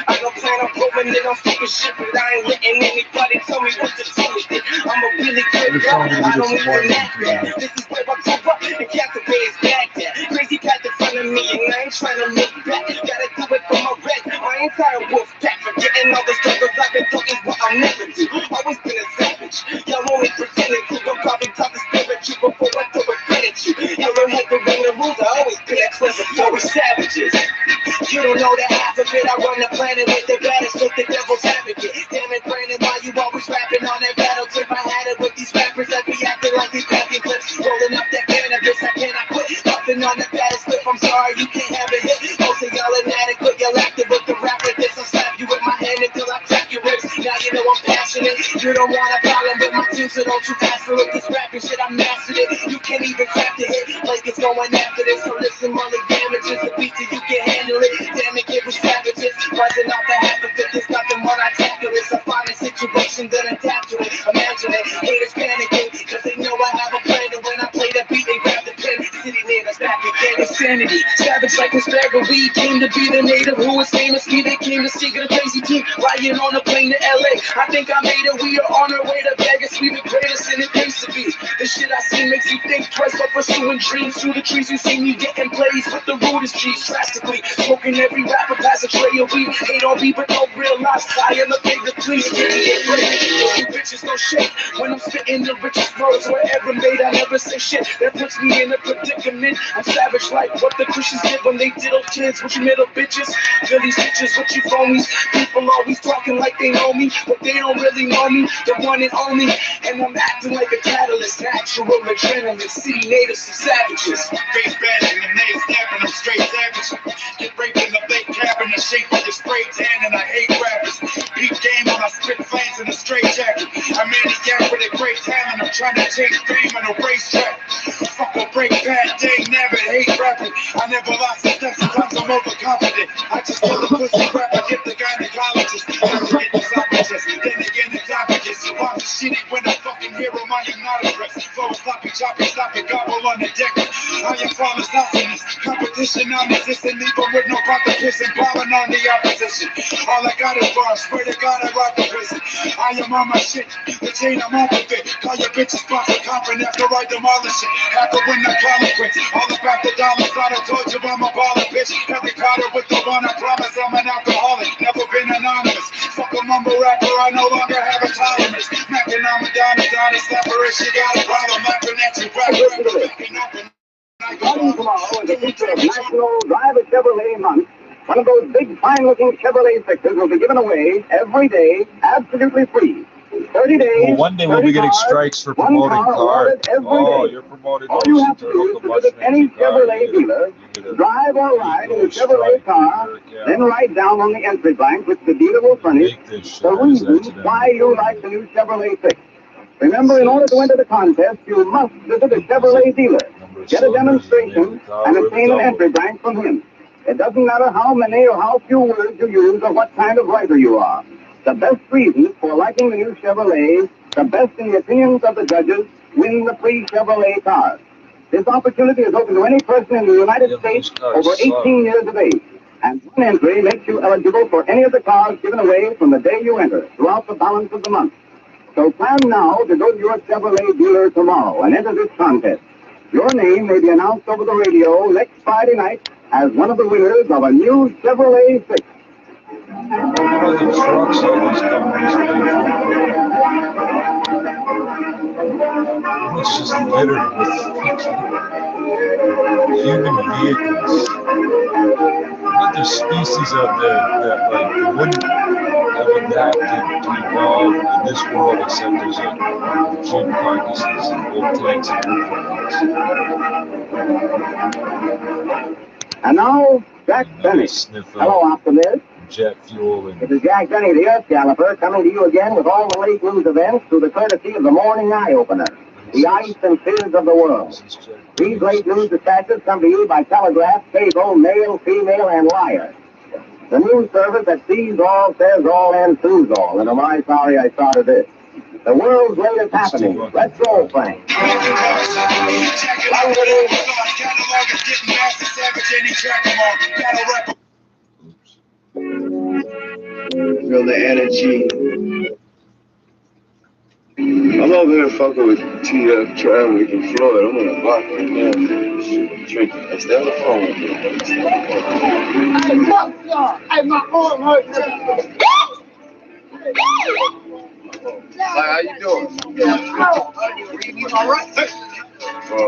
I don't plan on proving it on stupid shit, but I ain't letting anybody tell me what to do with it. I'm a really good guy, I don't even act that. This is where I grew up, and Cassidy is Baghdad. Crazy path in front of me, and I ain't trying to look back. Gotta do it for my red, my entire wolf pack. Forgetting all the struggles I've been through is what I'll never do. Always been a savage, y'all only pretending to. I'm probably talk to spiritual before I throw a credit you. Y'all don't have to ring the rules, I always been that clever, so we savages. You don't know that half of it, I run the planet with the baddest, with the devil's advocate. Damn it, Brandon, why you always rapping on that battle tip? I had it with these rappers that be acting like these packing clips. Rolling up that cannabis, I cannot quit. Puffing on the baddest clip, I'm sorry, you can't have it hit. Most of y'all inadequate, y'all active with the rap like this. I'll slap you with my hand until I crack your ribs. Now you know I'm passionate. You don't want a problem with my team, so don't you pass it with this rapping shit. I mastered it. You can't even crack the hit like it's going after this. So listen, money damages the beat till you can handle it. Damn it, give me savages. Rising off the half of it, there's nothing when I tackle this. I find a situation that adapt to it. Imagine it, haters panicking, cause they know I have a plan. And when I play the beat, they grab the pen. City niggas back again. Insanity, savage like this bag of weed. Came to be the native who was famous. Me, they came to see the crazy team. Riding on a plane to LA. I think I made it. We are on our way to Vegas. We the greatest and it pays to be. The shit I see makes you think twice for pursuing dreams. Through the trees, you see me getting plays with the rudest G's. Drastically smoking every rapper pass a tray of weed. Hate on me, but don't realize I am the bigger please. You bitches don't shake when I'm spitting the richest words were ever made. I never say shit that puts me in a predicament. I'm savage like what the Christians did when they diddle kids. What you middle bitches, Philly stitches, what you phonies. People always talking like they know me, but they don't really know me. The one and only, and I'm acting like a catalyst. Natural adrenaline, city natives and savages. Face bashing and names snapping, I'm straight savage. Get raped in the fake cabin and shape like a spray tan, and I hate rappers. Beat game when I spit flames in a straight jacket. I'm maniac with a great talent. I'm trying to take fame on a racetrack. Fuck a break bad day, never hate rapping. I never lost a step, sometimes I'm overconfident. I just kill the pussy rapper, get the gynecologist. Never get the savages, then again it's obvious. I'm shitty when I fucking hear him, I am not impressed. Flow sloppy, choppy, sloppy, gobble on the deck. I am flawless, awesomeness. Competition non-existent, leave them with no competition. Bombing on the opposition. All I got is bars, swear to God I rock the prison. I am on my shit, the chain I'm off of it. Call your bitches sponsor confident after I demolish it. Hacker when the collar quits. All about the dollars, I done told you I'm a baller, bitch. Harry Potter with the one, I promise I'm an alcoholic. Never been anonymous. Fuck a mumble rapper, I no longer have a tolerance. Mackin' on Madonna, Donna, slapper, if she got a problem. Laughing at you, rapper. Starting tomorrow in the feature of National Drive a Chevrolet Month, one of those big, fine-looking Chevrolet fixes will be given away every day, absolutely free. 30 days. Well, one day we'll be getting strikes for promoting cars. Oh, you're promoting all you have to do is visit any Chevrolet dealer, drive or ride in a Chevrolet car, then write down on the entry blank, which the dealer will furnish, the reasons why you like the new Chevrolet fix. Remember, in order to enter the contest, you must visit a Chevrolet dealer, get a demonstration, and obtain an entry blank from him. It doesn't matter how many or how few words you use or what kind of writer you are. The best reasons for liking the new Chevrolet, the best in the opinions of the judges, win the free Chevrolet cars. This opportunity is open to any person in the United States over 18 years of age. And one entry makes you eligible for any of the cars given away from the day you enter throughout the balance of the month. So plan now to go to your Chevrolet dealer tomorrow and enter this contest. Your name may be announced over the radio next Friday night as one of the winners of a new Chevrolet Fix. It's just littered with human vehicles. But there's species out there that like wouldn't have adapted to evolve in this world except there's like cheap carcasses and old tanks and airplanes. And now, Jack Benny. Hello, optimist. Jet fuel and... This is Jack Benny, the Earth Galloper, coming to you again with all the late news events through the courtesy of the Morning Eye Opener. the ice and fears of the world. These late news dispatches come to you by telegraph, cable, mail, female, and wire. The news service that sees all, says all, and sues all. And am I sorry I started this? The world's latest happenings. Let's roll, Frank. Feel the energy. I'm over here fucking with TF Trawick and Floyd. I'm on the block right now. Drinking. Hey, stay on the phone with me. Hey, fuck y'all. Hey, my arm hurts. How you doing? You all right? Bro.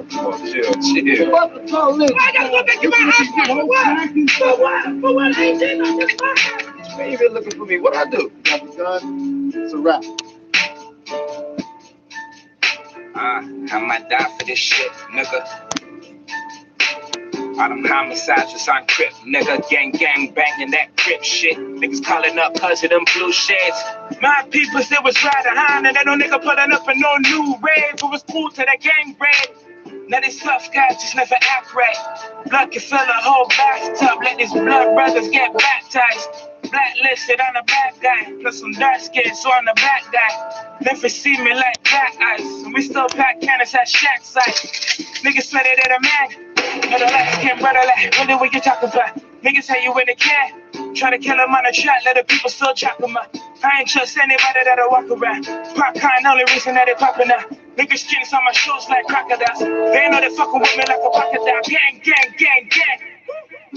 Come on, chill. Fuck the police. I gotta go back to my house. For what? I ain't did nothing. Man, you been looking for me. What I do? Got the gun. It's a wrap. I might die for this shit, nigga. All them homicides is on Crip, nigga. Gang banging that Crip shit. Niggas calling up cause of them blue shades. My people still was riding behind and ain't no nigga pulling up in no new rave. It was cool to that gang raid. Now these tough guys just never act right. Blood can fill a whole bathtub. Let these blood brothers get baptized. Blacklisted on the bad guy, plus some dark skin, so I'm the bad guy. Never see me like black ice, and we still pack cannons at shack site. Niggas swear that they're the man, but the lights can't brother like, really what you talking about? Niggas say you in the can, try to kill them on the track, let the people still chop them up. I ain't trust anybody that'll walk around. Popcorn, only reason that they popping up. Niggas skins on my shoes like crocodiles. They know they fucking with me like a crocodile. Gang.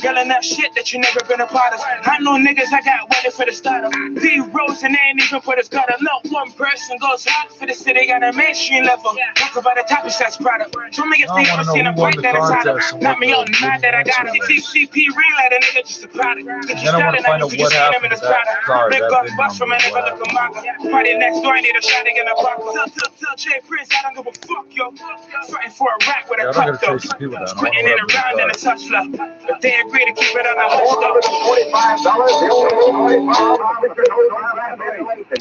Yelling that shit that you never been a part of. I know niggas I got waiting for the startup. D-Rose and they ain't even put his guard up. Not one person goes hot for the city on a mainstream level. Talk about the top of that product. Show me if they ever seen a break that inside of. Not me on the mad that I got him. CCP ring like a nigga just a product. Get you started now, you just see him in his product. Big gun bust from a nigga like a manga. Party next door, I need a shot in a buckle. Tell Jay Prince I don't give a fuck, yo. Fighting for a rap with a cup, though. Spitting in around in a touch flow. But they agree to keep it on the hush, though.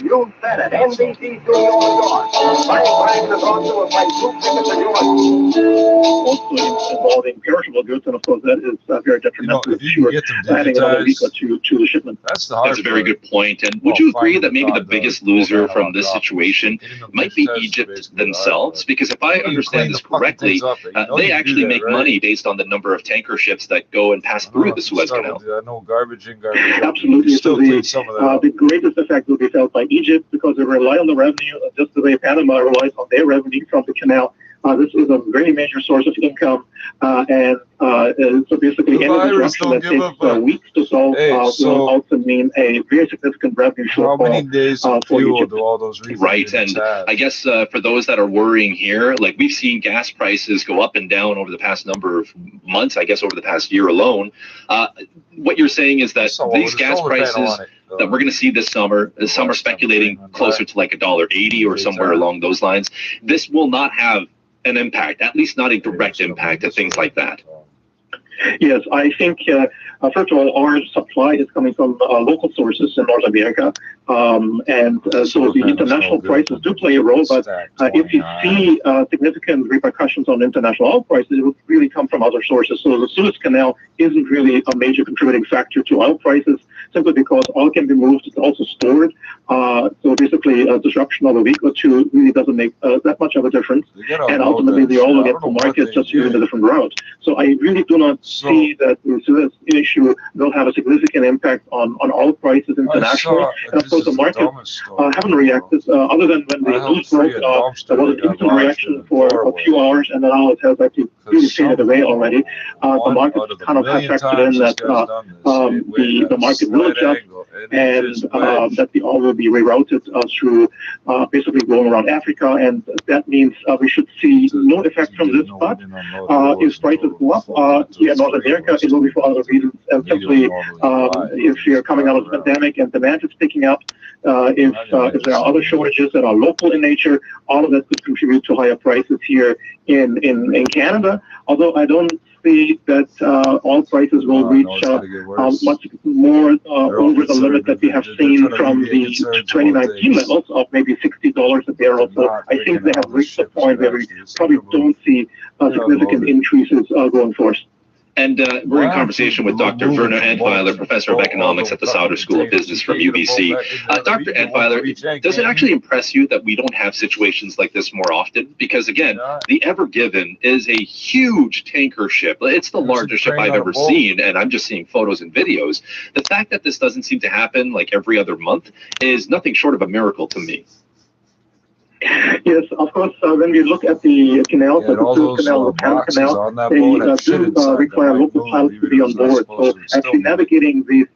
You said it. NBC Studio New York. Frank Frank is on to a place. Also involving perishable goods, and of course that is very detrimental to adding another week or two to the shipment. That's a very good point. And would you agree that maybe the biggest loser from this situation might be Egypt themselves? Because if I understand this correctly, they actually make money based on the number of tanker ships that go and pass through the Suez Canal. Absolutely. So the greatest effect will be felt by Egypt because they rely on the revenue, just the way Panama relies on their revenue from the canal. This is a very major source of income, and so basically any disruption that takes weeks to solve will also mean a very significant revenue shortfall. How many days for Egypt? Right, and I guess for those that are worrying here, like we've seen gas prices go up and down over the past number of months, I guess over the past year alone. What you're saying is that these gas prices that we're going to see this summer, some are speculating closer to like $1.80 or somewhere along those lines. This will not have an impact, at least not a direct impact of things like that. Yes, I think, first of all, our supply is coming from local sources in North America. And so the international prices do play a role, but if you see significant repercussions on international oil prices, it would really come from other sources. So the Suez Canal isn't really a major contributing factor to oil prices, simply because oil can be moved, it's also stored. So basically, a disruption of a week or two really doesn't make that much of a difference. And ultimately, the oil will get to market just using a different route. So I really do not see that the Suez issue will have a significant impact on oil prices internationally. And of course, the markets haven't reacted, other than when the news broke, there was an instant reaction for a few hours, and then now it has actually really faded away already. The markets kind of have factored in that the market will adjust, and that the oil will be rerouted through basically going around Africa, and that means we should see no effect from this. But if prices go up here in North America, it will be for other reasons. And simply, if you're coming out of the pandemic and demand is picking up, if there are other shortages that are local in nature, all of that could contribute to higher prices here in Canada. Although I don't see that oil prices will reach much more over the limit that we have seen from the 2019 levels of maybe $60 a barrel. So I think they have reached a point where we probably don't see significant increases going forward. And we're in conversation with Dr. Werner Entweiler, professor of economics at the Sauder School of Business from UBC. Dr. Entweiler, does it actually impress you that we don't have situations like this more often? Because again, the Ever Given is a huge tanker ship. It's the largest ship I've ever seen, and I'm just seeing photos and videos. The fact that this doesn't seem to happen like every other month is nothing short of a miracle to me. Yes, of course, when we look at the canals, the Suez Canal, the Panama Canal, they do require local pilots to be on board. So actually navigating these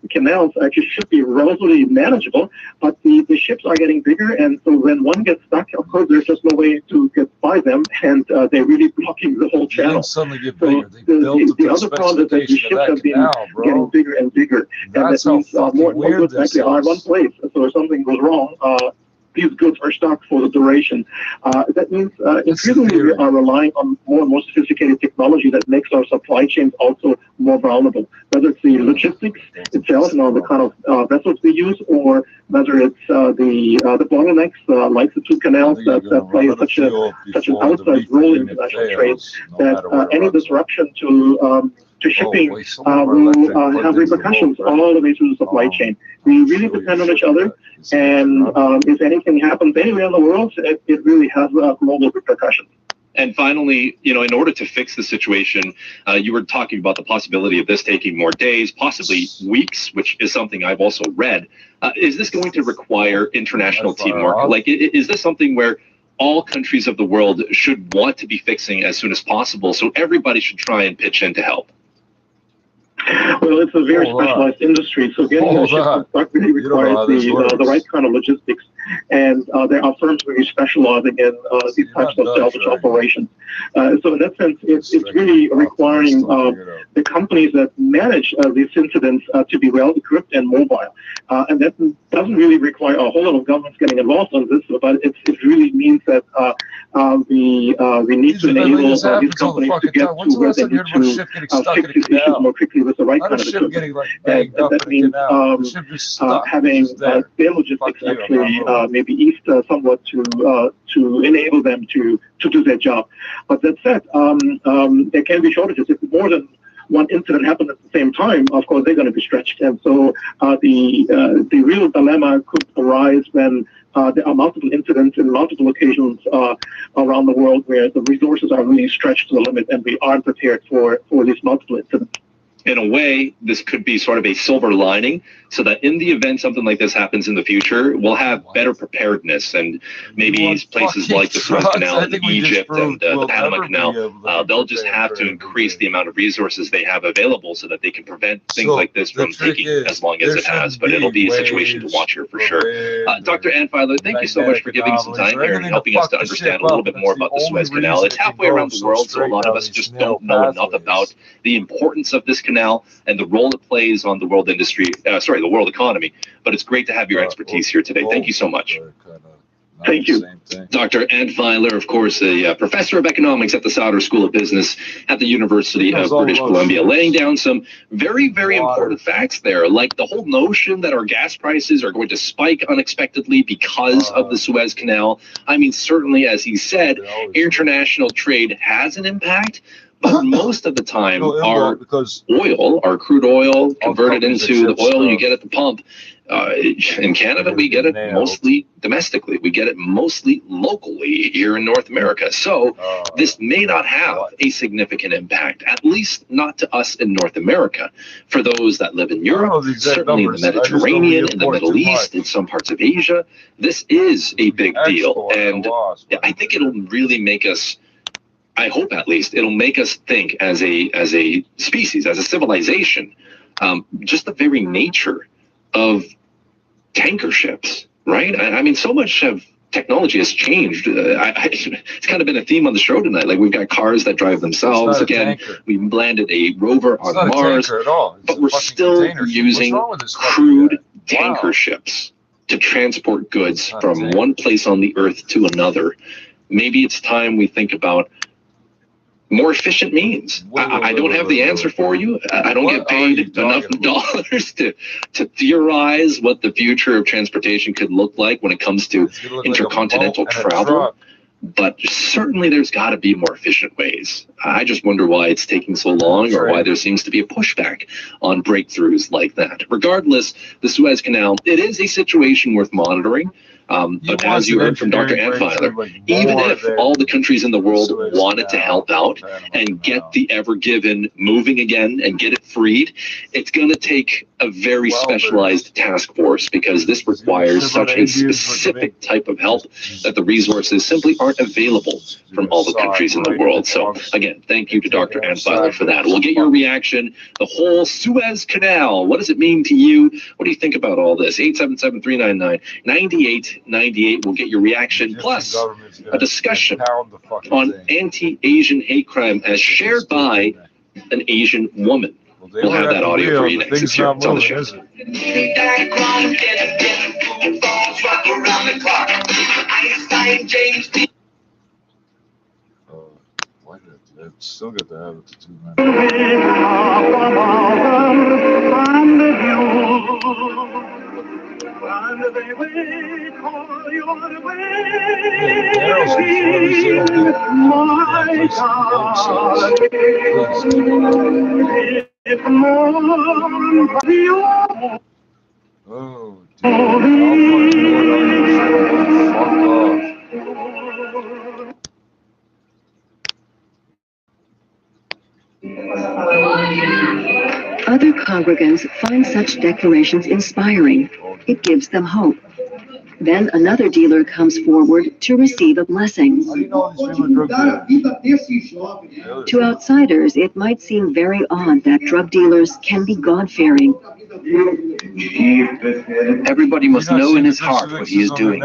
canals actually should be relatively manageable, but the ships are getting bigger, and so when one gets stuck, of course, there's just no way to get by them, and they're really blocking the whole channel. So the other problem is that the ships have been getting bigger and bigger, and that means more goods actually are in one place. So if something goes wrong, these goods are stocked for the duration. That means increasingly we are relying on more and more sophisticated technology that makes our supply chains also more vulnerable. Whether it's the logistics itself, the kind of vessels we use, or whether it's the bottlenecks like the two canals that play such an outsized role in international trade, that any disruption to shipping will have repercussions all the way through the supply chain. We really depend on each other, and if anything happens anywhere in the world, it really has global repercussions. And finally, in order to fix the situation, you were talking about the possibility of this taking more days, possibly weeks, which is something I've also read. Is this going to require international teamwork? Like, is this something where all countries of the world should want to be fixing as soon as possible, so everybody should try and pitch in to help? Well, it's a very specialized industry, so getting a ship to stock really requires the right kind of logistics. And there are firms really specializing in these types of salvage operations. So in that sense, it's really requiring the companies that manage these incidents to be well equipped and mobile. And that doesn't really require a whole lot of governments getting involved on this, but it really means that we need to enable these companies to get to where they need to fix these issues more quickly with the right kind of equipment. And that means having their logistics actually maybe eased somewhat to enable them to do their job. But that said, there can be shortages. If more than one incident happens at the same time, of course, they're going to be stretched. And so the real dilemma could arise when there are multiple incidents in multiple locations around the world where the resources are really stretched to the limit and we aren't prepared for these multiple incidents. In a way, this could be sort of a silver lining, so that in the event something like this happens in the future, we'll have better preparedness, and maybe places like the Suez Canal in Egypt and the Panama Canal, they'll just have to increase the amount of resources they have available so that they can prevent things like this from taking as long as it has. But it'll be a situation to watch here for sure. Dr. Entweiler, thank you so much for giving some time here and helping us to understand a little bit more about the Suez Canal. It's halfway around the world, so a lot of us just don't know enough about the importance of this canal and the role it plays on the world industry, the world economy. But it's great to have your expertise here today. Thank you so much. Thank you. Dr. Entweiler, of course, a professor of economics at the Sauder School of Business at the University of British Columbia, laying down some very, very important facts there, like the whole notion that our gas prices are going to spike unexpectedly because of the Suez Canal. I mean, certainly, as he said, international trade has an impact, but most of the time, our oil, our crude oil, converted into the oil you get at the pump, in Canada, we get it mostly domestically. We get it mostly locally here in North America. So this may not have a significant impact, at least not to us in North America. For those that live in Europe, certainly in the Mediterranean, in the Middle East, in some parts of Asia, this is a big deal. And I think it'll really make us, I hope at least, it'll make us think as a species, as a civilization, just the very nature of tanker ships, right? I mean, so much of technology has changed. It's kind of been a theme on the show tonight. Like, we've got cars that drive themselves. Again, we've landed a rover on Mars, but we're still using crude tanker ships to transport goods from one place on the Earth to another. Maybe it's time we think about more efficient means. I don't have the answer for you. I don't get paid enough dollars to theorize what the future of transportation could look like when it comes to intercontinental travel. But certainly there's got to be more efficient ways. I just wonder why it's taking so long, or why there seems to be a pushback on breakthroughs like that. Regardless, the Suez Canal, it is a situation worth monitoring. But as you heard from Dr. Antweiler, even if all the countries in the world wanted to help out and get the Ever Given moving again and get it freed, it's going to take a very specialized task force, because this requires such a specific type of help that the resources simply aren't available from all the countries in the world. So again, thank you to Dr. Antweiler for that. We'll get your reaction. The whole Suez Canal, what does it mean to you? What do you think about all this? 877-399-9898. We'll get your reaction, plus a discussion on anti-Asian hate crime as shared by an Asian woman. We'll have that audio for you next. It's here. It's on the show. It's still got to have it to 2 Other congregants find such declarations inspiring. It gives them hope. Then another dealer comes forward to receive a blessing. To outsiders, it might seem very odd that drug dealers can be God-fearing. Everybody must know in his heart what he is doing.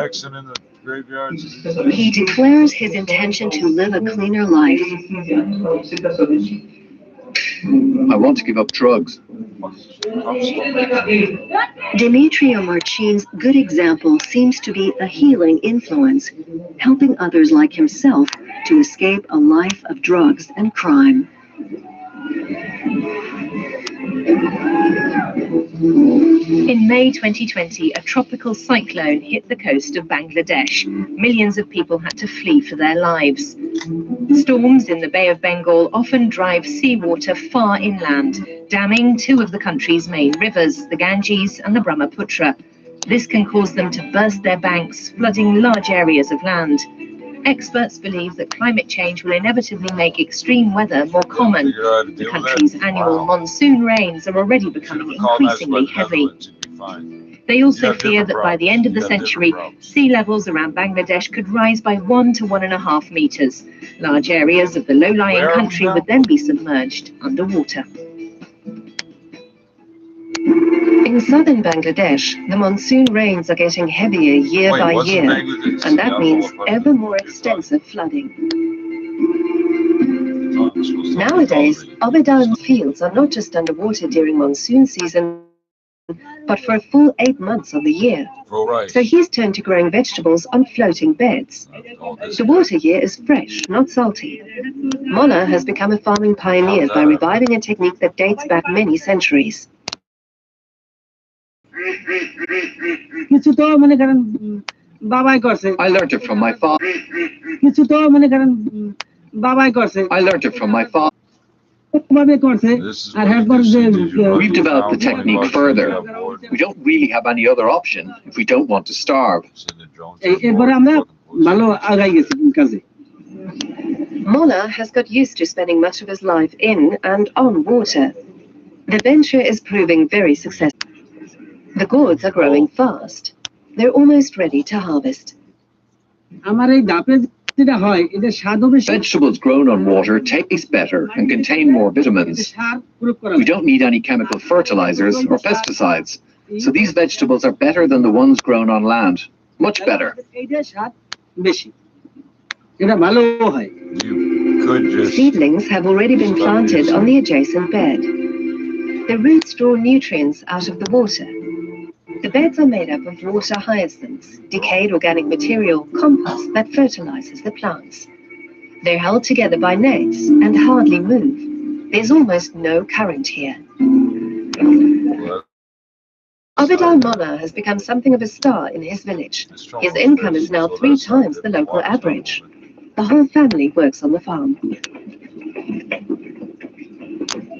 He declares his intention to live a cleaner life. I want to give up drugs. Demetrio Marcin's good example seems to be a healing influence, helping others like himself to escape a life of drugs and crime. In May 2020, a tropical cyclone hit the coast of Bangladesh. Millions of people had to flee for their lives. Storms in the Bay of Bengal often drive seawater far inland, damming two of the country's main rivers, the Ganges and the Brahmaputra. This can cause them to burst their banks, flooding large areas of land. Experts believe that climate change will inevitably make extreme weather more common. The country's annual monsoon rains are already becoming increasingly heavy. They also fear that by the end of the century, sea levels around Bangladesh could rise by 1 to 1.5 meters. Large areas of the low-lying country would then be submerged underwater. In southern Bangladesh, the monsoon rains are getting heavier year by year, and that means ever more extensive flooding. Nowadays, Abedan fields are not just underwater during monsoon season, but for a full 8 months of the year. So he's turned to growing vegetables on floating beds. The water here is fresh, not salty. Molla has become a farming pioneer by reviving a technique that dates back many centuries. I learned it from my father. I learned it from my father. We've developed the technique further. We don't really have any other option if we don't want to starve. Molla has got used to spending much of his life in and on water. The venture is proving very successful. The gourds are growing fast. They're almost ready to harvest. Vegetables grown on water taste better and contain more vitamins. We don't need any chemical fertilizers or pesticides. So these vegetables are better than the ones grown on land. Much better. Seedlings have already been planted on the adjacent bed. The roots draw nutrients out of the water. The beds are made up of water hyacinths, decayed organic material, compost that fertilizes the plants. They're held together by nets and hardly move. There's almost no current here. Abidal Mona has become something of a star in his village. His income is now 3 times the local average. The whole family works on the farm.